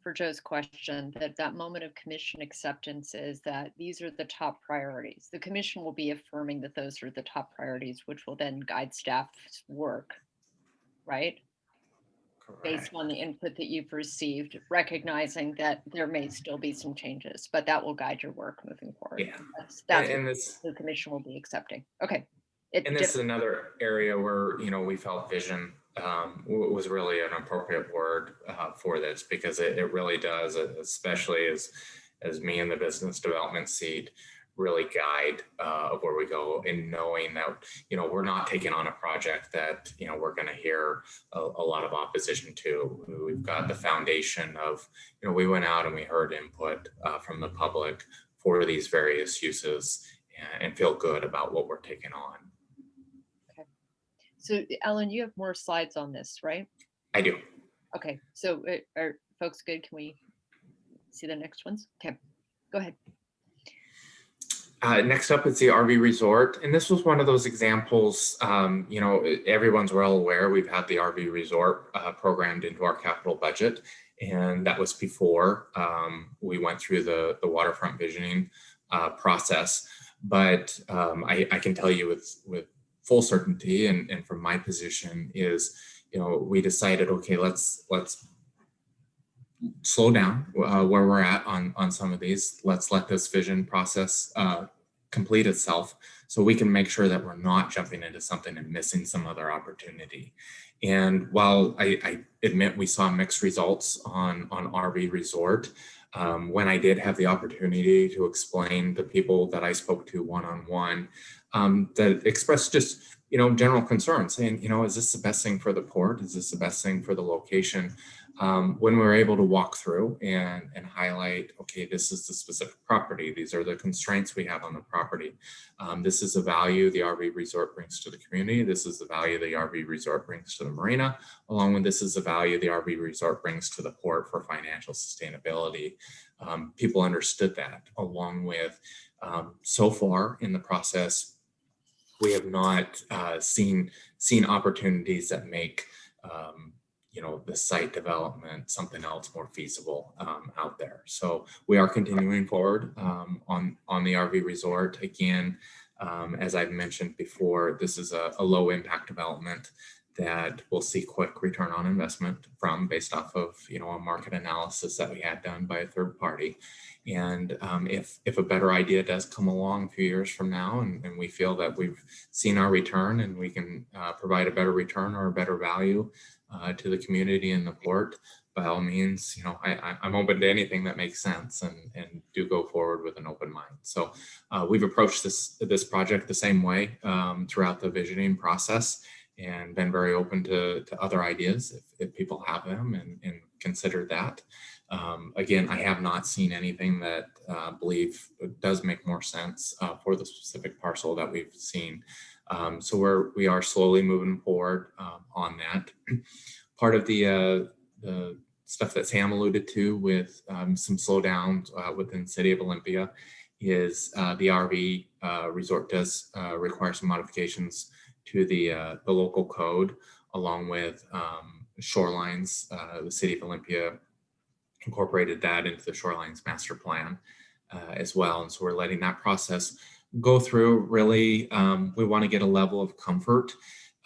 for Joe's question, that moment of commission acceptance is that these are the top priorities. The commission will be affirming that those are the top priorities, which will then guide staff's work, right? Based on the input that you've received, recognizing that there may still be some changes, but that will guide your work moving forward. Yeah. That's And what this, the commission will be accepting. Okay. and this is another area where, you know, we felt vision was really an appropriate word for this, because it really does, especially as me in the business development seat, really guide of where we go, in knowing that, you know, we're not taking on a project that, you know, we're going to hear a lot of opposition to. We've got the foundation of, you know, we went out and we heard input from the public for these various uses, and feel good about what we're taking on. Okay. So Ellen, you have more slides on this, right? I do. Okay, so are folks good? Can we see the next ones? Okay, go ahead. Next up is the RV resort. And this was one of those examples, you know, everyone's well aware we've had the RV resort programmed into our capital budget. And that was before we went through the waterfront visioning process. But I can tell you with full certainty, and from my position is, you know, we decided, okay, let's slow down where we're at on some of these. Let's let this vision process complete itself, so we can make sure that we're not jumping into something and missing some other opportunity. And while I admit we saw mixed results on RV resort, when I did have the opportunity to explain the people that I spoke to one-on-one, that expressed just, you know, general concern, saying, you know, is this the best thing for the port? Is this the best thing for the location? When we're able to walk through and highlight, okay, this is the specific property. These are the constraints we have on the property. This is the value the RV resort brings to the community. This is the value the RV resort brings to the marina, along with this is the value the RV resort brings to the port for financial sustainability. People understood that, along with so far in the process, we have not seen opportunities that make you know, the site development something else more feasible out there. So we are continuing forward on the RV resort. Again, as I've mentioned before, this is a low impact development that we'll see quick return on investment from, based off of, you know, a market analysis that we had done by a third party. And if a better idea does come along a few years from now, and we feel that we've seen our return and we can provide a better return or a better value to the community and the port, by all means, you know, I'm open to anything that makes sense, and do go forward with an open mind. So we've approached this project the same way throughout the visioning process, and been very open to other ideas if people have them, and consider that. Again, I have not seen anything that believe does make more sense for the specific parcel that we've seen. So we are slowly moving forward on that. Part of the stuff that Sam alluded to with some slowdowns within the City of Olympia is the RV resort does require some modifications to the local code, along with shorelines. The City of Olympia incorporated that into the Shorelines Master Plan as well. And so we're letting that process go through. Really, we want to get a level of comfort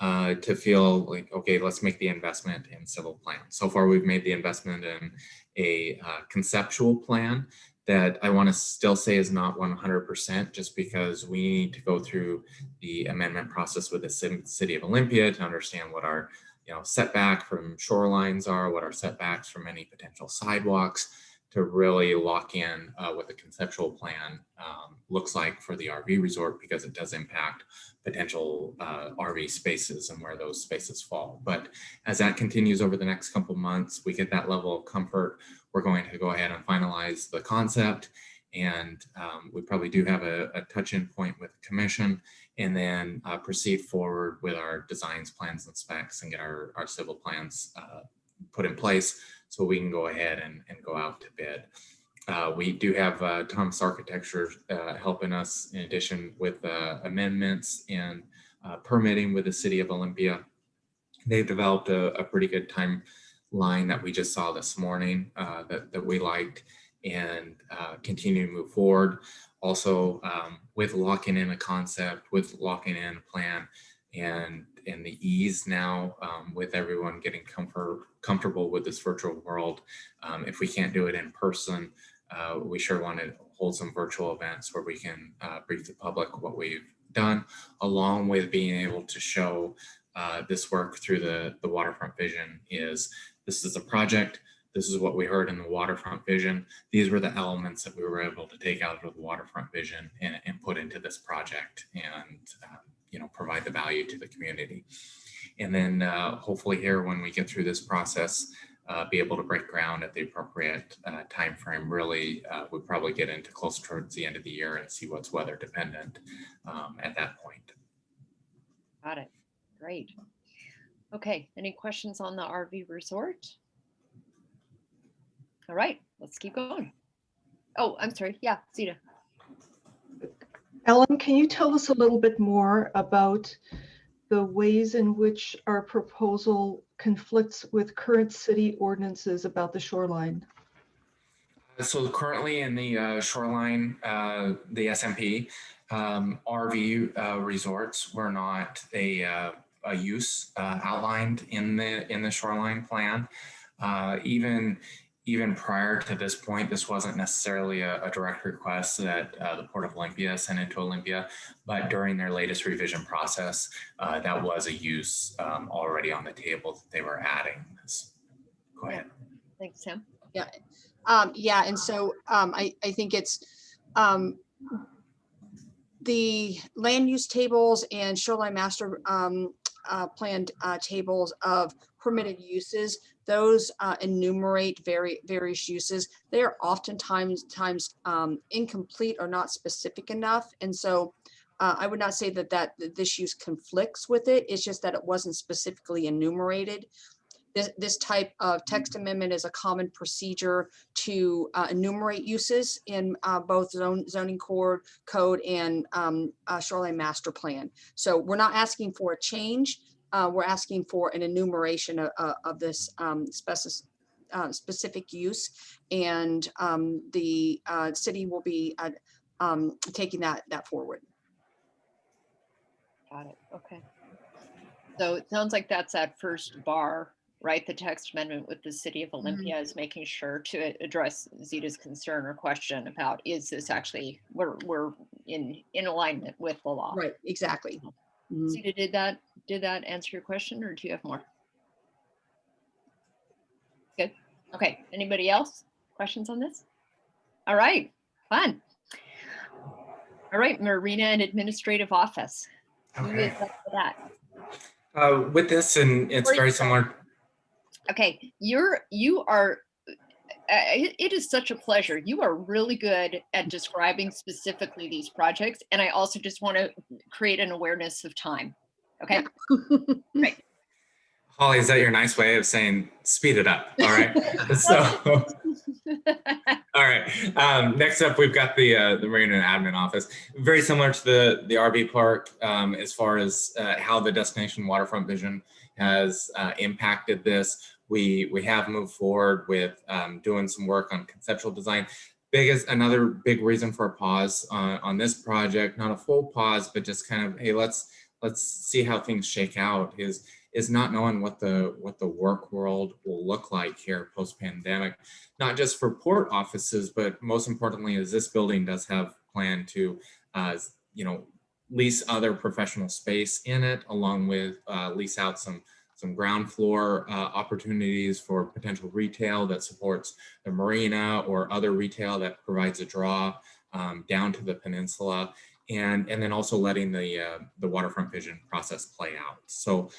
to feel like, okay, let's make the investment in civil plan. So far, we've made the investment in a conceptual plan that I want to still say is not 100%, just because we need to go through the amendment process with the City of Olympia to understand what our, you know, setback from shorelines are, what our setbacks from any potential sidewalks, to really lock in what the conceptual plan looks like for the RV resort, because it does impact potential RV spaces and where those spaces fall. But as that continues over the next couple months, we get that level of comfort, we're going to go ahead and finalize the concept. And we probably do have a touch-in point with the commission, and then proceed forward with our designs, plans, and specs, and get our civil plans put in place, so we can go ahead and go out to bid. We do have Thomas Architecture helping us in addition with amendments and permitting with the City of Olympia. They've developed a pretty good timeline that we just saw this morning that we liked, and continue to move forward. Also, with locking in a concept, with locking in a plan, and the ease now with everyone getting comfortable with this virtual world. If we can't do it in person, we sure want to hold some virtual events where we can brief the public what we've done, along with being able to show this work through the waterfront vision. This is a project. This is what we heard in the waterfront vision. These were the elements that we were able to take out of the waterfront vision and put into this project, and provide the value to the community. And then hopefully here, when we get through this process, be able to break ground at the appropriate time frame. Really, we'll probably get into close towards the end of the year and see what's weather dependent at that point. Got it. Great. Okay, any questions on the RV resort? All right, let's keep going. Oh, I'm sorry. Yeah, Zita. Ellen, can you tell us a little bit more about the ways in which our proposal conflicts with current city ordinances about the shoreline? So currently in the shoreline, the SMP, RV resorts were not a use outlined in the shoreline plan. Even prior to this point, this wasn't necessarily a direct request that the Port of Olympia sent into Olympia, but during their latest revision process, that was a use already on the table that they were adding this. Go ahead. Thanks, Sam. Yeah. And so I think it's the land use tables and shoreline master planned tables of permitted uses. Those enumerate various uses. They are oftentimes incomplete or not specific enough. And so I would not say that this use conflicts with it. It's just that it wasn't specifically enumerated. This type of text amendment is a common procedure to enumerate uses in both zoning code and shoreline master plan. So we're not asking for a change. We're asking for an enumeration of this specific use, and the city will be taking that forward. Got it. Okay. So it sounds like that's that first bar, right? The text amendment with the City of Olympia is making sure to address Zita's concern or question about, is this actually, we're in alignment with the law? Right, exactly. Mm-hmm. Zita, did that answer your question, or do you have more? Good. Okay. Anybody else? Questions on this? All right. Fun. All right. Marina and Administrative Office. Who is up for that? With this, and it's very similar. Okay. You are. It is such a pleasure. You are really good at describing specifically these projects. And I also just want to create an awareness of time. Okay. Right. Holly, is that your nice way of saying speed it up? All right. So, all right. Next up, we've got the Marina Admin Office. Very similar to the RV park as far as how the destination waterfront vision has impacted this. We have moved forward with doing some work on conceptual design. Another big reason for a pause on this project, not a full pause, but just kind of, hey, let's see how things shake out, is not knowing what the work world will look like here post-pandemic, not just for port offices, but most importantly, as this building does have planned to lease other professional space in it, along with lease out some ground floor opportunities for potential retail that supports the marina or other retail that provides a draw down to the peninsula, and then also letting the waterfront vision process play out. So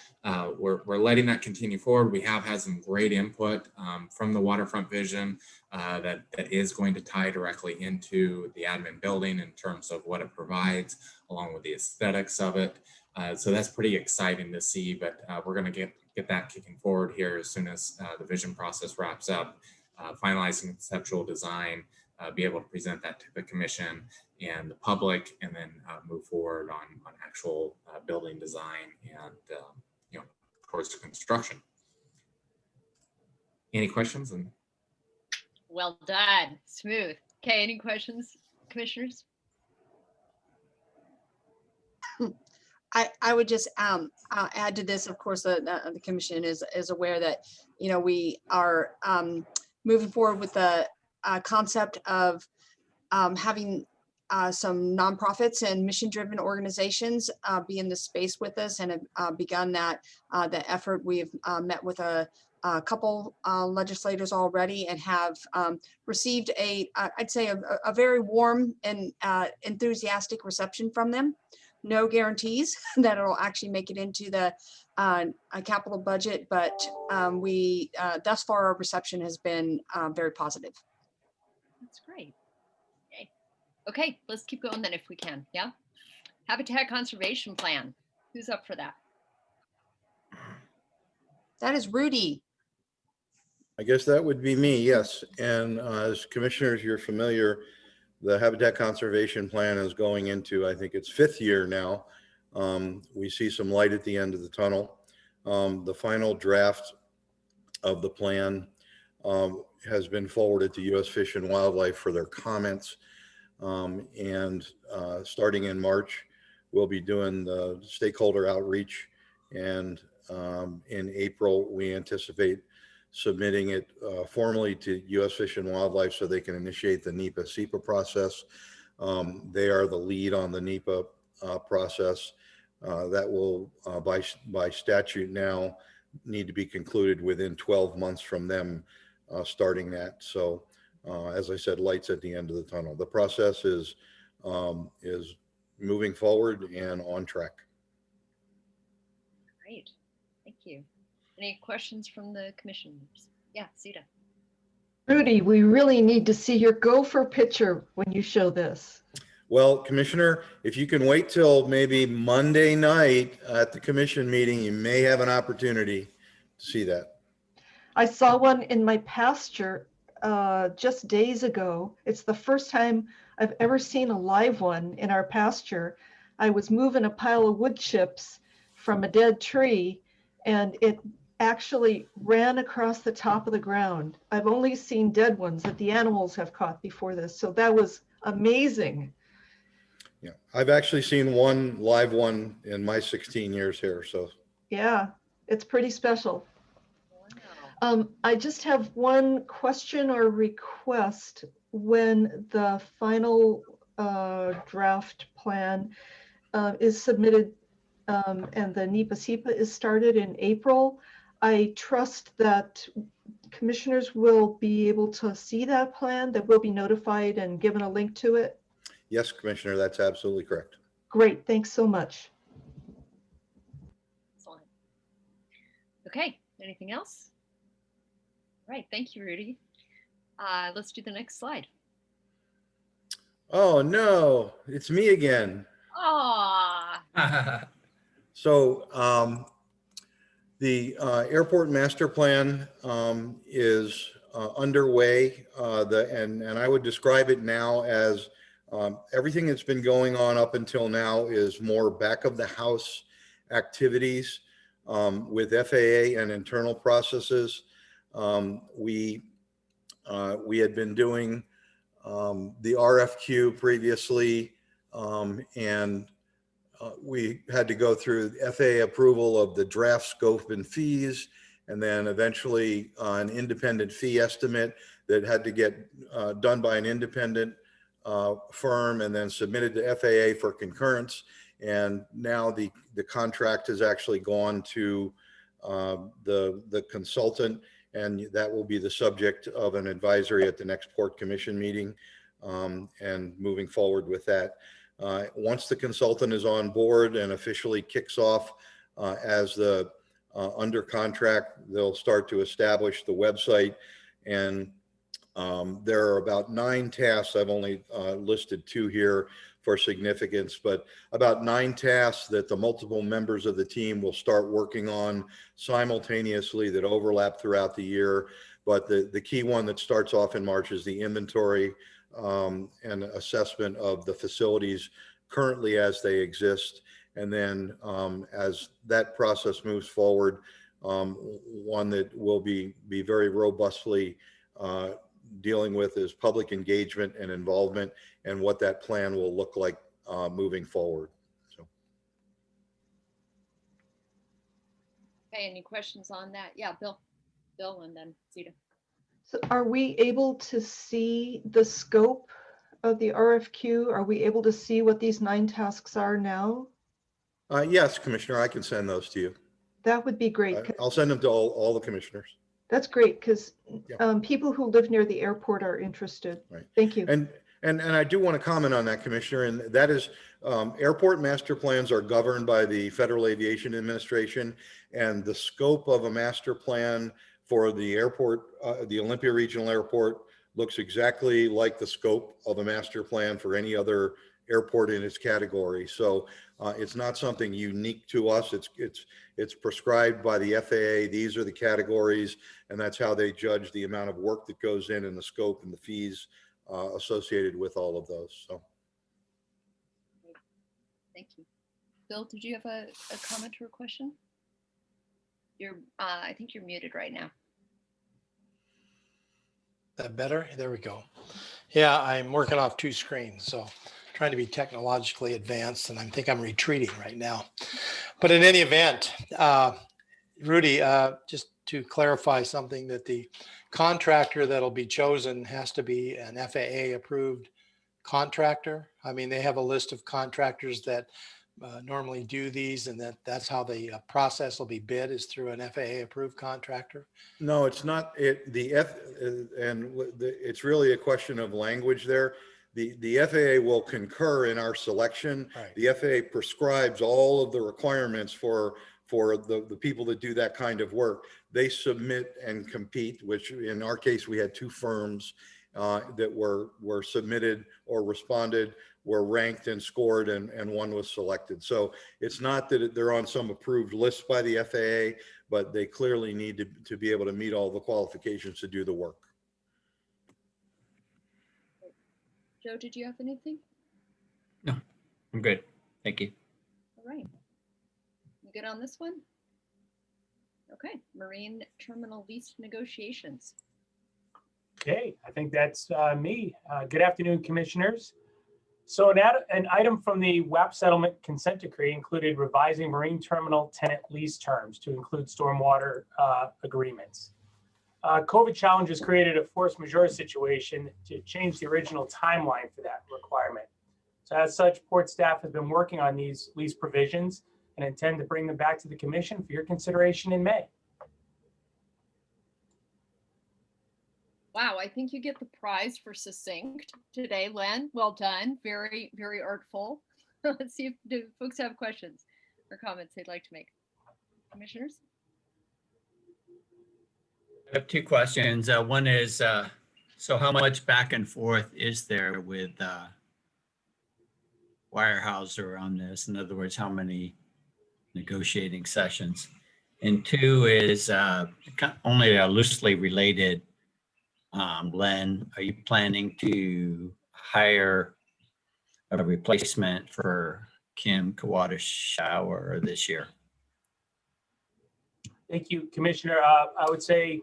we're letting that continue forward. We have had some great input from the waterfront vision that is going to tie directly into the admin building in terms of what it provides, along with the aesthetics of it. So that's pretty exciting to see, but we're going to get that kicking forward here as soon as the vision process wraps up, finalizing conceptual design, be able to present that to the commission and the public, and then move forward on actual building design and towards construction. Any questions? And Well done. Smooth. Okay, any questions, commissioners? I would just add to this, of course, the commission is aware that, we are moving forward with the concept of having some nonprofits and mission-driven organizations be in the space with us, and have begun the effort. We've met with a couple legislators already and have received I'd say a very warm and enthusiastic reception from them. No guarantees that it'll actually make it into the capital budget, but we thus far our reception has been very positive. That's great. Okay, let's keep going then if we can. Yeah. Habitat Conservation Plan. Who's up for that? That is Rudy. I guess that would be me, yes. And as commissioners, you're familiar, the Habitat Conservation Plan is going into, I think it's 5th year now. We see some light at the end of the tunnel. The final draft of the plan has been forwarded to U.S. Fish and Wildlife for their comments. Starting in March, we'll be doing the stakeholder outreach. And in April, we anticipate submitting it formally to U.S. Fish and Wildlife so they can initiate the NEPA-SEPA process. They are the lead on the NEPA process. That will, by statute now, need to be concluded within 12 months from them starting that. So, as I said, lights at the end of the tunnel. The process is moving forward and on track. Great, thank you. Any questions from the commissioners? Yeah, Sita. Rudy, we really need to see your gopher picture when you show this. Well, Commissioner, if you can wait till maybe Monday night at the commission meeting, you may have an opportunity to see that. I saw one in my pasture just days ago. It's the first time I've ever seen a live one in our pasture. I was moving a pile of wood chips from a dead tree, and it actually ran across the top of the ground. I've only seen dead ones that the animals have caught before this, so that was amazing. Yeah, I've actually seen one live one in my 16 years here. So yeah, it's pretty special. Wow. I just have one question or request. When the final draft plan is submitted and the NEPA-SEPA is started in April, I trust that commissioners will be able to see that plan, that will be notified and given a link to it. yes, Commissioner, that's absolutely correct. Great, thanks so much. Excellent. Okay, anything else? All right, thank you, Rudy. Let's do the next slide. Oh no, it's me again. Ah, So the airport master plan is underway, and I would describe it now as everything that's been going on up until now is more back of the house activities with FAA and internal processes. We had been doing the RFQ previously, and we had to go through FAA approval of the draft scope and fees, and then eventually an independent fee estimate that had to get done by an independent firm and then submitted to FAA for concurrence. And now the contract has actually gone to the consultant, and that will be the subject of an advisory at the next Port Commission meeting, and moving forward with that. Once the consultant is on board and officially kicks off as the under contract, they'll start to establish the website. And there are about 9 tasks. I've only listed 2 here for significance, but about 9 tasks that the multiple members of the team will start working on simultaneously that overlap throughout the year. But the key one that starts off in March is the inventory and assessment of the facilities currently as they exist. And then as that process moves forward, one that will be very robustly dealing with is public engagement and involvement and what that plan will look like moving forward. So. Okay, any questions on that? Yeah, Bill, and then Zita. So are we able to see the scope of the RFQ? Are we able to see what these 9 tasks are now? Yes, Commissioner, I can send those to you. That would be great. I'll send them to all the commissioners. That's great because Yeah. people who live near the airport are interested. Right. Thank you. And I do want to comment on that, Commissioner, and that is airport master plans are governed by the Federal Aviation Administration, and the scope of a master plan for the airport, the Olympia Regional Airport, looks exactly like the scope of a master plan for any other airport in its category. So it's not something unique to us. It's prescribed by the FAA. These are the categories, and that's how they judge the amount of work that goes in and the scope and the fees associated with all of those. So. Thank you. Bill, did you have a comment or a question? You're, I think you're muted right now. That better? There we go. Yeah, I'm working off 2 screens, so trying to be technologically advanced, and I think I'm retreating right now. But in any event, Rudy, just to clarify something, that the contractor that'll be chosen has to be an FAA approved contractor. I mean, they have a list of contractors that normally do these, and that's how the process will be bid, is through an FAA approved contractor. No, it's not. It's really a question of language there. The FAA will concur in our selection. Right. The FAA prescribes all of the requirements for the people that do that kind of work. They submit and compete, which in our case, we had 2 firms that were submitted or responded, were ranked and scored, and one was selected. So it's not that they're on some approved list by the FAA, but they clearly need to be able to meet all the qualifications to do the work. Joe, did you have anything? No, I'm good. Thank you. All right. You good on this one? Okay, marine terminal lease negotiations. Okay, I think that's me. Good afternoon, commissioners. So an item from the WAP settlement consent decree included revising marine terminal tenant lease terms to include stormwater agreements. COVID challenges created a force majeure situation to change the original timeline for that requirement. So as such, port staff has been working on these lease provisions and intend to bring them back to the commission for your consideration in May. Wow, I think you get the prize for succinct today, Len. Well done. Very, very artful. Let's see if do folks have questions or comments they'd like to make. Commissioners? I have 2 questions. One is, so how much back and forth is there with Weyerhaeuser on this? In other words, how many negotiating sessions? And 2 is only loosely related. Len, are you planning to hire a replacement for Kim Kawada-Shower this year? Thank you, Commissioner. I would say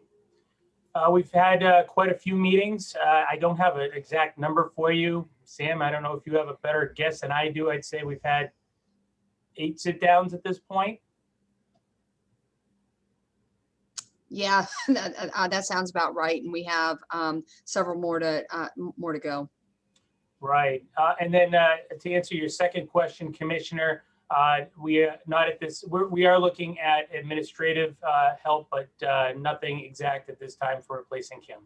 we've had quite a few meetings. I don't have an exact number for you. Sam, I don't know if you have a better guess than I do. I'd say we've had 8 sit downs at this point. Yeah, that sounds about right. And we have several more to go. Right. And then to answer your second question, Commissioner, we are not at this. We are looking at administrative help, but nothing exact at this time for replacing Kim.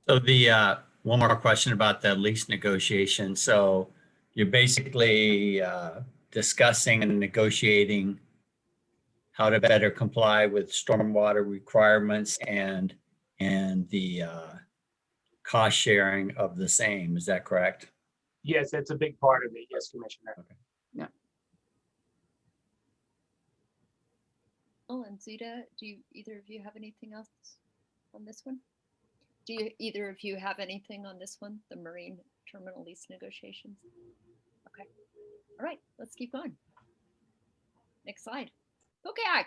So the one more question about the lease negotiation. So you're basically discussing and negotiating how to better comply with stormwater requirements and the cost sharing of the same. Is that correct? Yes, that's a big part of it. Yes, Commissioner. Okay. Yeah. Oh, and Zita, do either of you have anything else on this one? Do you, either of you have anything on this one, the marine terminal lease negotiations? Okay, all right, let's keep going. Next slide. POCAC.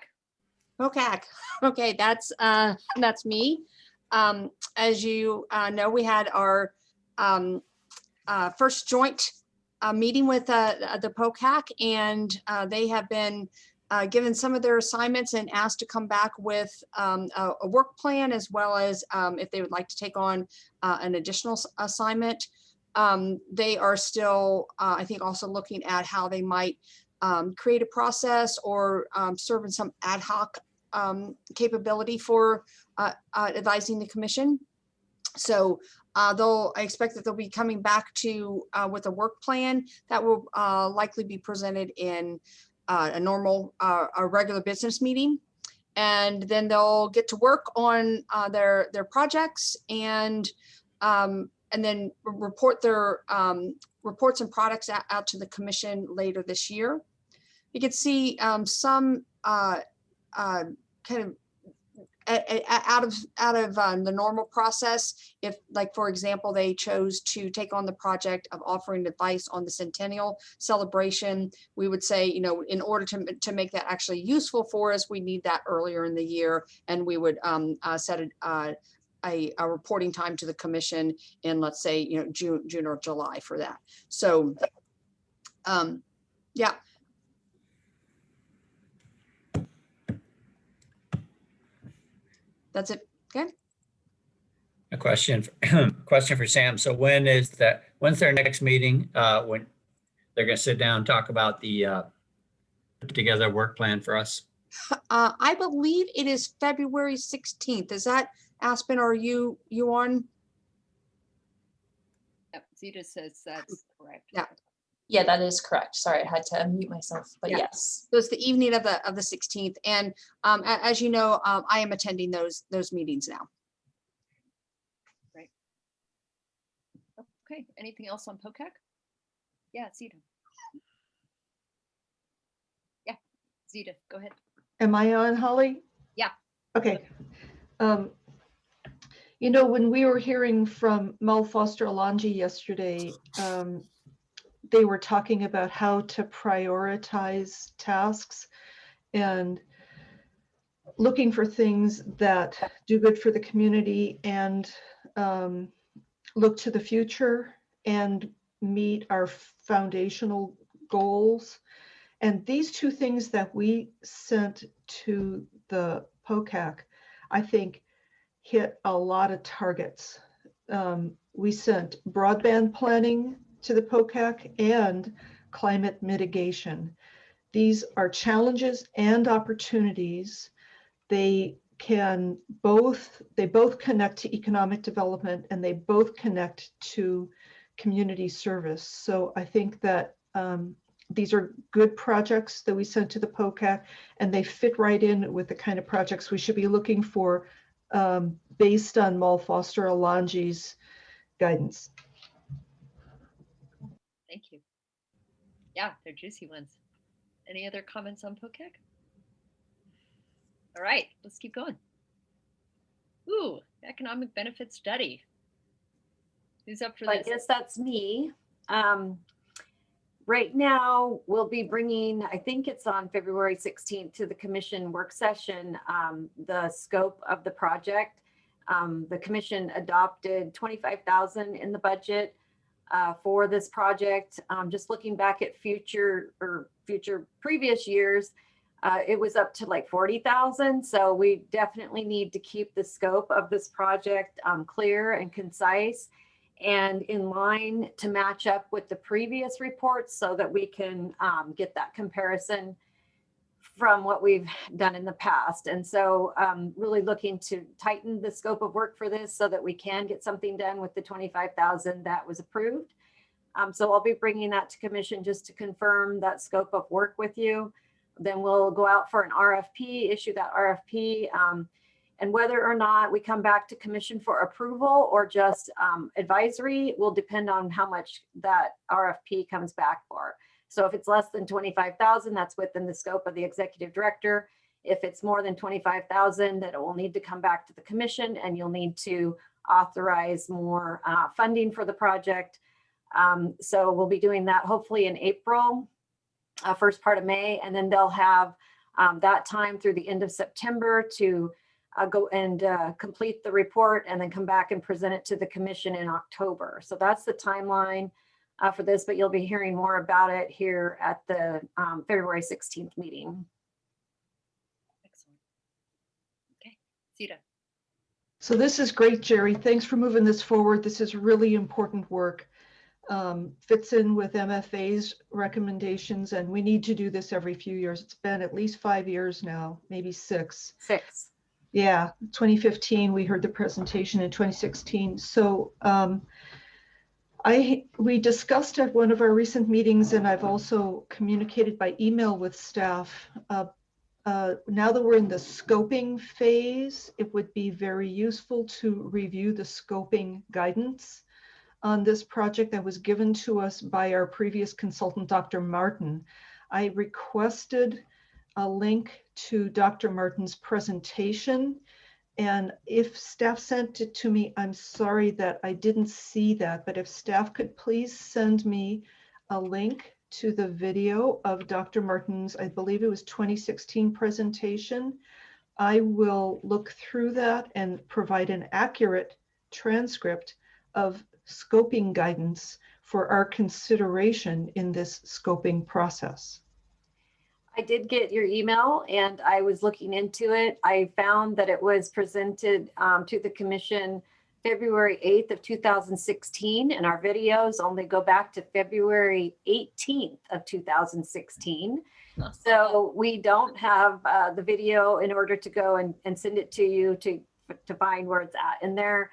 POCAC. Okay, that's me. As you know, we had our first joint meeting with the POCAC, and they have been given some of their assignments and asked to come back with a work plan, as well as if they would like to take on an additional assignment. They are still, I think, also looking at how they might create a process or serve in some ad hoc capability for advising the commission. So I expect that they'll be coming back to with a work plan that will likely be presented in a normal, a regular business meeting. And then they'll get to work on their projects and then report their reports and products out to the commission later this year. You can see some kind of out of the normal process. If, like, for example, they chose to take on the project of offering advice on the centennial celebration, we would say, you know, in order to make that actually useful for us, we need that earlier in the year, and we would set a reporting time to the commission in, let's say, you know, June or July for that. So yeah. That's it. Okay. A question for Sam. So when's their next meeting? When they're going to sit down and talk about the put together work plan for us? I believe it is February 16th. Is that, Aspen, are you on? Yep, Zita says that's correct. Yeah. Yeah, that is correct. Sorry, I had to unmute myself, but Yeah. yes. So it's the evening of the 16th. And as you know, I am attending those meetings now. Right. Okay, anything else on POCAC? Yeah, Zita. Yeah, Zita, go ahead. Am I on, Holly? Yeah. Okay. You know, when we were hearing from Mel Foster-Alonji yesterday, they were talking about how to prioritize tasks and looking for things that do good for the community and look to the future and meet our foundational goals. And these two things that we sent to the POCAC, I think, hit a lot of targets. We sent broadband planning to the POCAC and climate mitigation. These are challenges and opportunities. They both connect to economic development, and they both connect to community service. So I think that these are good projects that we sent to the POCAC, and they fit right in with the kind of projects we should be looking for based on Mel Foster-Alonji's guidance. Thank you. Yeah, they're juicy ones. Any other comments on POCAC? All right, let's keep going. Ooh, economic benefit study. Who's up for I this? guess that's me. Right now, we'll be bringing, I think it's on February 16th, to the commission work session, the scope of the project. The commission adopted $25,000 in the budget for this project. Just looking back at previous years, it was up to like 40,000. So we definitely need to keep the scope of this project clear and concise and in line to match up with the previous reports, so that we can get that comparison from what we've done in the past. And so really looking to tighten the scope of work for this so that we can get something done with the 25,000 that was approved. So I'll be bringing that to commission just to confirm that scope of work with you. Then we'll go out for an RFP, issue that RFP, and whether or not we come back to commission for approval or just advisory will depend on how much that RFP comes back for. So if it's less than 25,000, that's within the scope of the executive director. If it's more than 25,000, then it will need to come back to the commission, and you'll need to authorize more funding for the project. So we'll be doing that hopefully in April, first part of May, and then they'll have that time through the end of September to go and complete the report and then come back and present it to the commission in October. So that's the timeline for this, but you'll be hearing more about it here at the February 16th meeting. Excellent. Okay, Zita. So this is great, Jerry. Thanks for moving this forward. This is really important work. Fits in with MFA's recommendations, and we need to do this every few years. It's been at least 5 years now, maybe 6. 6. Yeah, 2015, we heard the presentation in 2016. So we discussed at one of our recent meetings, and I've also communicated by email with staff. Now that we're in the scoping phase, it would be very useful to review the scoping guidance on this project that was given to us by our previous consultant, Dr. Martin. I requested a link to Dr. Martin's presentation, and if staff sent it to me, I'm sorry that I didn't see that, but if staff could please send me a link to the video of Dr. Martin's, I believe it was 2016 presentation, I will look through that and provide an accurate transcript of scoping guidance for our consideration in this scoping process. I did get your email and I was looking into it. I found that it was presented to the commission February 8th of 2016, and our videos only go back to February 18th of 2016. So we don't have the video in order to go and send it to you to find where it's at in there.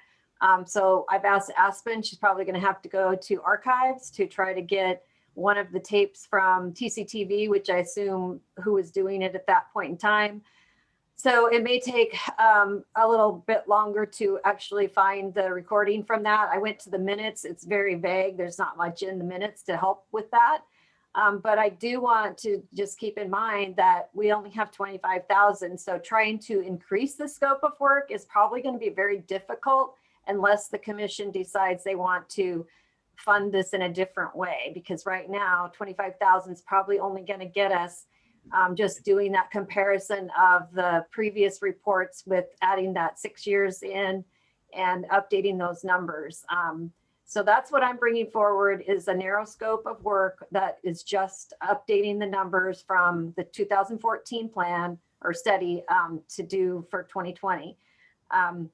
So I've asked Aspen, she's probably going to have to go to archives to try to get one of the tapes from TCTV, which I assume who was doing it at that point in time. So it may take a little bit longer to actually find the recording from that. I went to the minutes. It's very vague. There's not much in the minutes to help with that. But I do want to just keep in mind that we only have 25,000. So trying to increase the scope of work is probably going to be very difficult unless the commission decides they want to fund this in a different way. Because right now, 25,000 is probably only going to get us just doing that comparison of the previous reports with adding that 6 years in and updating those numbers. So that's what I'm bringing forward is a narrow scope of work that is just updating the numbers from the 2014 plan or study to do for 2020.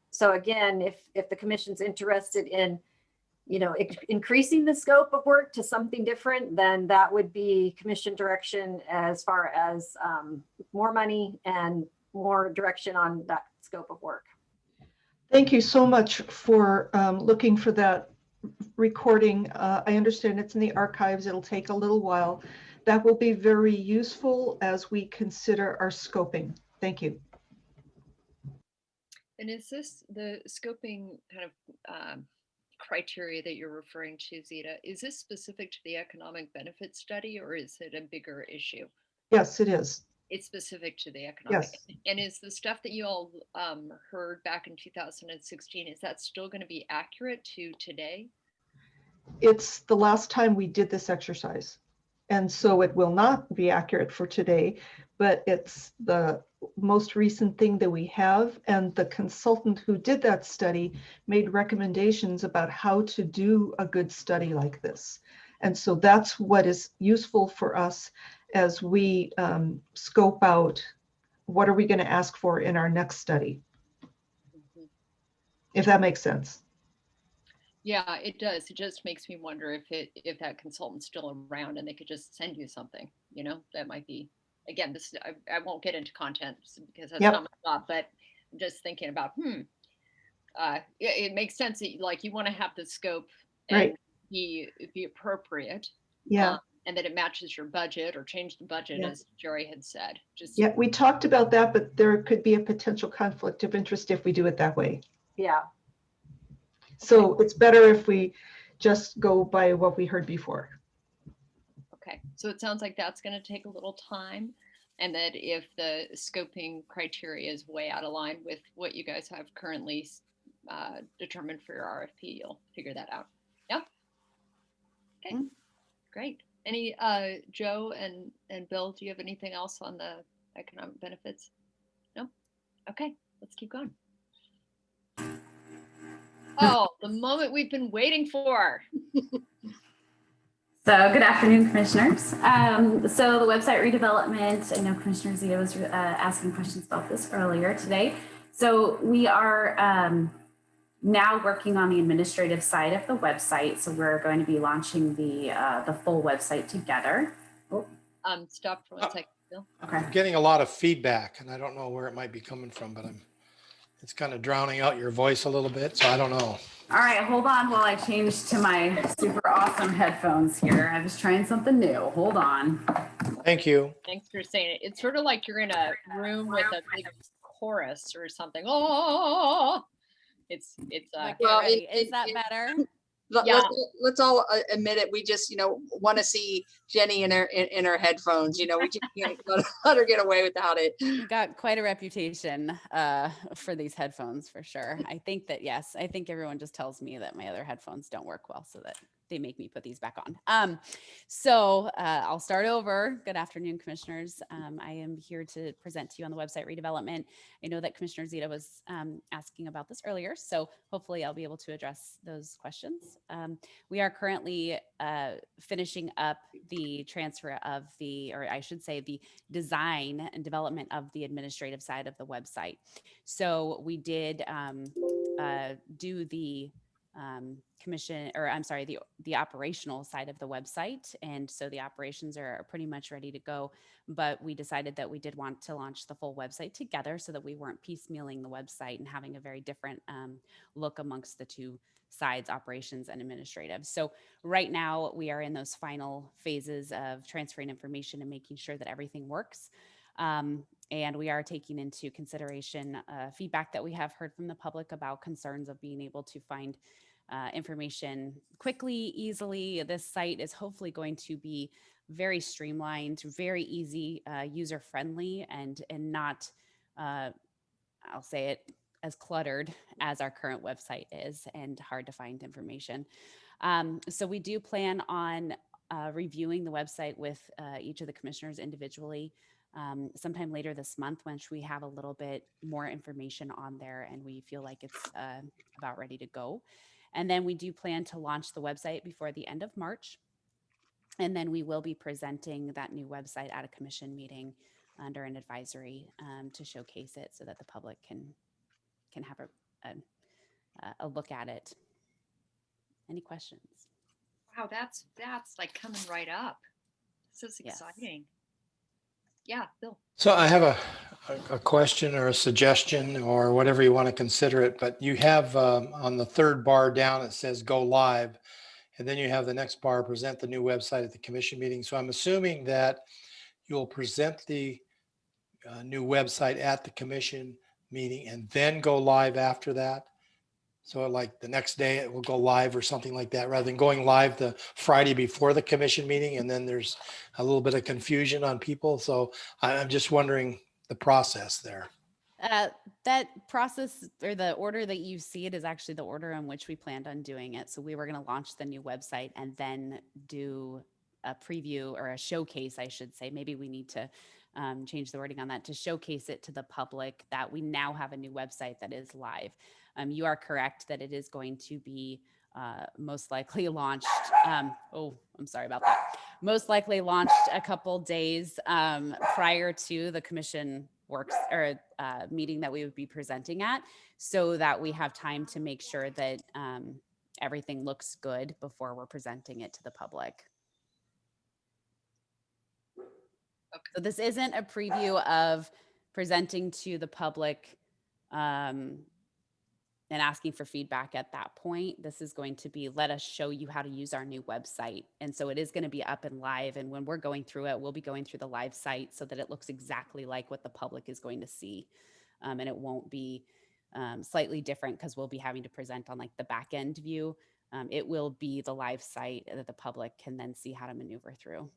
So again, if the commission's interested in, increasing the scope of work to something different, then that would be commission direction as far as more money and more direction on that scope of work. Thank you so much for looking for that recording. I understand it's in the archives. It'll take a little while. That will be very useful as we consider our scoping. Thank you. And is this the scoping kind of criteria that you're referring to, Zita? Is this specific to the economic benefit study or is it a bigger issue? Yes, it is. It's specific to the economic. Yes. And is the stuff that you all heard back in 2016, is that still going to be accurate to today? It's the last time we did this exercise. And so it will not be accurate for today, but it's the most recent thing that we have. And the consultant who did that study made recommendations about how to do a good study like this. And so that's what is useful for us as we scope out what are we going to ask for in our next study, if that makes sense. Yeah, it does. It just makes me wonder if that consultant's still around and they could just send you something, that might be, again, this I won't get into content because that's not my job, but I'm just thinking about, it makes sense that you want to have the scope and be appropriate. Yeah. And that it matches your budget or change the budget, as Jerry had said. We talked about that, but there could be a potential conflict of interest if we do it that way. Yeah. So it's better if we just go by what we heard before. Okay, so it sounds like that's going to take a little time, and that if the scoping criteria is way out of line with what you guys have currently determine for your RFP, you'll figure that out. Yeah. Okay, great. Any, Joe and Bill, do you have anything else on the economic benefits? No? Okay, let's keep going. Oh, the moment we've been waiting for. So good afternoon, commissioners. So the website redevelopment, I know Commissioner Zito was asking questions about this earlier today. So we are now working on the administrative side of the website. So we're going to be launching the full website together. Oh. Stop for 1 second, Bill. Okay. I'm getting a lot of feedback and I don't know where it might be coming from, but it's kind of drowning out your voice a little bit. So I don't know. All right, hold on while I change to my super awesome headphones here. I was trying something new. Hold on. Thank you. Thanks for saying it. It's sort of like you're in a room with a big chorus or something. Oh, it's Well, Is that better? Yeah. Let's all admit it. We just, want to see Jenny in her headphones. We just can't let her get away without it. You've got quite a reputation for these headphones for sure. I think that, yes, I think everyone just tells me that my other headphones don't work well, so that they make me put these back on. So I'll start over. Good afternoon, commissioners. I am here to present to you on the website redevelopment. I know that Commissioner Zito was asking about this earlier, so hopefully I'll be able to address those questions. We are currently finishing up the transfer of or I should say the design and development of the administrative side of the website. So we did do the the operational side of the website. And so the operations are pretty much ready to go, but we decided that we did want to launch the full website together so that we weren't piecemealing the website and having a very different look amongst the two sides, operations and administrative. So right now we are in those final phases of transferring information and making sure that everything works. And we are taking into consideration feedback that we have heard from the public about concerns of being able to find information quickly, easily. This site is hopefully going to be very streamlined, very easy, user-friendly, and not, I'll say it, as cluttered as our current website is and hard to find information. So we do plan on reviewing the website with each of the commissioners individually sometime later this month, once we have a little bit more information on there and we feel like it's about ready to go. And then we do plan to launch the website before the end of March. And then we will be presenting that new website at a commission meeting under an advisory to showcase it so that the public can have a look at it. Any questions? Wow, that's like coming right up. This is exciting. Yeah, Bill. So I have a question or a suggestion or whatever you want to consider it, but you have on the third bar down, it says go live. And then you have the next bar, present the new website at the commission meeting. So I'm assuming that you'll present the new website at the commission meeting and then go live after that. So like the next day it will go live or something like that, rather than going live the Friday before the commission meeting. And then there's a little bit of confusion on people. So I'm just wondering the process there. That process, or the order that you see it, is actually the order in which we planned on doing it. So we were going to launch the new website and then do a preview or a showcase, I should say. Maybe we need to change the wording on that to showcase it to the public that we now have a new website that is live. You are correct that it is going to be most likely launched. I'm sorry about that. Most likely launched a couple days prior to the commission works or meeting that we would be presenting at, so that we have time to make sure that everything looks good before we're presenting it to the public. Okay. So this isn't a preview of presenting to the public and asking for feedback at that point. This is going to be, let us show you how to use our new website. And so it is going to be up and live. And when we're going through it, we'll be going through the live site so that it looks exactly like what the public is going to see. And it won't be slightly different because we'll be having to present on like the back end view. It will be the live site that the public can then see how to maneuver through.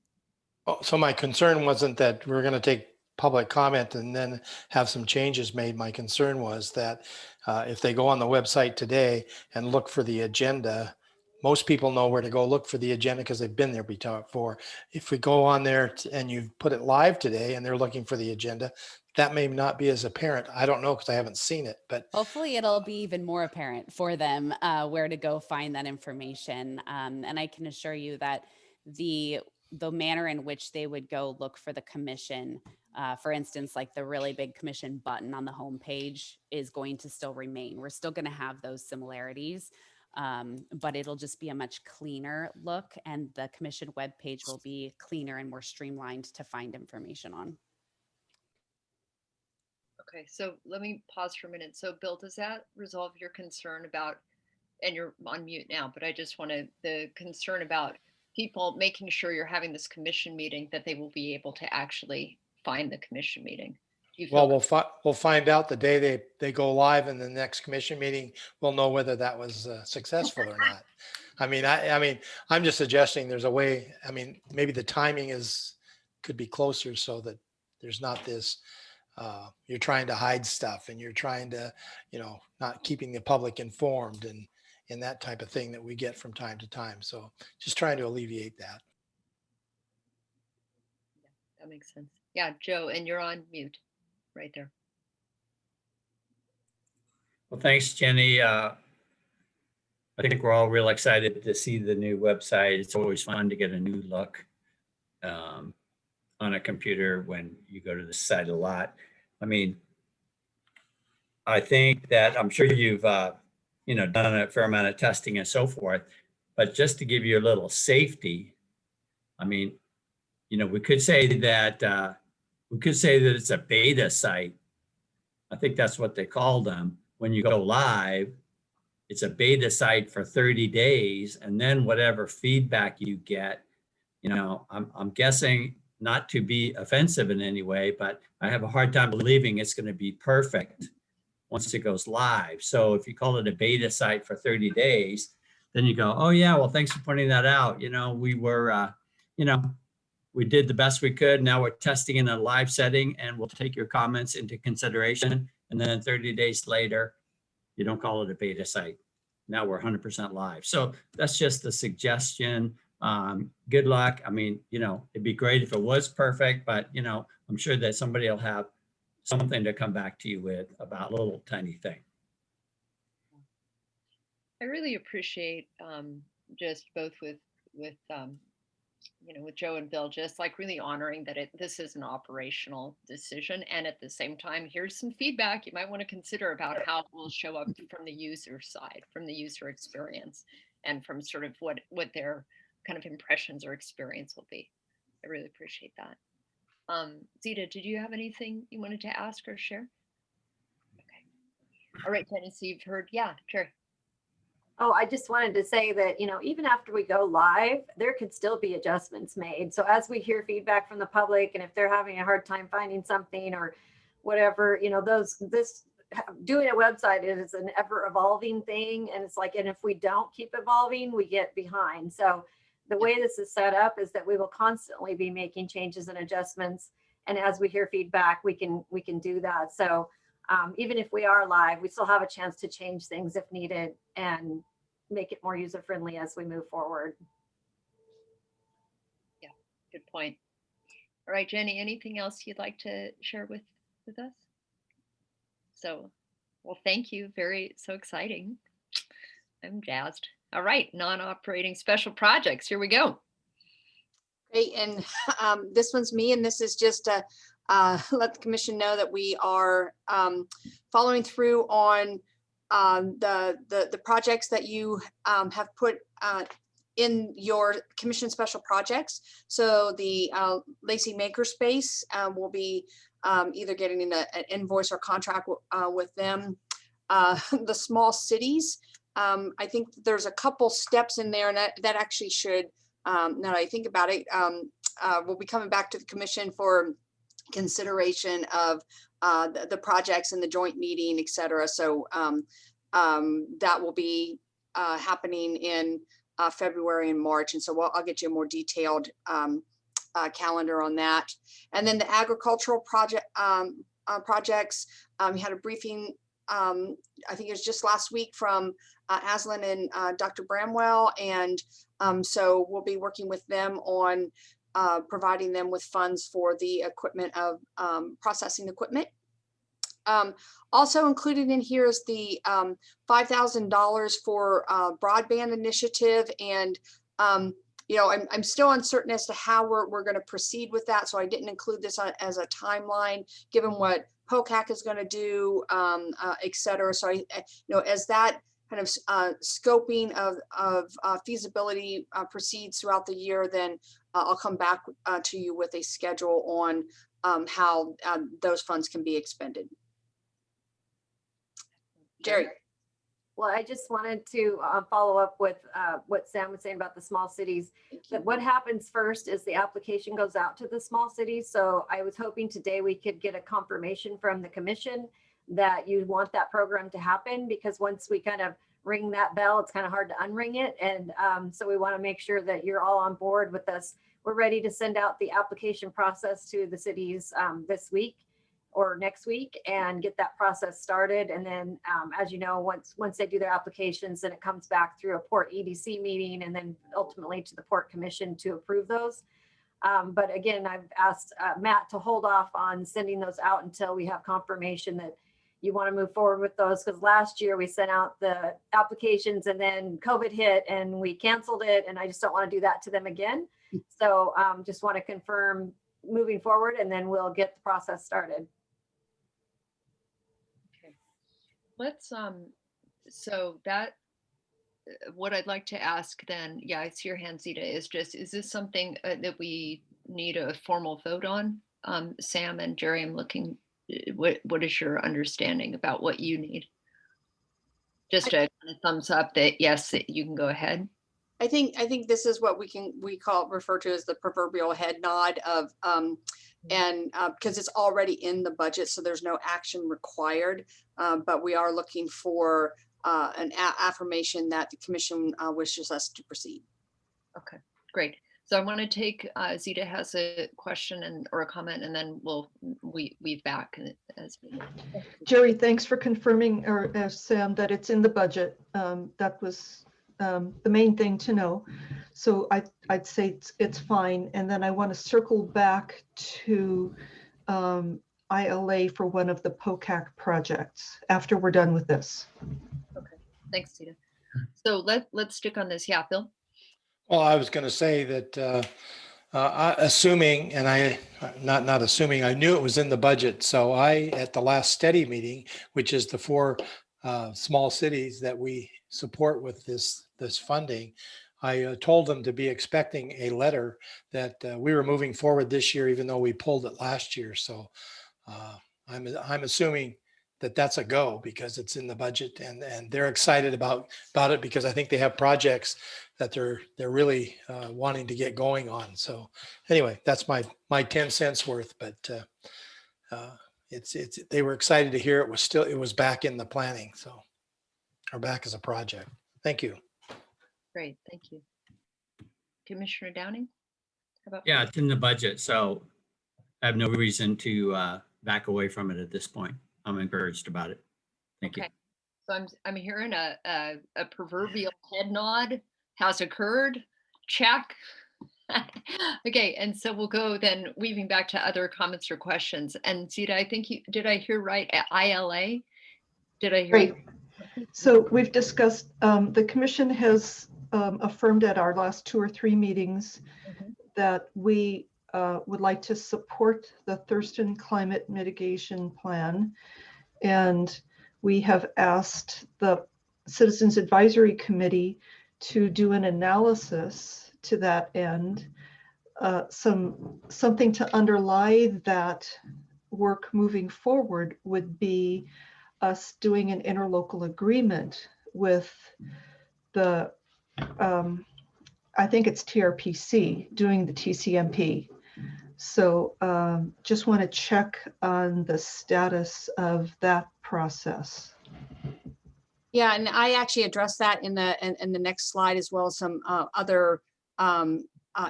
Oh, so my concern wasn't that we're going to take public comment and then have some changes made. My concern was that if they go on the website today and look for the agenda, most people know where to go look for the agenda because they've been there before. If we go on there and you put it live today and they're looking for the agenda, that may not be as apparent. I don't know because I haven't seen it, but Hopefully it'll be even more apparent for them where to go find that information. And I can assure you that the manner in which they would go look for the commission, for instance, like the really big commission button on the homepage, is going to still remain. We're still going to have those similarities, but it'll just be a much cleaner look, and the commission webpage will be cleaner and more streamlined to find information on. Okay, so let me pause for a minute. So Bill, does that resolve your concern about, and you're on mute now, but I just wanted the concern about people making sure you're having this commission meeting, that they will be able to actually find the commission meeting? Do you feel well, we'll find out the day they go live, and the next commission meeting, we'll know whether that was successful or not. I mean, I'm just suggesting there's a way. I mean, maybe the timing could be closer so that there's not this. You're trying to hide stuff, and you're trying to, not keeping the public informed and that type of thing that we get from time to time. So just trying to alleviate that. that makes sense? Yeah, Joe, and you're on mute right there. Well, thanks, Jenny. I think we're all real excited to see the new website. It's always fun to get a new look on a computer when you go to the site a lot. I mean, I think that I'm sure you've done a fair amount of testing and so forth, but just to give you a little safety, I mean, we could say that it's a beta site. I think that's what they call them. When you go live, it's a beta site for 30 days, and then whatever feedback you get, I'm guessing, not to be offensive in any way, but I have a hard time believing it's going to be perfect once it goes live. So if you call it a beta site for 30 days, then you go, oh yeah, well, thanks for pointing that out. We were, we did the best we could. Now we're testing in a live setting, and we'll take your comments into consideration. And then 30 days later, you don't call it a beta site. Now we're 100% live. So that's just a suggestion. Good luck. I mean, it'd be great if it was perfect, but I'm sure that somebody will have something to come back to you with about a little tiny thing. I really appreciate just both with Joe and Bill, just like really honoring that this is an operational decision, and at the same time, here's some feedback you might want to consider about how it will show up from the user side, from the user experience, and from sort of what their kind of impressions or experience will be. I really appreciate that. Zita, did you have anything you wanted to ask or share? Okay. All right, Jenny, so you've heard, yeah, sure. Oh, I just wanted to say that, even after we go live, there could still be adjustments made. So as we hear feedback from the public, and if they're having a hard time finding something or whatever, doing a website is an ever evolving thing. And it's like, and if we don't keep evolving, we get behind. So the way this is set up is that we will constantly be making changes and adjustments. And as we hear feedback, we can do that. So even if we are live, we still have a chance to change things if needed and make it more user-friendly as we move forward. Yeah, good point. All right, Jenny, anything else you'd like to share with us? So, well, thank you. So exciting. I'm jazzed. All right, non-operating special projects. Here we go. Great, and this one's me, and this is just to let the commission know that we are following through on the projects that you have put in your commission special projects. So the Lacey Makerspace will be either getting an invoice or contract with them. The small cities, I think there's a couple steps in there, and that actually should, now that I think about it, we'll be coming back to the commission for consideration of the projects and the joint meeting, et cetera. So that will be happening in February and March. And so I'll get you a more detailed calendar on that. And then the agricultural projects, we had a briefing, I think it was just last week from Aslan and Dr. Bramwell. And so we'll be working with them on providing them with funds for the equipment of processing equipment. Also included in here is the $5,000 for broadband initiative. And, you know, I'm still uncertain as to how we're going to proceed with that. So I didn't include this as a timeline, given what POCAC is going to do, et cetera. So you know, as that kind of scoping of feasibility proceeds throughout the year, then I'll come back to you with a schedule on how those funds can be expended. Jerry. Well, I just wanted to follow up with what Sam was saying about the small cities. That what happens first is the application goes out to the small cities. So I was hoping today we could get a confirmation from the commission that you want that program to happen, because once we kind of ring that bell, it's kind of hard to unring it. And so we want to make sure that you're all on board with us. We're ready to send out the application process to the cities this week or next week and get that process started. And then, as you know, once they do their applications, then it comes back through a Port EDC meeting and then ultimately to the Port Commission to approve those. But again, I've asked Matt to hold off on sending those out until we have confirmation that you want to move forward with those, because last year we sent out the applications and then COVID hit and we canceled it, and I just don't want to do that to them again. So just want to confirm moving forward, and then we'll get the process started. Let's so that what I'd like to ask then, yeah, I see your hand, Zita, is this something that we need a formal vote on? Sam and Jerry, I'm looking, what is your understanding about what you need? Just a thumbs up that yes, that you can go ahead. I think this is what we refer to as the proverbial head nod of and because it's already in the budget, so there's no action required, but we are looking for an affirmation that the commission wishes us to proceed. Okay, great. So I want to take Zita has a question or a comment, and then we'll weave back as we. Jerry, thanks for confirming, or Sam, that it's in the budget. That was the main thing to know. So I'd say it's fine. And then I want to circle back to ILA for one of the POCAC projects after we're done with this. Okay, thanks, Zita. So let's stick on this. Yeah, Bill. Well, I was going to say that assuming, and not assuming, I knew it was in the budget. So at the last steady meeting, which is the 4 small cities that we support with this funding, I told them to be expecting a letter that we were moving forward this year, even though we pulled it last year. So I'm assuming that that's a go, because it's in the budget, and they're excited about it, because I think they have projects that they're really wanting to get going on. So anyway, that's my 10 cents worth, but they were excited to hear it was back in the planning, so, or back as a project. Thank you. Great, thank you. Commissioner Downing? How about Yeah, it's in the budget, so I have no reason to back away from it at this point. I'm encouraged about it. Thank you. So I'm hearing a proverbial head nod has occurred. Check. Okay, and so we'll go then weaving back to other comments or questions. And Zita, I think did I hear right at ILA? Did I hear? Great. So we've discussed, the commission has affirmed at our last 2 or 3 meetings that we would like to support the Thurston Climate Mitigation Plan. And we have asked the Citizens Advisory Committee to do an analysis to that end. Something to underlie that work moving forward would be us doing an interlocal agreement with the, I think it's TRPC, doing the TCMP. So just want to check on the status of that process. Yeah, and I actually addressed that in the next slide, as well as some other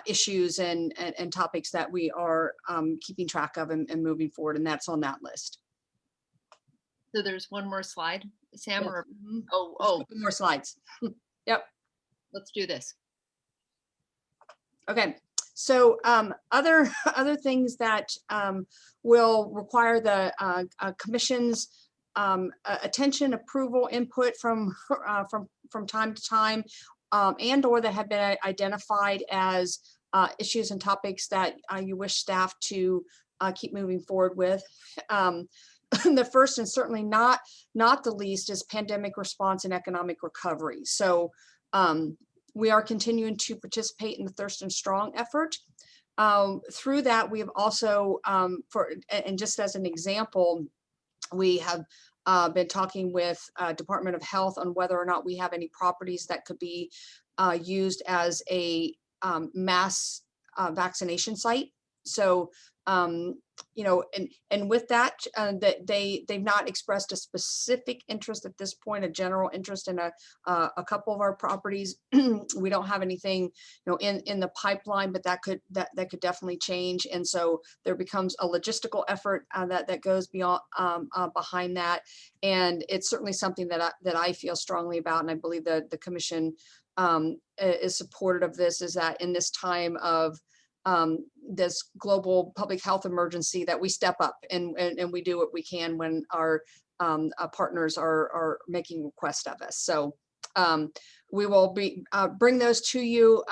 issues and topics that we are keeping track of and moving forward, and that's on that list. So there's one more slide, Sam, Yes. or, Mhm. oh, Just a oh, couple more slides. Yep. let's do this. Okay, so other things that will require the commission's attention, approval, input from time to time, and or that have been identified as issues and topics that you wish staff to keep moving forward with. The first, and certainly not the least, is pandemic response and economic recovery. So we are continuing to participate in the Thurston Strong effort. Through that, we have also, and just as an example, we have been talking with Department of Health on whether or not we have any properties that could be used as a mass vaccination site. So, you know, and with that, that they've not expressed a specific interest at this point, a general interest in a couple of our properties. We don't have anything, you know, in the pipeline, but that could definitely change. And so there becomes a logistical effort that goes beyond behind that. And it's certainly something that I feel strongly about, and I believe that the commission is supportive of this, is that in this time of this global public health emergency, that we step up and we do what we can when our partners are making requests of us. So we will be bring those to you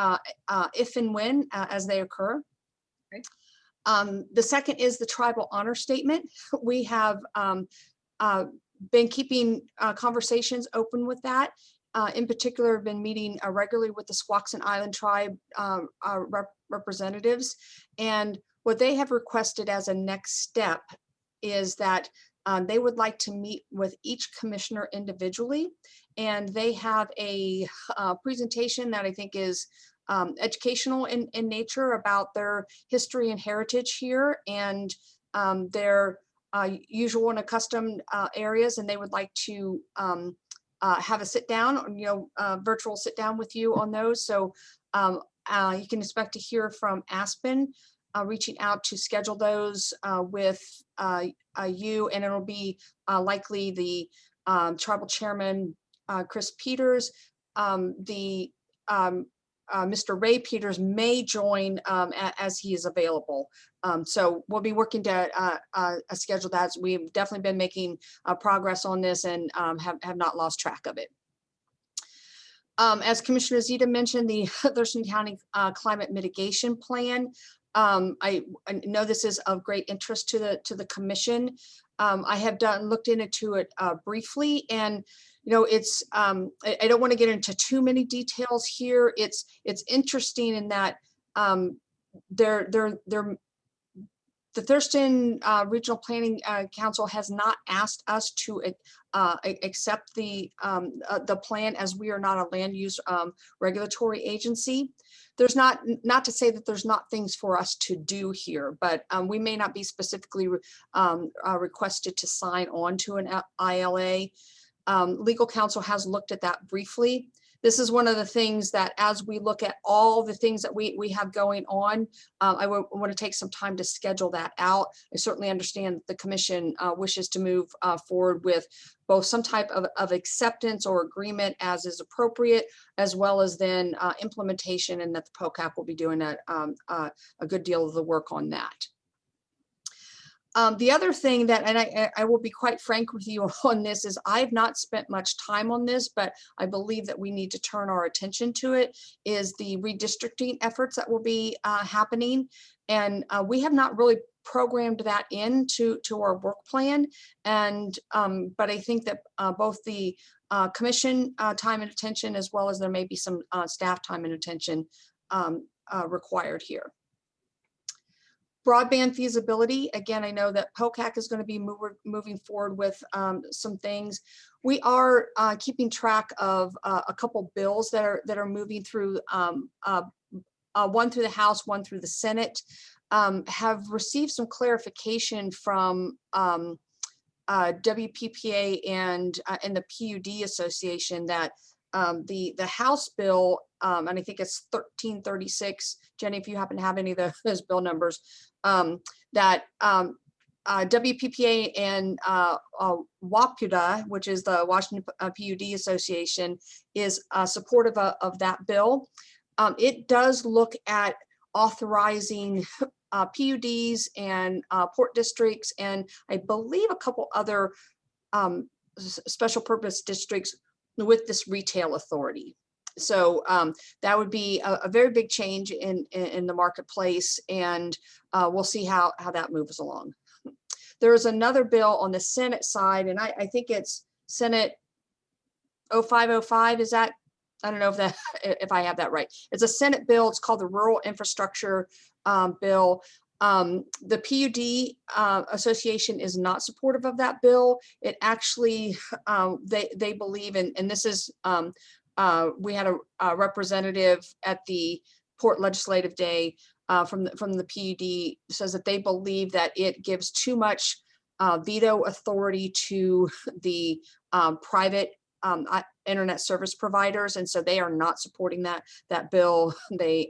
if and when as they occur. Great. The second is the tribal honor statement. We have been keeping conversations open with that. In particular, have been meeting regularly with the Squaxin Island Tribe representatives. And what they have requested as a next step is that they would like to meet with each commissioner individually. And they have a presentation that I think is educational in nature about their history and heritage here, and their usual and accustomed areas. And they would like to have a sit down, you know, virtual sit down with you on those. So you can expect to hear from Aspen reaching out to schedule those with you, and it'll be likely the tribal chairman, Chris Peters, Mr. Ray Peters may join as he is available. So we'll be working to schedule that. We've definitely been making progress on this and have not lost track of it. As Commissioner Zita mentioned, the Thurston County Climate Mitigation Plan. I know this is of great interest to the commission. I have looked into it briefly, and you know, it's I don't want to get into too many details here. It's interesting in that the Thurston Regional Planning Council has not asked us to accept the plan, as we are not a land use regulatory agency. There's not to say that there's not things for us to do here, but we may not be specifically requested to sign on to an ILA. Legal counsel has looked at that briefly. This is one of the things that, as we look at all the things that we have going on, I want to take some time to schedule that out. I certainly understand that the commission wishes to move forward with both some type of acceptance or agreement as is appropriate, as well as then implementation, and that the POCAC will be doing a good deal of the work on that. The other thing that, and I will be quite frank with you on this, is I've not spent much time on this, but I believe that we need to turn our attention to it, is the redistricting efforts that will be happening. And we have not really programmed that into our work plan. And but I think that both the commission time and attention, as well as there may be some staff time and attention required here. Broadband feasibility. Again, I know that POCAC is going to be moving forward with some things. We are keeping track of a couple bills that are moving through, one through the House, one through the Senate. Have received some clarification from WPPA and the PUD Association that the House bill, and I think it's 1336. Jenny, if you happen to have any of those bill numbers, that WPPA and WAPUDA, which is the Washington PUD Association, is supportive of that bill. It does look at authorizing PUDs and port districts, and I believe a couple other special purpose districts with this retail authority. So that would be a very big change in the marketplace, and we'll see how that moves along. There is another bill on the Senate side, and I think it's Senate 0505. Is that, I don't know if that, if I have that right. It's a Senate bill. It's called the Rural Infrastructure Bill. The PUD Association is not supportive of that bill. It actually, they believe, and this is, we had a representative at the Port Legislative Day from the PUD, says that they believe that it gives too much veto authority to the private internet service providers, and so they are not supporting that bill. They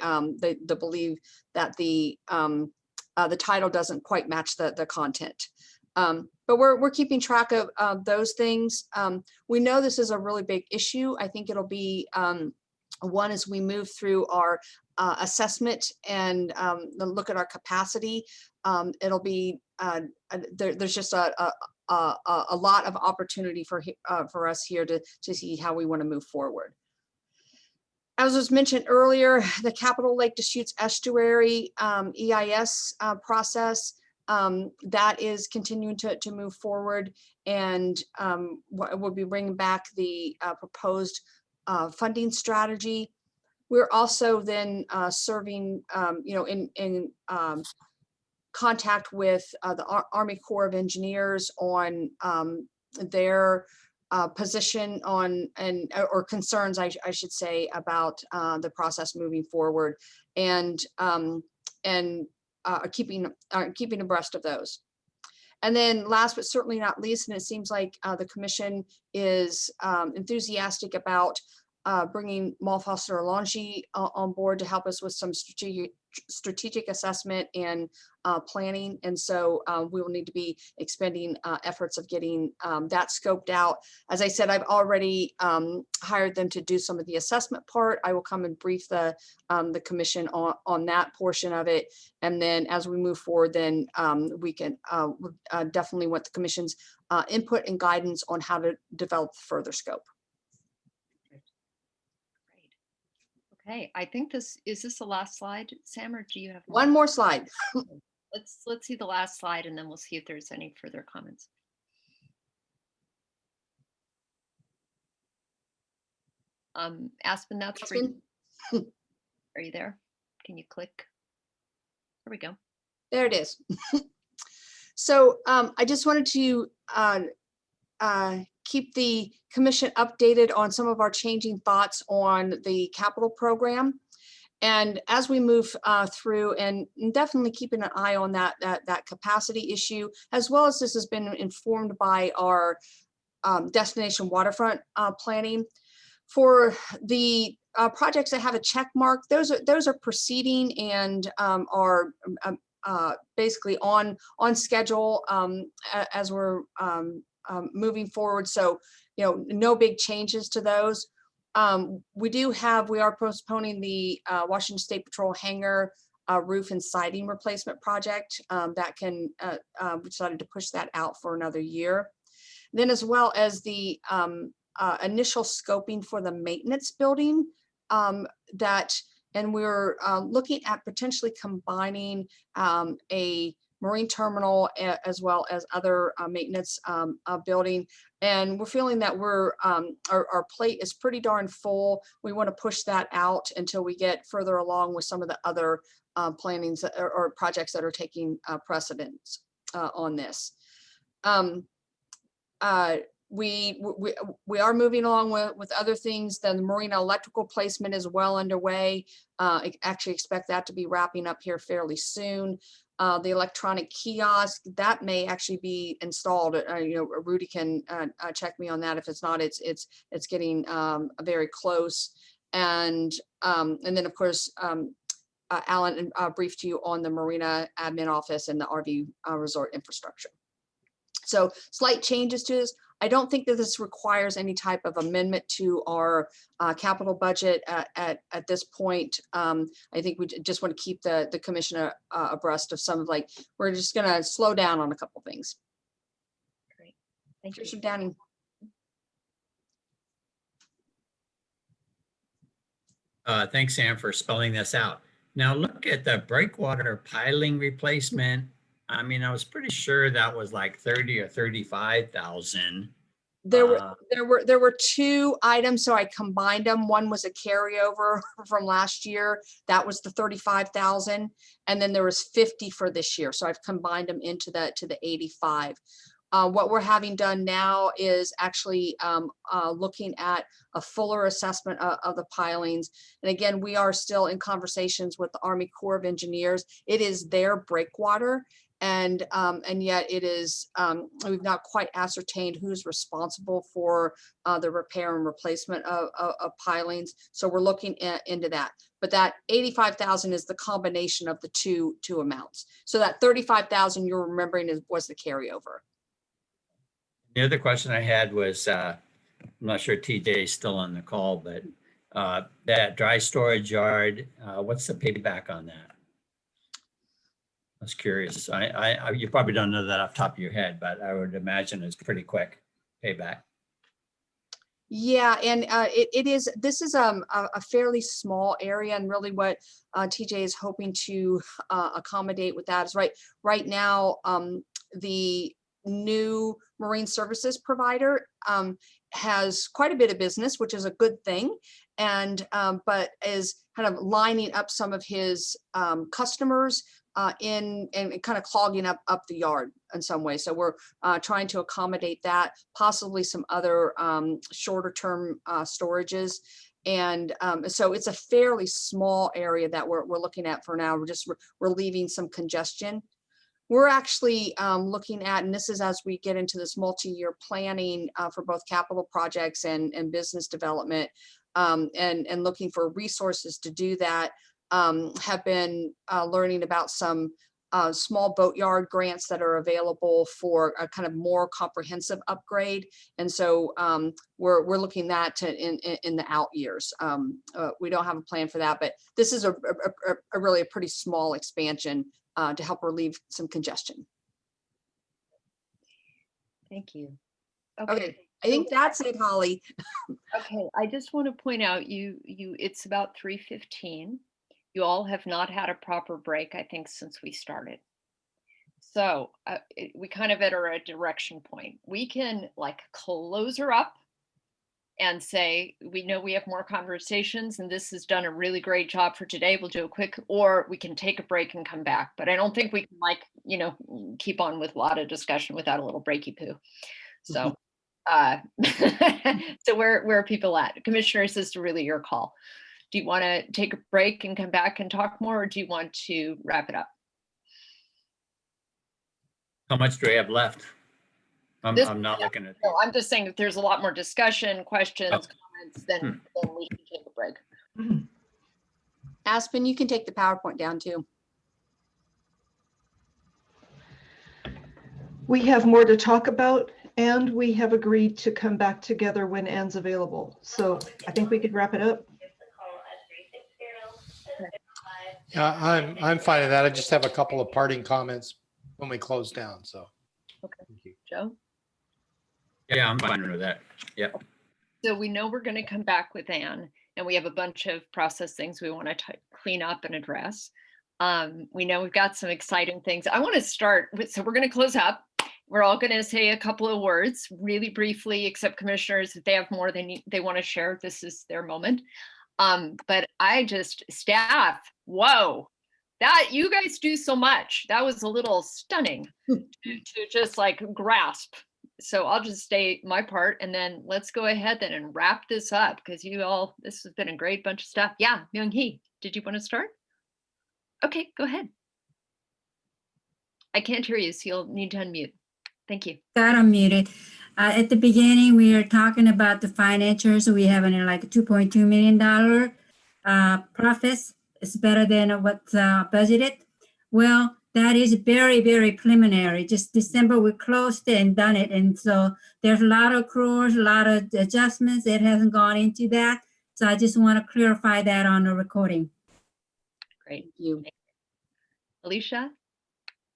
believe that the title doesn't quite match the content. But we're keeping track of those things. We know this is a really big issue. I think it'll be one as we move through our assessment and look at our capacity. It'll be there's just a lot of opportunity for us here to see how we want to move forward. As was mentioned earlier, the Capitol Lake Deschutes Estuary EIS process, that is continuing to move forward, and we'll be bringing back the proposed funding strategy. We're also then serving, in contact with the Army Corps of Engineers on their position on or concerns, I should say, about the process moving forward, and keeping abreast of those. And then last but certainly not least, and it seems like the commission is enthusiastic about bringing Malfoster Alonji on board to help us with some strategic assessment and planning. And so we will need to be expending efforts of getting that scoped out. As I said, I've already hired them to do some of the assessment part. I will come and brief the commission on that portion of it. And then as we move forward, then we can definitely want the commission's input and guidance on how to develop further scope. Okay, I think is this the last slide, Sam, or do you have one more slide? Let's see the last slide, and then we'll see if there's any further comments. Aspen, that's for you. Are you there? Can you click? There we go. There it is. So I just wanted to keep the commission updated on some of our changing thoughts on the capital program. And as we move through, and definitely keeping an eye on that capacity issue, as well as this has been informed by our destination waterfront planning. For the projects that have a check mark, those are proceeding and are basically on schedule as we're moving forward. So, no big changes to those. We are postponing the Washington State Patrol hangar roof and siding replacement project. We decided to push that out for another year. Then, as well as the initial scoping for the maintenance building, and we're looking at potentially combining a marine terminal as well as other maintenance building. And we're feeling that our plate is pretty darn full. We want to push that out until we get further along with some of the other plannings or projects that are taking precedence on this. We are moving along with other things. Then the marine electrical placement is well underway. I actually expect that to be wrapping up here fairly soon. The electronic kiosk, that may actually be installed. Rudy can check me on that. If it's not, it's getting very close. And then of course, Alan briefed you on the Marina admin office and the RV resort infrastructure. So slight changes to this. I don't think that this requires any type of amendment to our capital budget at this point. I think we just want to keep the commissioner abreast of some of we're just going to slow down on a couple things. Great. Thank you. Commissioner Downing. Thanks, Sam, for spelling this out. Now look at the breakwater piling replacement. I mean, I was pretty sure that was like 30 or 35,000. There were two items, so I combined them. One was a carryover from last year. That was the 35,000, and then there was 50 for this year. So I've combined them into the 85. What we're having done now is actually looking at a fuller assessment of the pilings. And again, we are still in conversations with the Army Corps of Engineers. It is their breakwater. And yet it is, we've not quite ascertained who's responsible for the repair and replacement of pilings. So we're looking into that. But that 85,000 is the combination of the two amounts. So that 35,000 you're remembering was the carryover. The other question I had was, I'm not sure TJ is still on the call, but that dry storage yard, what's the payback on that? I was curious. You probably don't know that off the top of your head, but I would imagine it's pretty quick payback. Yeah, and this is a fairly small area, and really what TJ is hoping to accommodate with that is right now the new marine services provider has quite a bit of business, which is a good thing, and but is kind of lining up some of his customers and kind of clogging up the yard in some way. So we're trying to accommodate that, possibly some other shorter term storages. And so it's a fairly small area that we're looking at for now. We're just relieving some congestion. We're actually looking at, and this is as we get into this multi-year planning for both capital projects and business development, and looking for resources to do that. Have been learning about some small boatyard grants that are available for a kind of more comprehensive upgrade. And so we're looking at that in the out years. We don't have a plan for that, but this is a really pretty small expansion to help relieve some congestion. Thank you. Okay. I think that's it, Holly. Okay, I just want to point out it's about 3:15. You all have not had a proper break, I think, since we started. So we kind of are at a direction point. We can close her up and say, we know we have more conversations and this has done a really great job for today. We'll do a quick, or we can take a break and come back. But I don't think we can keep on with a lot of discussion without a little breaky poo. So, so where are people at? Commissioners, this is really your call. Do you want to take a break and come back and talk more, or do you want to wrap it up? How much do we have left? I'm not looking at. No, I'm just saying if there's a lot more discussion, questions, comments, then we can take a break. Aspen, you can take the PowerPoint down too. We have more to talk about, and we have agreed to come back together when Anne's available. So I think we could wrap it up. Yeah, I'm fine with that. I just have a couple of parting comments when we close down. So, okay. Joe? Yeah, I'm fine with that. Yep. So we know we're going to come back with Anne, and we have a bunch of process things we want to clean up and address. We know we've got some exciting things. I want to start with, so we're going to close up. We're all going to say a couple of words really briefly, except commissioners, if they have more they want to share, this is their moment. But staff, whoa, that you guys do so much. That was a little stunning to just grasp. So I'll just say my part, and then let's go ahead then and wrap this up, because this has been a great bunch of stuff. Yeah, Myung Hee, did you want to start? Okay, go ahead. I can't hear you, so you'll need to unmute. Thank you. Got unmuted. At the beginning, we are talking about the financials. We have like $2.2 million profits. It's better than what's budgeted. Well, that is very, very preliminary. Just December, we closed it and done it. And so there's a lot of accruals, a lot of adjustments that hasn't gone into that. So I just want to clarify that on the recording. Great. Thank you. Alicia,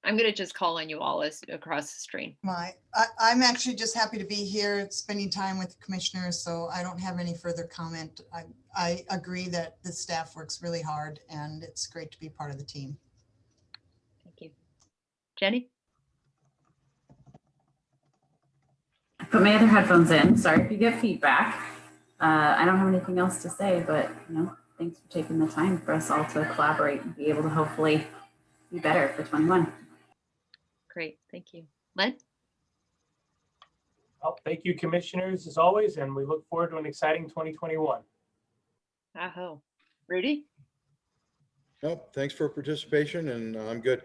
I'm going to just call on you all as across the screen. I'm actually just happy to be here, spending time with the commissioners, so I don't have any further comment. I agree that the staff works really hard, and it's great to be part of the team. Thank you. Jenny? I put my other headphones in. Sorry if you get feedback. I don't have anything else to say, but thanks for taking the time for us all to collaborate and be able to hopefully be better for 21. Great, thank you. Len? Well, thank you, commissioners, as always, and we look forward to an exciting 2021. Aho. Rudy? Nope, thanks for participation, and I'm good.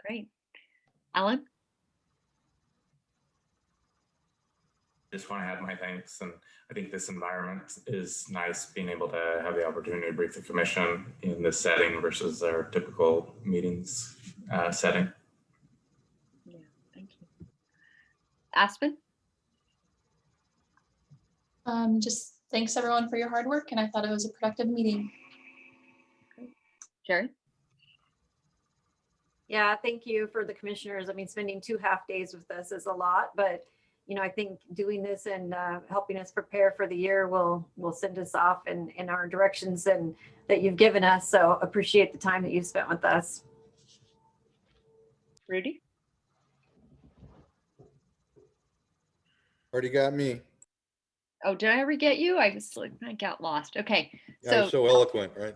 Great. Alan? Just want to add my thanks, and I think this environment is nice, being able to have the opportunity to brief the commission in this setting versus our typical meetings setting. Yeah, thank you. Aspen? Just thanks everyone for your hard work, and I thought it was a productive meeting. Jerry? Yeah, thank you for the commissioners. I mean, spending 2 half days with us is a lot, but I think doing this and helping us prepare for the year will send us off in our directions and that you've given us. So appreciate the time that you've spent with us. Rudy? Already got me. Oh, did I ever get you? I got lost. Okay. Yeah, so eloquent, right?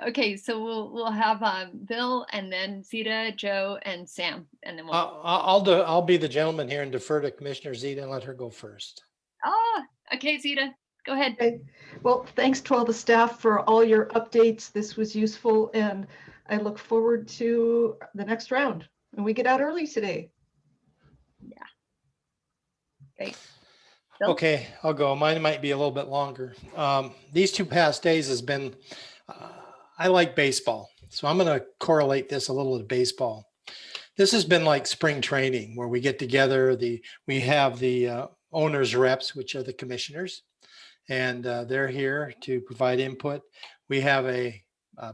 Okay, so we'll have Bill and then Zita, Joe, and Sam, and then we'll. I'll be the gentleman here and defer to Commissioner Zita and let her go first. Okay, Zita, go ahead. Okay. Well, thanks to all the staff for all your updates. This was useful, and I look forward to the next round. And we get out early today. Yeah. Great. Bill? Okay, I'll go. Mine might be a little bit longer. These 2 past days has been, I like baseball. So I'm going to correlate this a little to baseball. This has been like spring training where we get together, we have the owners reps, which are the commissioners, and they're here to provide input. We have a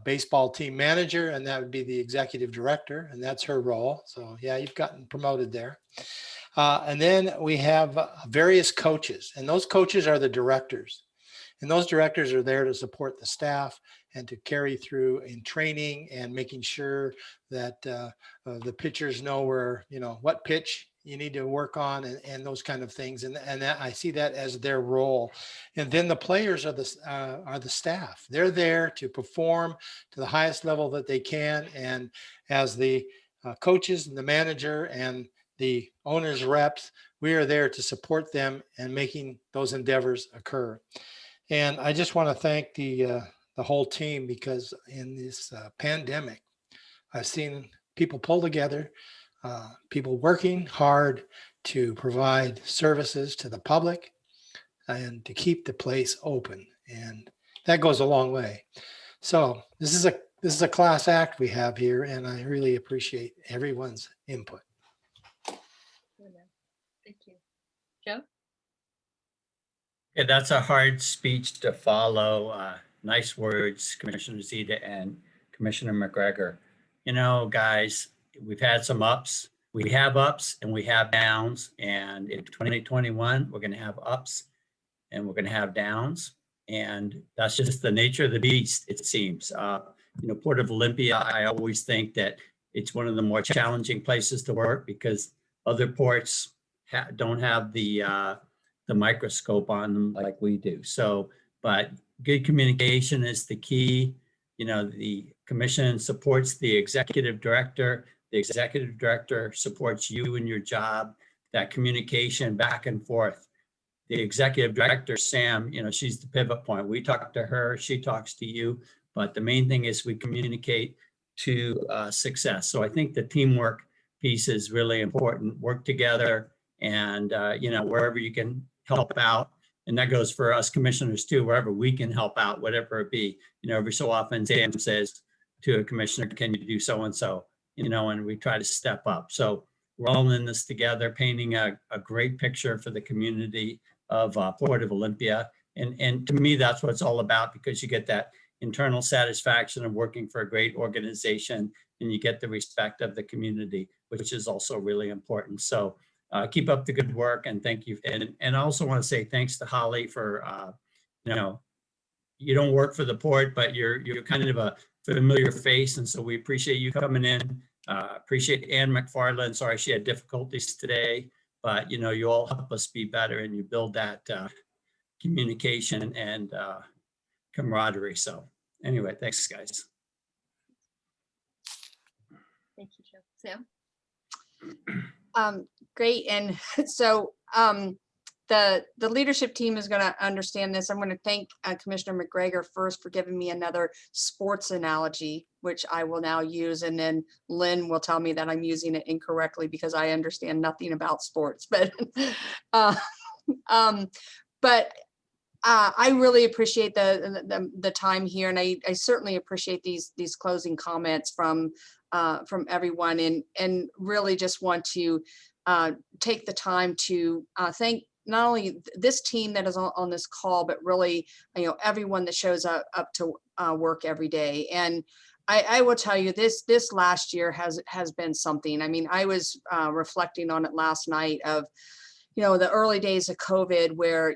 baseball team manager, and that would be the executive director, and that's her role. So yeah, you've gotten promoted there. And then we have various coaches, and those coaches are the directors. And those directors are there to support the staff and to carry through in training and making sure that the pitchers know where, what pitch you need to work on and those kind of things. And that, I see that as their role. And then the players are the staff. They're there to perform to the highest level that they can. And as the coaches and the manager and the owners reps, we are there to support them and making those endeavors occur. And I just want to thank the whole team, because in this pandemic, I've seen people pull together, people working hard to provide services to the public and to keep the place open. And that goes a long way. So this is a class act we have here, and I really appreciate everyone's input. Thank you. Joe? Yeah, that's a hard speech to follow. Nice words, Commissioner Zita and Commissioner McGregor. Guys, we've had some ups. We have ups and we have downs. And in 2021, we're going to have ups and we're going to have downs. And that's just the nature of the beast, it seems. Port of Olympia, I always think that it's one of the more challenging places to work because other ports don't have the microscope on them like we do. So, but good communication is the key. The commission supports the executive director. The executive director supports you in your job, that communication back and forth. The executive director, Sam, she's the pivot point. We talk to her, she talks to you, but the main thing is we communicate to success. So I think the teamwork piece is really important. Work together, and wherever you can help out, and that goes for us commissioners too. Wherever we can help out, whatever it be. Every so often Sam says to a commissioner, "Can you do so and so?" And we try to step up. So we're all in this together, painting a great picture for the community of Port of Olympia. And to me, that's what it's all about, because you get that internal satisfaction of working for a great organization, and you get the respect of the community, which is also really important. So keep up the good work, and thank you. And I also want to say thanks to Holly for, you don't work for the port, but you're kind of a familiar face. And so we appreciate you coming in. Appreciate Ann McFarland. Sorry she had difficulties today, but you all help us be better, and you build that communication and camaraderie. So anyway, thanks guys. Thank you, Joe. Sam? Great. And so the leadership team is going to understand this. I'm going to thank Commissioner McGregor first for giving me another sports analogy, which I will now use. And then Lynn will tell me that I'm using it incorrectly because I understand nothing about sports. But I really appreciate the time here, and I certainly appreciate these closing comments from everyone, and really just want to take the time to thank not only this team that is on this call, but really everyone that shows up to work every day. And I will tell you, this last year has been something. I mean, I was reflecting on it last night of the early days of COVID, where,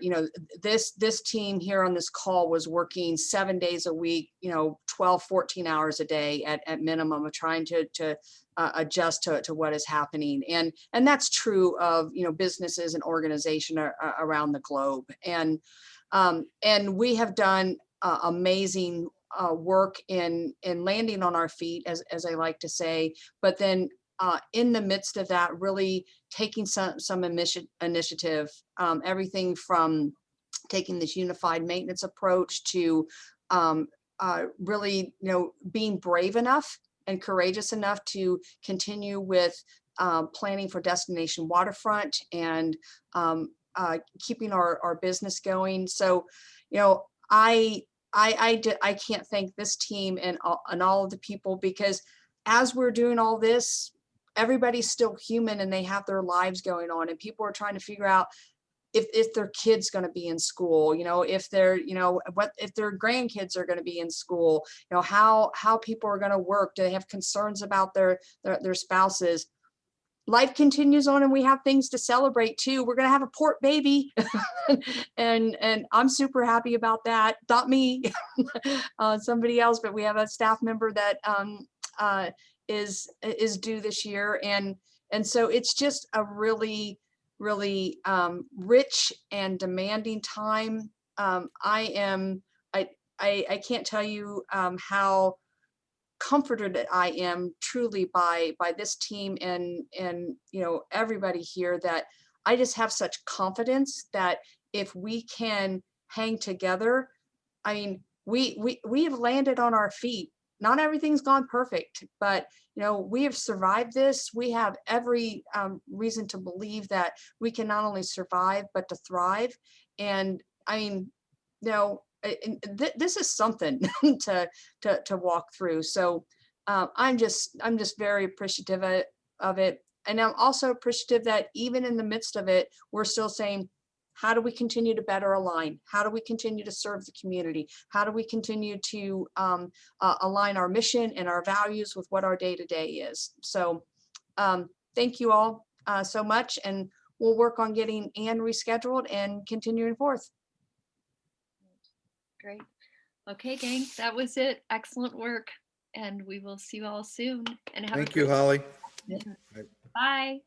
this team here on this call was working 7 days a week, 12, 14 hours a day at minimum, of trying to adjust to what is happening. And that's true of, businesses and organizations around the globe. And we have done amazing work in landing on our feet, as I like to say, but then in the midst of that, really taking some initiative, everything from taking this unified maintenance approach to really, being brave enough and courageous enough to continue with planning for Destination Waterfront and keeping our business going. So, I can't thank this team and all of the people, because as we're doing all this, everybody's still human and they have their lives going on, and people are trying to figure out if their kids going to be in school, if they're, if their grandkids are going to be in school, how people are going to work. Do they have concerns about their spouses? Life continues on, and we have things to celebrate too. We're going to have a port baby and I'm super happy about that. Not me, somebody else, but we have a staff member that is due this year. And so it's just a really rich and demanding time. I can't tell you how comforted I am truly by this team and everybody here, that I just have such confidence that if we can hang together, I mean, we have landed on our feet. Not everything's gone perfect, but we have survived this. We have every reason to believe that we can not only survive but to thrive. And I mean, this is something to walk through. So I'm just very appreciative of it, and I'm also appreciative that even in the midst of it, we're still saying, how do we continue to better align? How do we continue to serve the community? How do we continue to align our mission and our values with what our day-to-day is? So thank you all so much, and we'll work on getting Ann rescheduled and continuing forth. Great. Okay, gang, that was it. Excellent work. And we will see you all soon. And have Thank you, Holly. Bye.